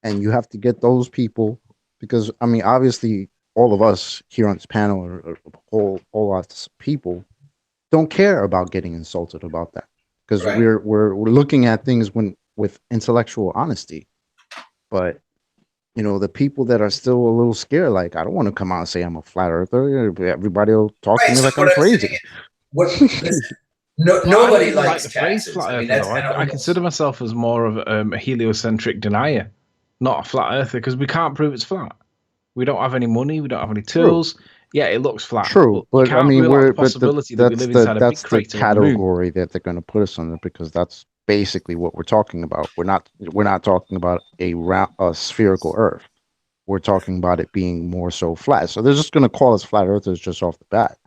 S7: And you have to get those people, because, I mean, obviously, all of us here on this panel, or all lots of people, don't care about getting insulted about that. Because we're looking at things with intellectual honesty, but you know, the people that are still a little scared, like, I don't want to come out and say I'm a flat earther. Everybody will talk to me like I'm crazy.
S1: Nobody likes
S5: the phrase
S1: taxes.
S5: flat
S1: I mean,
S5: earther. I consider myself as more of a heliocentric denier, not a flat earther, because we can't prove it's flat. We don't have any money. We don't have any tools. True. Yeah, it looks flat.
S7: True, but I mean, that's the
S5: category
S7: that they're going to put us under, because that's basically what we're talking about. We're not talking about a spherical Earth. We're talking about it being more so flat. So they're just going to call us flat earthers just off the bat.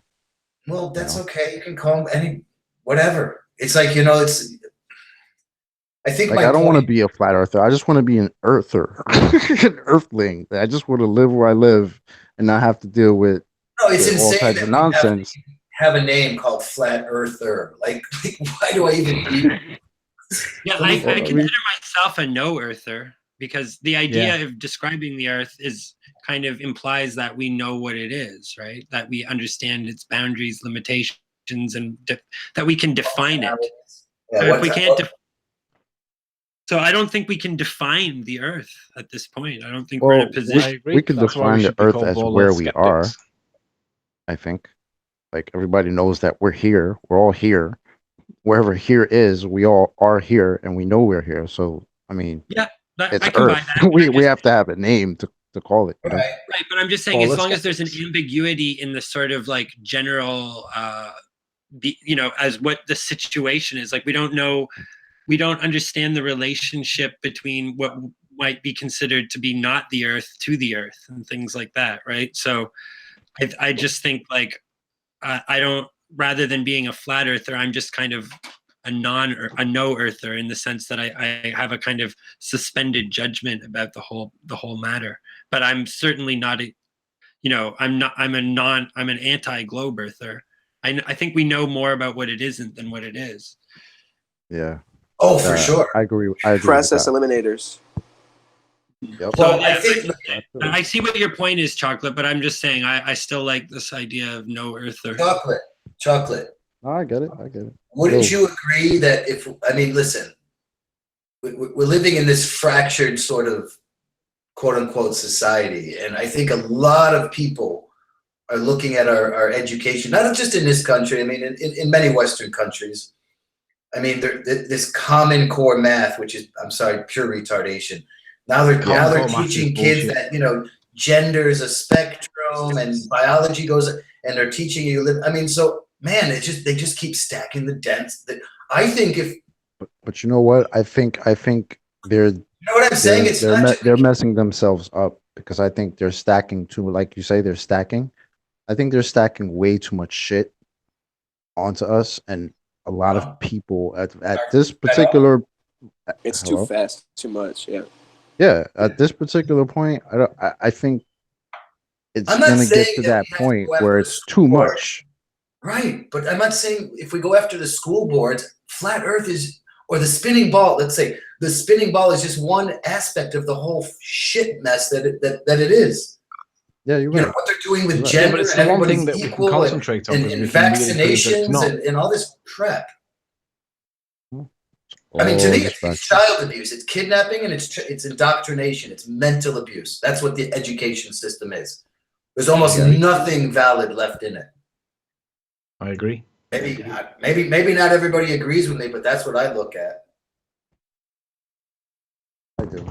S1: Well, that's okay. You can call them whatever. It's like, you know, I think
S7: like, I don't want to be a flat earther. I just want to be an earther, an earthling. I just want to live where I live and not have to deal with
S1: all types
S7: of nonsense.
S1: Have a name called flat earther. Like why do I even?
S9: Yeah, I consider myself a no earther, because the idea of describing the Earth kind of implies that we know what it is, right? That we understand its boundaries, limitations, and that we can define it. So if we can't. So I don't think we can define the Earth at this point. I don't think we're in a position.
S7: We can define the Earth as where we are. I think, like, everybody knows that we're here. We're all here. Wherever here is, we all are here, and we know we're here. So, I mean, it's Earth. We have to have a name to call it. You know?
S9: Right, but I'm just saying, as long as there's an ambiguity in the sort of like general, you know, as what the situation is, like, we don't know. We don't understand the relationship between what might be considered to be not the Earth to the Earth and things like that, right? So I just think, like, I don't, rather than being a flat earther, I'm just kind of a no earther, in the sense that I have a kind of suspended judgment about the whole matter. But I'm certainly not I'm an anti-globe earther. I think we know more about what it isn't than what it is.
S7: Yeah.
S1: Oh, for sure.
S7: I agree. I agree
S14: Process
S7: with that.
S14: eliminators.
S7: Yep.
S1: Well, I think
S9: I see what your point is, Chocolate, but I'm just saying I still like this idea of no earther.
S1: chocolate.
S7: No, I get it. I get it.
S1: Wouldn't
S7: Yo.
S1: you agree that listen, we're living in this fractured sort of quote unquote society, and I think a lot of people are looking at our education, not just in this country. I mean, in many Western countries. I mean, this Common Core math, which is, I'm sorry, pure retardation. Now they're teaching kids that gender is a spectrum and biology goes, and they're teaching you. I mean, so man, they just keep stacking the dents. I think if.
S7: But you know what? I think they're.
S1: You know what I'm saying? It's not
S7: they're messing themselves up because I think they're stacking too. Like you say, they're stacking. I think they're stacking way too much shit onto us, and a lot of people at this particular.
S14: It's
S7: Hello?
S14: too fast, too much. Yeah.
S7: Yeah, at this particular point, I think it's
S1: I'm not
S7: gonna get
S1: saying
S7: to
S1: that
S7: that
S1: we have to
S7: point
S1: go after
S7: where
S1: the
S7: it's
S1: school
S7: too
S1: board.
S7: much.
S1: Right, but I'm not saying if we go after the school boards, flat Earth is, or the spinning ball. Let's say the spinning ball is just one aspect of the whole shit mess that it is.
S7: Yeah, you're right.
S1: What they're doing with
S7: You're right.
S1: gender,
S5: but it's
S1: and
S5: the one thing
S1: everybody's
S5: that we can
S1: equal,
S5: concentrate on
S1: and
S5: because we can really prove that it's
S1: vaccinations
S5: not.
S1: and all this crap.
S7: All
S1: I mean, to me,
S7: this
S1: it's
S7: back-
S1: child abuse, it's kidnapping, and it's indoctrination, it's mental abuse. That's what the education system is. There's almost nothing valid left in it.
S5: I agree.
S1: Maybe not everybody agrees with me, but that's what I look at.
S7: I do.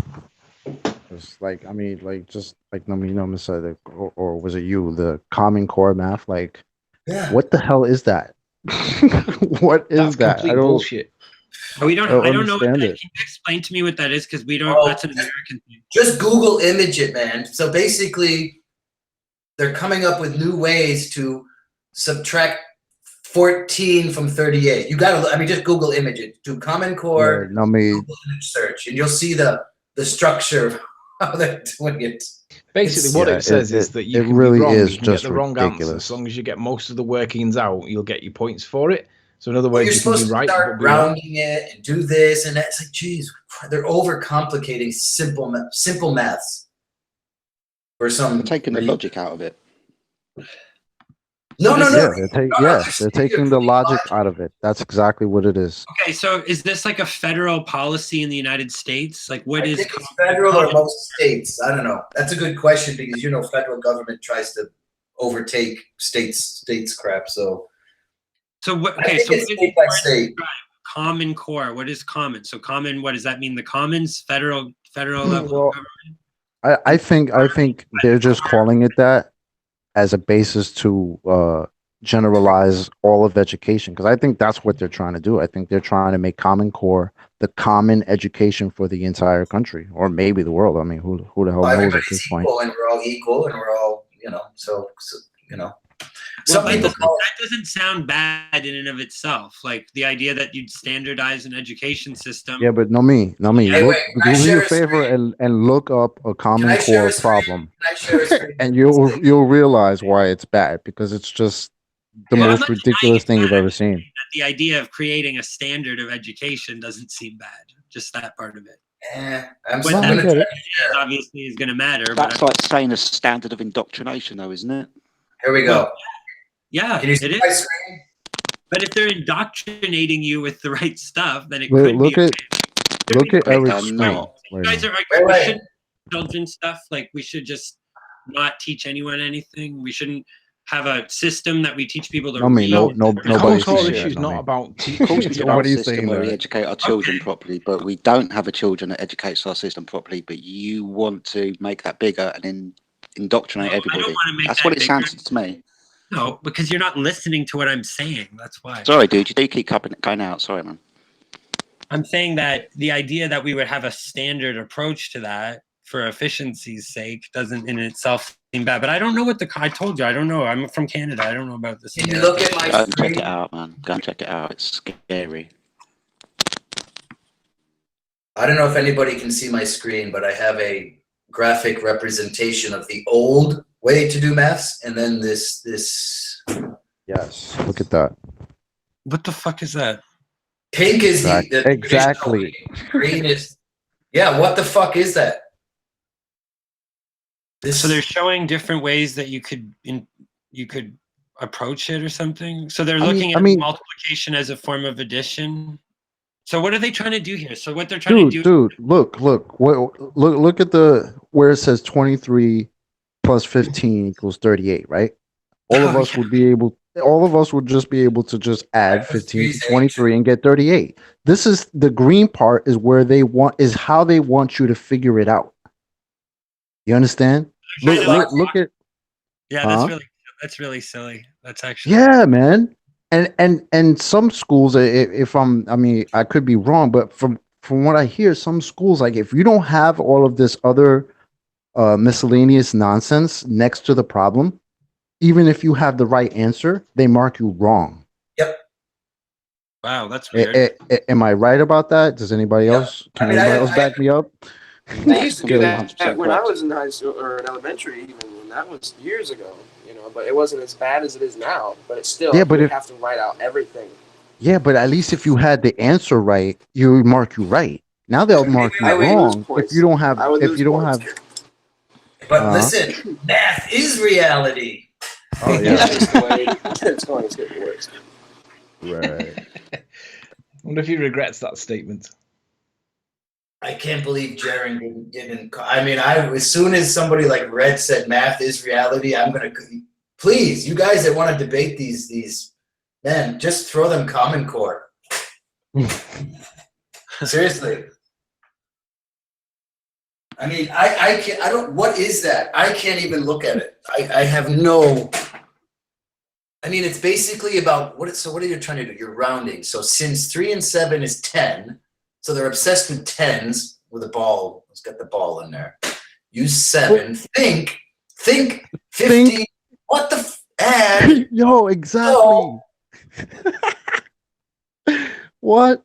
S7: It's like, I mean, like, just like, Mr. Or was it you, the Common Core math? Like,
S1: Yeah.
S7: what the hell is that? What is
S5: That's
S7: that?
S5: complete
S7: I don't.
S5: bullshit.
S9: I don't know what
S7: understand
S9: that,
S7: it.
S9: can you explain to me what that is? Because we don't.
S1: Oh,
S9: That's an American thing.
S1: Just Google image it, man. So basically, they're coming up with new ways to subtract 14 from 38. You gotta, just Google image it. Do Common Core,
S7: Yeah, no, me.
S1: Google image search, and you'll see the structure of how they're doing it.
S5: Basically, what it says is that you
S7: it
S5: can
S7: really
S5: be wrong.
S7: is
S5: You can get
S7: just
S5: the wrong answer.
S7: ridiculous.
S5: As long as you get most of the workings out, you'll get your points for it. So in other
S1: Well,
S5: words,
S1: you're
S5: you can
S1: supposed
S5: be
S1: to
S5: right
S1: start
S5: but be wrong.
S1: rounding it and do this and that. It's like, geez, they're overcomplicating simple maths for some.
S6: Taking the logic out of it.
S1: No.
S7: They're taking the logic out of it. That's exactly what it is.
S9: Okay, so is this like a federal policy in the United States? Like, what
S1: I
S9: is
S1: think it's federal or most states. I don't know. That's a good question because federal government tries to overtake states crap. So
S9: what?
S1: I
S9: Okay,
S1: think
S9: so
S1: it's
S9: what is
S1: state by state.
S9: Common Core? What is common? So common. What does that mean? The commons, federal level
S7: Well,
S9: of government.
S7: I think they're just calling it that as a basis to generalize all of education, because I think that's what they're trying to do. I think they're trying to make Common Core the common education for the entire country, or maybe the world. I mean, who the hell knows at
S1: Everybody's
S7: this point?
S1: equal, and we're all equal, and we're all so.
S9: Well,
S1: Some people
S9: that doesn't sound bad in and of itself. Like the idea that you'd standardize an education system.
S7: Yeah, but no me.
S1: Hey,
S7: Look,
S1: wait, can I
S7: do me
S1: share
S7: a
S1: a
S7: favor and look up a Common
S1: I share
S7: Core
S1: a screen?
S7: problem,
S1: Can I share a screen?
S7: and you'll realize why it's bad, because it's just the
S9: Yeah, I'm
S7: most
S9: not
S7: ridiculous thing you've ever seen.
S9: The idea of creating a standard of education doesn't seem bad. Just that part of it.
S1: I'm
S9: What
S1: still
S9: that
S1: gonna try.
S9: is obviously is going to matter.
S6: That's like saying a standard of indoctrination, though, isn't it?
S1: Here we go.
S9: Yeah,
S1: Can you
S9: it
S1: see
S9: is.
S1: my screen?
S9: But if they're indoctrinating you with the right stuff, then it
S7: Wait,
S9: could
S7: look
S9: be.
S7: at Eric's screen.
S6: not.
S9: You guys are like, we shouldn't children stuff. Like we should just not teach anyone anything. We shouldn't have a system that we teach people to
S7: Nobody's
S5: Common Core
S7: saying
S5: issue is
S7: that,
S5: not
S7: Nomi.
S5: about
S6: Of course, we should have a
S7: Nobody's
S6: system
S7: saying
S6: where we
S7: that.
S6: educate our children properly, but we don't have a children that educates our system properly. But you want to make that bigger and then indoctrinate everybody. That's what it sounds to me.
S9: No, because you're not listening to what I'm saying. That's why.
S6: Sorry, dude. You do keep going out. Sorry, man.
S9: I'm saying that the idea that we would have a standard approach to that for efficiency's sake doesn't in itself seem bad. But I don't know what I told you. I don't know. I'm from Canada. I don't know about this.
S1: Can you look at my
S6: Go and
S1: screen?
S6: check it out, man. Go and check it out. It's scary.
S1: I don't know if anybody can see my screen, but I have a graphic representation of the old way to do maths, and then this.
S7: Yes. Look at that.
S9: What the fuck is that?
S1: Pink is the
S7: Exactly.
S1: green is yeah. What the fuck is that?
S9: So they're showing different ways that you could approach it or something. So they're looking at multiplication as a form of addition. So what are they trying to do here? So what they're trying to do?
S7: Dude, look at the where it says 23 plus 15 equals 38, right? All of us would just be able to just add 15 to 23 and get 38. This is the green part is where is how they want you to figure it out. You understand? Look at
S9: Yeah, that's really silly. That's actually
S7: yeah, man. And some schools, I could be wrong, but from what I hear, some schools like if you don't have all of this other miscellaneous nonsense next to the problem, even if you have the right answer, they mark you wrong.
S1: Yep.
S9: Wow, that's weird.
S7: Am I right about that? Does anybody else? Can anybody else back me up?
S14: They used to do that
S6: 100%
S14: when I
S6: correct.
S14: was in high school or in elementary, even when that was years ago. But it wasn't as bad as it is now. But it's still
S7: Yeah, but
S14: you
S7: if
S14: have to write out everything.
S7: yeah, but at least if you had the answer right, you would mark you right. Now they'll mark you
S14: I would lose
S7: wrong if
S14: points.
S7: you don't have
S14: I would
S7: if
S14: lose
S7: you don't
S14: points.
S7: have.
S1: But listen, math is reality.
S7: Oh yeah.
S14: It's just the way it's going. It's getting worse.
S7: Right.
S5: I wonder if he regrets that statement.
S1: I can't believe Jaren didn't. I mean, as soon as somebody like Red said math is reality, I'm gonna please you guys that want to debate these men, just throw them Common Core. Seriously. I mean, I can't. I don't. What is that? I can't even look at it. I have no. I mean, it's basically about what. So what are you trying to do? You're rounding. So since 3 and 7 is 10. So they're obsessed with tens with a ball. Let's get the ball in there. Use 7. Think 15. What the add?
S7: Yo, exactly. What?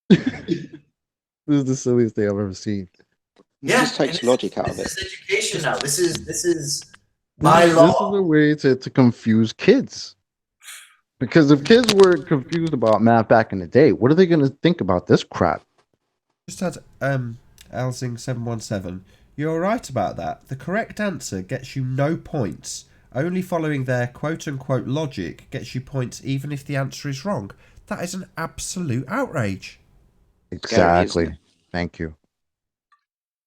S7: This is the silliest thing I've ever seen.
S1: Yeah,
S6: This takes logic out of it.
S1: This is education now. This is
S7: This
S1: by
S7: is
S1: law.
S7: a way to confuse kids. Because if kids were confused about math back in the day, what are they going to think about this crap?
S2: Just had Elsing717. You're right about that. The correct answer gets you no points. Only following their quote-unquote logic gets you points even if the answer is wrong. That is an absolute outrage.
S7: Exactly. Thank you.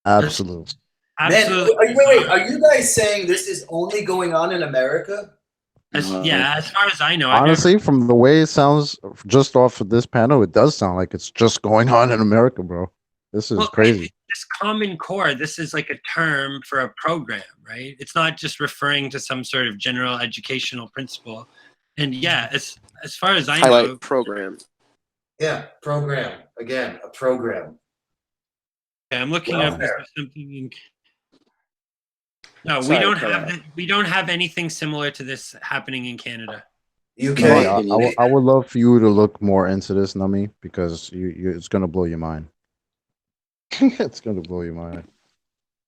S7: Absolutely.
S1: Man, wait. Are you guys saying this is only going on in America?
S9: Yeah, as far as I know.
S7: Honestly, from the way it sounds just off of this panel, it does sound like it's just going on in America, bro. This is crazy.
S9: This Common Core, this is like a term for a program, right? It's not just referring to some sort of general educational principle. And yeah, as far as I know,
S14: program.
S1: Yeah, program. Again, a program.
S9: Okay, I'm looking up something. No, we don't have anything similar to this happening in Canada.
S1: UK.
S7: I would love for you to look more into this, Nummy, because it's gonna blow your mind. It's gonna blow your mind.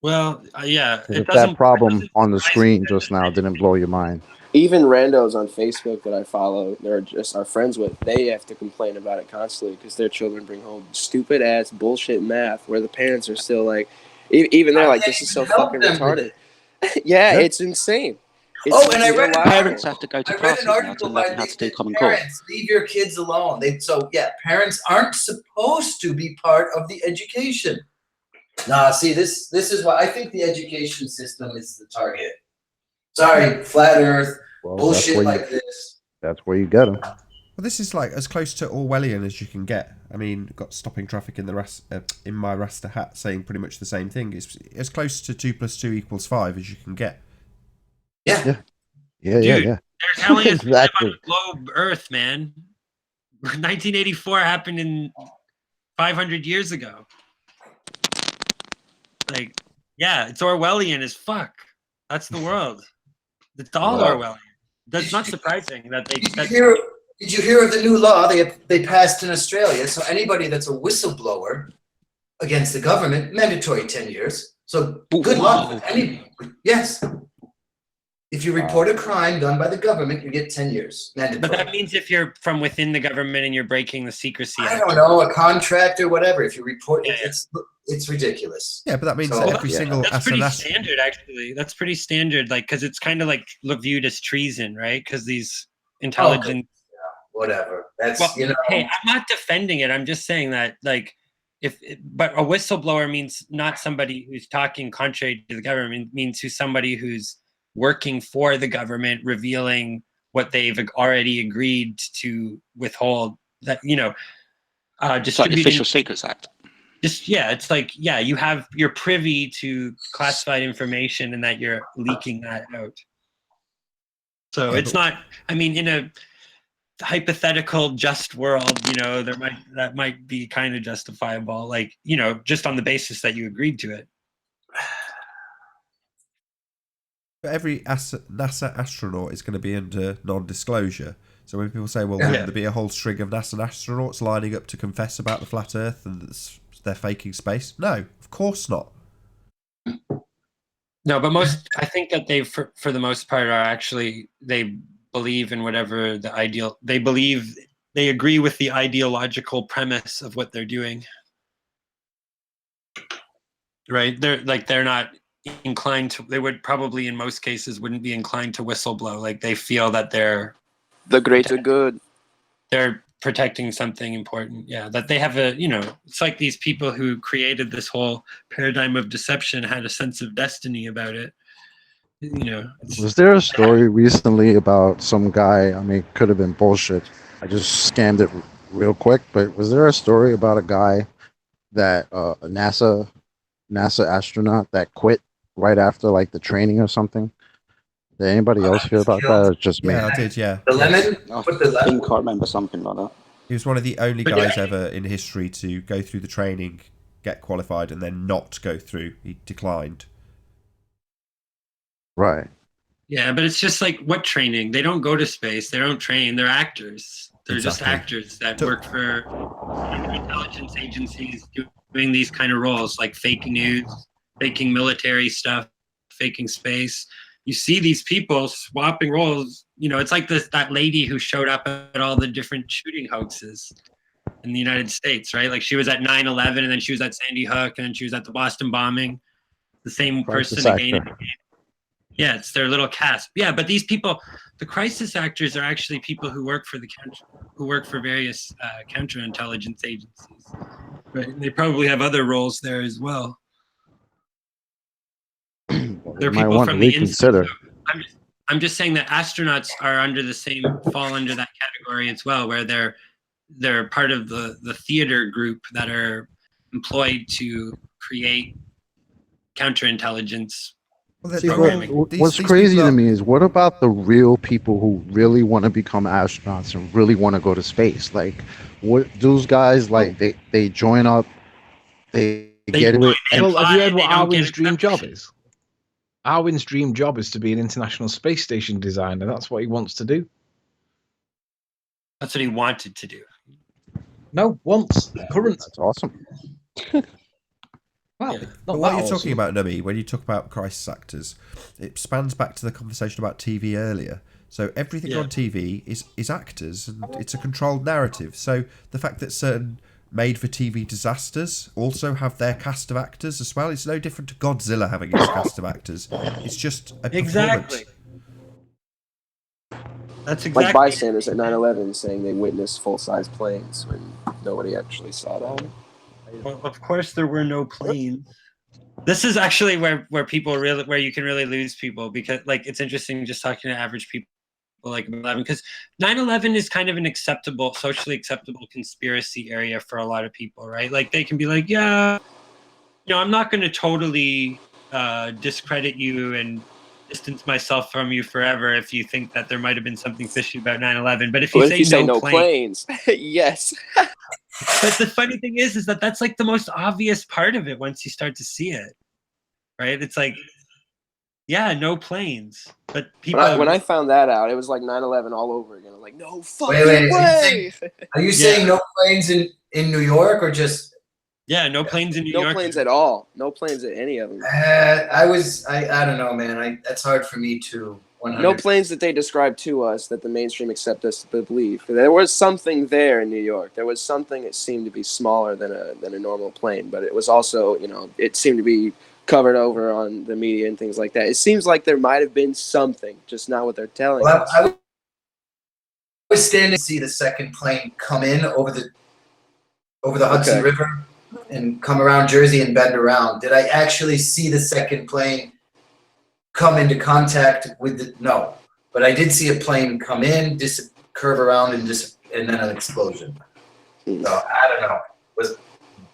S9: Well, yeah,
S7: If that problem on the screen just now didn't blow your mind.
S14: Even randos on Facebook that I follow, they're just our friends with, they have to complain about it constantly because their children bring home stupid ass bullshit math where the parents are still like, even they're like, this is so fucking retarded. Yeah, it's insane. It's
S1: and I read
S6: parents have to go to classes now to learn how to do Common Core.
S1: Parents, leave your kids alone. Parents aren't supposed to be part of the education. Nah, see, this is why I think the education system is the target. Sorry, flat Earth, bullshit like this.
S7: That's where you get them.
S2: Well, this is like as close to Orwellian as you can get. I mean, got stopping traffic in the in my Rasta hat saying pretty much the same thing. It's as close to 2 + 2 = 5 as you can get.
S1: Yeah.
S9: They're telling us exactly. We live on a globe Earth, man. 1984 happened in 500 years ago. Like, yeah, it's Orwellian as fuck. That's the world. It's all Orwellian. That's not surprising that they.
S1: Did you hear of the new law they passed in Australia? So anybody that's a whistleblower against the government, mandatory 10 years. So good luck with any. Yes. If you report a crime done by the government, you get 10 years.
S9: But
S1: Mandatory.
S9: that means if you're from within the government and you're breaking the Secrecy
S1: I
S9: Act.
S1: don't know, a contract or whatever. If you report,
S9: Yeah, yeah.
S1: it's ridiculous.
S2: Yeah, but that means
S1: So-
S2: that
S1: Well,
S2: every
S1: yeah.
S2: single
S9: That's pretty
S2: SNS
S9: standard, actually. That's pretty standard, like, because it's kind of like viewed as treason, right? Because these intelligence.
S1: Whatever. That's
S9: Well,
S1: you know.
S9: hey, I'm not defending it. I'm just saying that, like, but a whistleblower means not somebody who's talking contrary to the government. It means who's somebody who's working for the government, revealing what they've already agreed to withhold. That
S6: It's like the
S9: distributing.
S6: Official Secrets Act.
S9: It's like, yeah, you're privy to classified information and that you're leaking that out. So
S2: Yeah,
S9: it's not, I mean, in a hypothetical just world, that might be kind of justifiable, like, just on the basis that you agreed to it.
S2: But every NASA astronaut is going to be under non-disclosure. So when people say, well,
S9: Yeah.
S2: wouldn't there be a whole string of NASA astronauts lining up to confess about the flat Earth and that they're faking space? No, of course not.
S9: No, but I think that they, for the most part, are actually, they believe in whatever they agree with the ideological premise of what they're doing. Right? They're not inclined to, they would probably in most cases wouldn't be inclined to whistleblow. Like, they feel that they're
S14: The greater good.
S9: they're protecting something important. Yeah, that they have it's like these people who created this whole paradigm of deception had a sense of destiny about it.
S7: Was there a story recently about some guy? I mean, it could have been bullshit. I just scanned it real quick, but was there a story about a guy that a NASA astronaut that quit right after like the training or something? Did anybody else hear about that? Or it's just me?
S2: Yeah, I did, yeah.
S1: The
S2: Yes.
S1: lemon?
S6: I
S1: Put the lemon.
S6: think I remember something like that.
S2: He was one of the only
S9: But
S2: guys
S9: yeah.
S2: ever in history to go through the training, get qualified, and then not go through. He declined.
S7: Right.
S9: Yeah, but it's just like, what training? They don't go to space. They don't train. They're actors. They're just
S2: Exactly.
S9: actors that work for intelligence agencies doing these kind of roles, like faking news, faking military stuff, faking space. You see these people swapping roles. It's like that lady who showed up at all the different shooting hoaxes in the United States, right? Like, she was at 9/11, and then she was at Sandy Hook, and then she was at the Boston bombing. The same
S7: Crisis
S9: person again.
S7: actor.
S9: Yeah, it's their little cast. Yeah, but these people, the crisis actors, are actually people who work for various counterintelligence agencies. Right? They probably have other roles there as well.
S7: Well,
S9: They're
S7: you might
S9: people
S7: want to
S9: from the
S7: reconsider.
S9: inside. I'm just saying that astronauts are fall under that category as well, where they're part of the theater group that are employed to create counterintelligence.
S2: Well,
S7: See,
S9: programming.
S7: what's crazy to me is, what about the real people who really want to become astronauts and really want to go to space? Like, what those guys, like, they join up, they get it.
S5: Well, have you heard what Arwin's dream job is? Arwin's dream job is to be an International Space Station designer. That's what he wants to do.
S9: That's what he wanted to do.
S5: No, once. Current.
S7: That's awesome.
S5: Well,
S2: But what you're talking about, Nubby, when you talk about crisis actors, it spans back to the conversation about TV earlier. So everything on TV is actors, and it's a controlled narrative. So the fact that certain made-for-TV disasters also have their cast of actors as well, it's no different to Godzilla having its cast of actors. It's just a
S9: Exactly. That's
S14: Like
S9: exactly.
S14: bystanders at 9/11 saying they witnessed full-size planes when nobody actually saw that.
S9: Well, of course, there were no planes. This is actually where people really, where you can really lose people, because, like, it's interesting just talking to average people like 11, because 9/11 is kind of an socially acceptable conspiracy area for a lot of people, right? Like, they can be like, yeah, I'm not going to totally discredit you and distance myself from you forever if you think that there might have been something fishy about 9/11. But if you, say, no
S14: planes, yes.
S9: But the funny thing is that that's like the most obvious part of it once you start to see it, right? It's like, yeah, no planes. But people.
S14: When I found that out, it was like 9/11 all over again. I'm like, no fucking
S1: Wait,
S14: way.
S1: Are you saying no planes in New York, or just?
S9: Yeah, no planes in New
S14: No
S9: York.
S14: planes at all. No planes at any of them.
S1: I don't know, man. That's hard for me to.
S14: no planes that they described to us that the mainstream accept us to believe. There was something there in New York. There was something that seemed to be smaller than a normal plane, but it was also, it seemed to be covered over on the media and things like that. It seems like there might have been something, just not what they're telling us.
S1: I was standing to see the second plane come in over the Hudson River and come around Jersey and bend around. Did I actually see the second plane come into contact with the, no, but I did see a plane come in, curve around and then an explosion. So I don't know.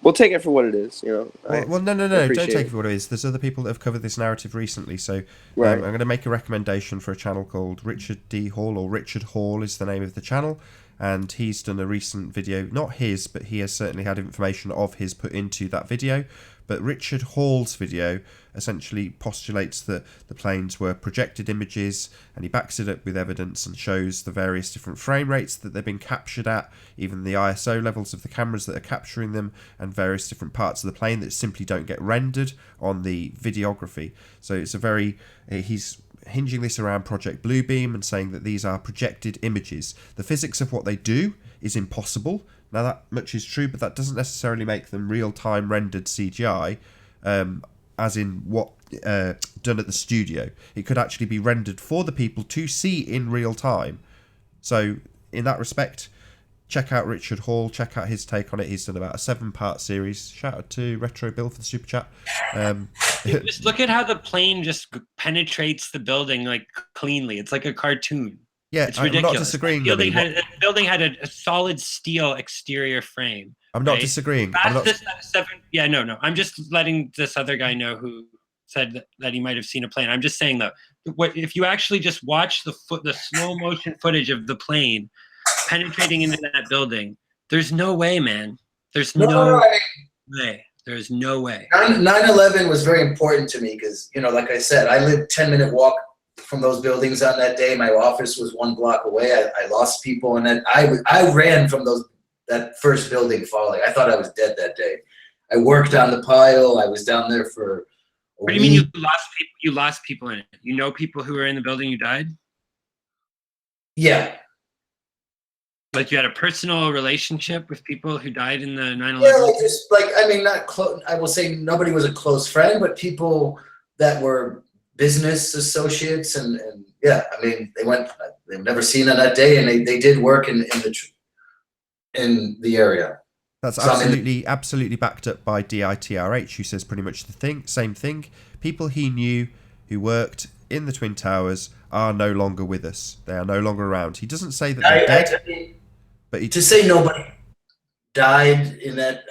S14: We'll take it for what it is,
S2: Well, no, don't take it for what it is. There's other people that have covered this narrative recently, so I'm going to make a recommendation for a channel called Richard D. Hall, or Richard Hall is the name of the channel, and he's done a recent video, not his, but he has certainly had information of his put into that video. But Richard Hall's video essentially postulates that the planes were projected images, and he backs it up with evidence and shows the various different frame rates that they've been captured at, even the ISO levels of the cameras that are capturing them, and various different parts of the plane that simply don't get rendered on the videography. So it's he's hinging this around Project Bluebeam and saying that these are projected images. The physics of what they do is impossible. Now, that much is true, but that doesn't necessarily make them real-time rendered CGI, as in what done at the studio. It could actually be rendered for the people to see in real time. So, in that respect, check out Richard Hall, check out his take on it. He's done about a 7-part series. Shout out to Retro Bill for the super chat.
S9: Just look at how the plane just penetrates the building cleanly. It's like a cartoon.
S2: Yeah,
S9: it's ridiculous.
S2: I'm not disagreeing.
S9: The building had a solid steel exterior frame.
S2: I'm not disagreeing.
S9: No. I'm just letting this other guy know who said that he might have seen a plane. I'm just saying though, if you actually just watch the slow motion footage of the plane penetrating into that building, there's no way, man. There's no way. There's no way.
S1: 9/11 was very important to me because, like I said, I lived 10-minute walk from those buildings on that day. My office was 1 block away. I lost people, and then I ran from that first building falling. I thought I was dead that day. I worked on the pile. I was down there for.
S9: What do you mean you lost people? You lost people in it. You know people who were in the building who died?
S1: Yeah.
S9: Like you had a personal relationship with people who died in the 9/11?
S1: Yeah, not close. I will say nobody was a close friend, but people that were business associates and they've never seen on that day, and they did work in the area.
S2: That's absolutely backed up by DITRH, who says pretty much the same thing. People he knew who worked in the Twin Towers are no longer with us. They are no longer around. He doesn't say that they're dead, but to
S1: say nobody died in that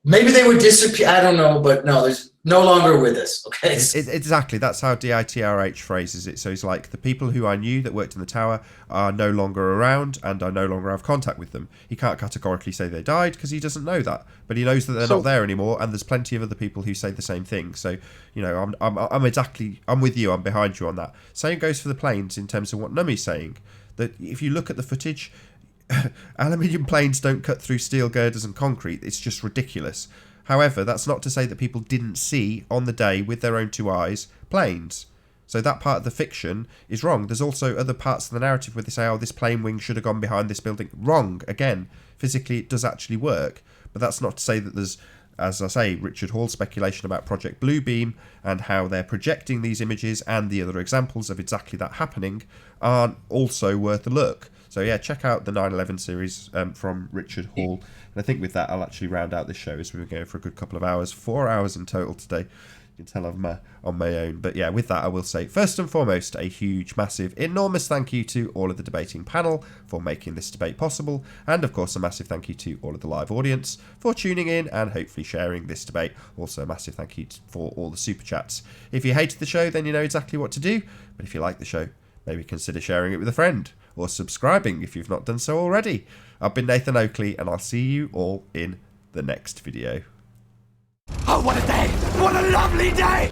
S1: maybe they would disappear. I don't know, but no, there's no longer with us. Okay.
S2: Exactly. That's how DITRH phrases it. So he's like, the people who I knew that worked in the tower are no longer around, and I no longer have contact with them. He can't categorically say they died because he doesn't know that, but he knows that they're not there anymore. And there's plenty of other people who say the same thing. So I'm with you. I'm behind you on that. Same goes for the planes in terms of what Nummy's saying. That if you look at the footage, aluminium planes don't cut through steel girders and concrete. It's just ridiculous. However, that's not to say that people didn't see on the day with their own 2 eyes planes. So that part of the fiction is wrong. There's also other parts of the narrative where they say, this plane wing should have gone behind this building. Wrong. Again, physically it does actually work. But that's not to say that there's, as I say, Richard Hall's speculation about Project Bluebeam and how they're projecting these images and the other examples of exactly that happening aren't also worth a look. So yeah, check out the 9/11 series from Richard Hall. And I think with that, I'll actually round out this show as we've been going for a good couple of hours. 4 hours in total today. You can tell I'm on my own. But yeah, with that, I will say, first and foremost, a huge, massive, enormous thank you to all of the debating panel for making this debate possible. And of course, a massive thank you to all of the live audience for tuning in and hopefully sharing this debate. Also, a massive thank you for all the super chats. If you hated the show, then you know exactly what to do. But if you like the show, maybe consider sharing it with a friend or subscribing if you've not done so already. I've been Nathan Oakley, and I'll see you all in the next video.
S15: Oh, what a day! What a lovely day!